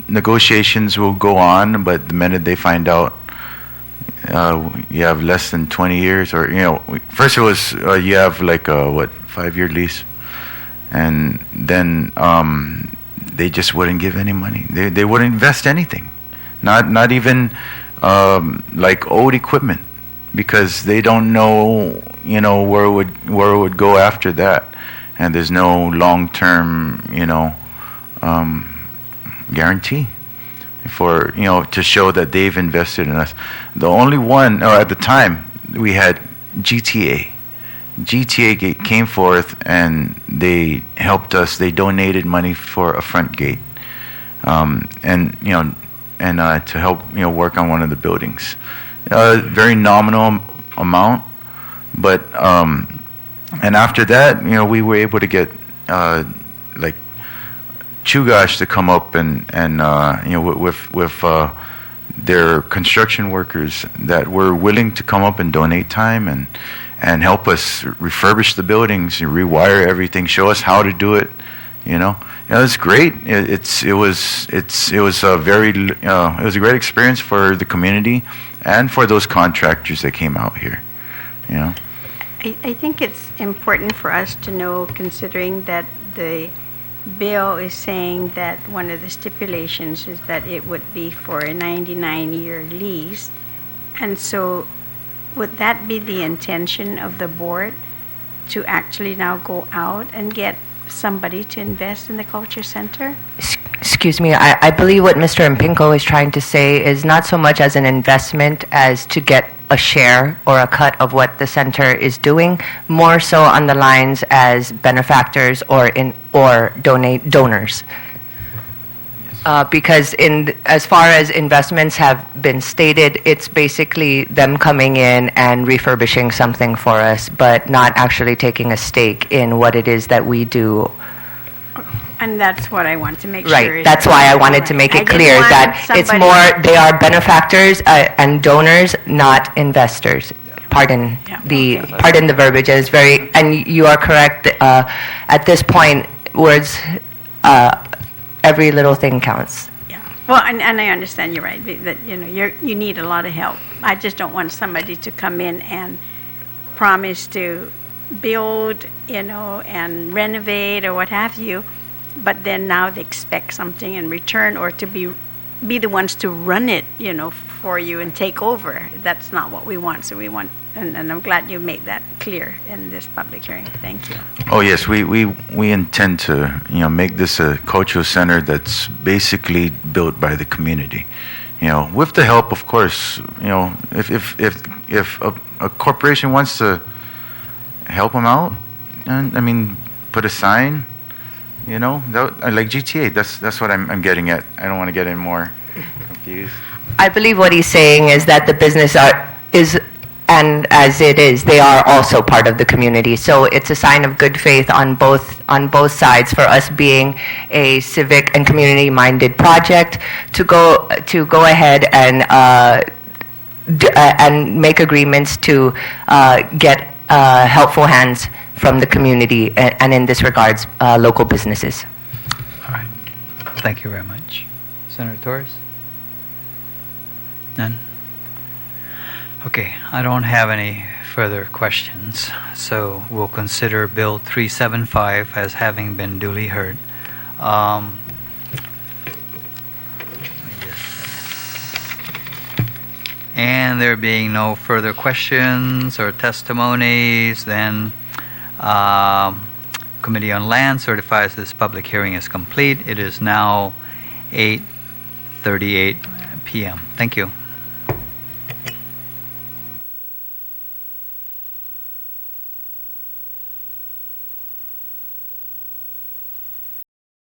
negotiations will go on, but the minute they find out you have less than 20 years, or first it was you have like a 5-year lease, and then they just wouldn't give any money. They wouldn't invest anything, not even like old equipment, because they don't know where it would go after that, and there's no long-term guarantee for to show that they've invested in us. The only one, at the time, we had GTA. GTA came forth and they helped us. They donated money for a front gate, and to help work on one of the buildings. Very nominal amount, but and after that, we were able to get like Chugash to come up and with their construction workers that were willing to come up and donate time and help us refurbish the buildings, rewire everything, show us how to do it. It's great. It was a great experience for the community and for those contractors that came out here. I think it's important for us to know, considering that the bill is saying that one of the stipulations is that it would be for a 99-year lease. And so would that be the intention of the board, to actually now go out and get somebody to invest in the culture center? Excuse me, I believe what Mr. Mpinko is trying to say is not so much as an investment as to get a share or a cut of what the center is doing, more so on the lines as benefactors or donors. Because as far as investments have been stated, it's basically them coming in and refurbishing something for us, but not actually taking a stake in what it is that we do. And that's what I want to make sure. Right. That's why I wanted to make it clear that it's more, they are benefactors and donors, not investors. Pardon the verbiage. It's very, and you are correct. At this point, words, every little thing counts. Yeah. Well, and I understand you're right. That you need a lot of help. I just don't want somebody to come in and promise to build, and renovate or what have you. But then now they expect something in return, or to be the ones to run it, for you and take over. That's not what we want. So we want, and I'm glad you made that clear in this public hearing. Thank you. Oh yes, we intend to make this a cultural center that's basically built by the community. With the help, of course. If a corporation wants to help them out, and put a sign. Like GTA, that's what I'm getting at. I don't want to get any more confused. I believe what he's saying is that the business is, and as it is, they are also part of the community. So it's a sign of good faith on both sides for us being a civic and community-minded project to go ahead and make agreements to get helpful hands from the community, and in this regards, local businesses. All right. Thank you very much. Senator Torres? None? Okay, I don't have any further questions, so we'll consider Bill 375 as having been duly heard. And there being no further questions or testimonies, then Committee on Land certifies this public hearing is complete. It is now 8:38 p.m. Thank you.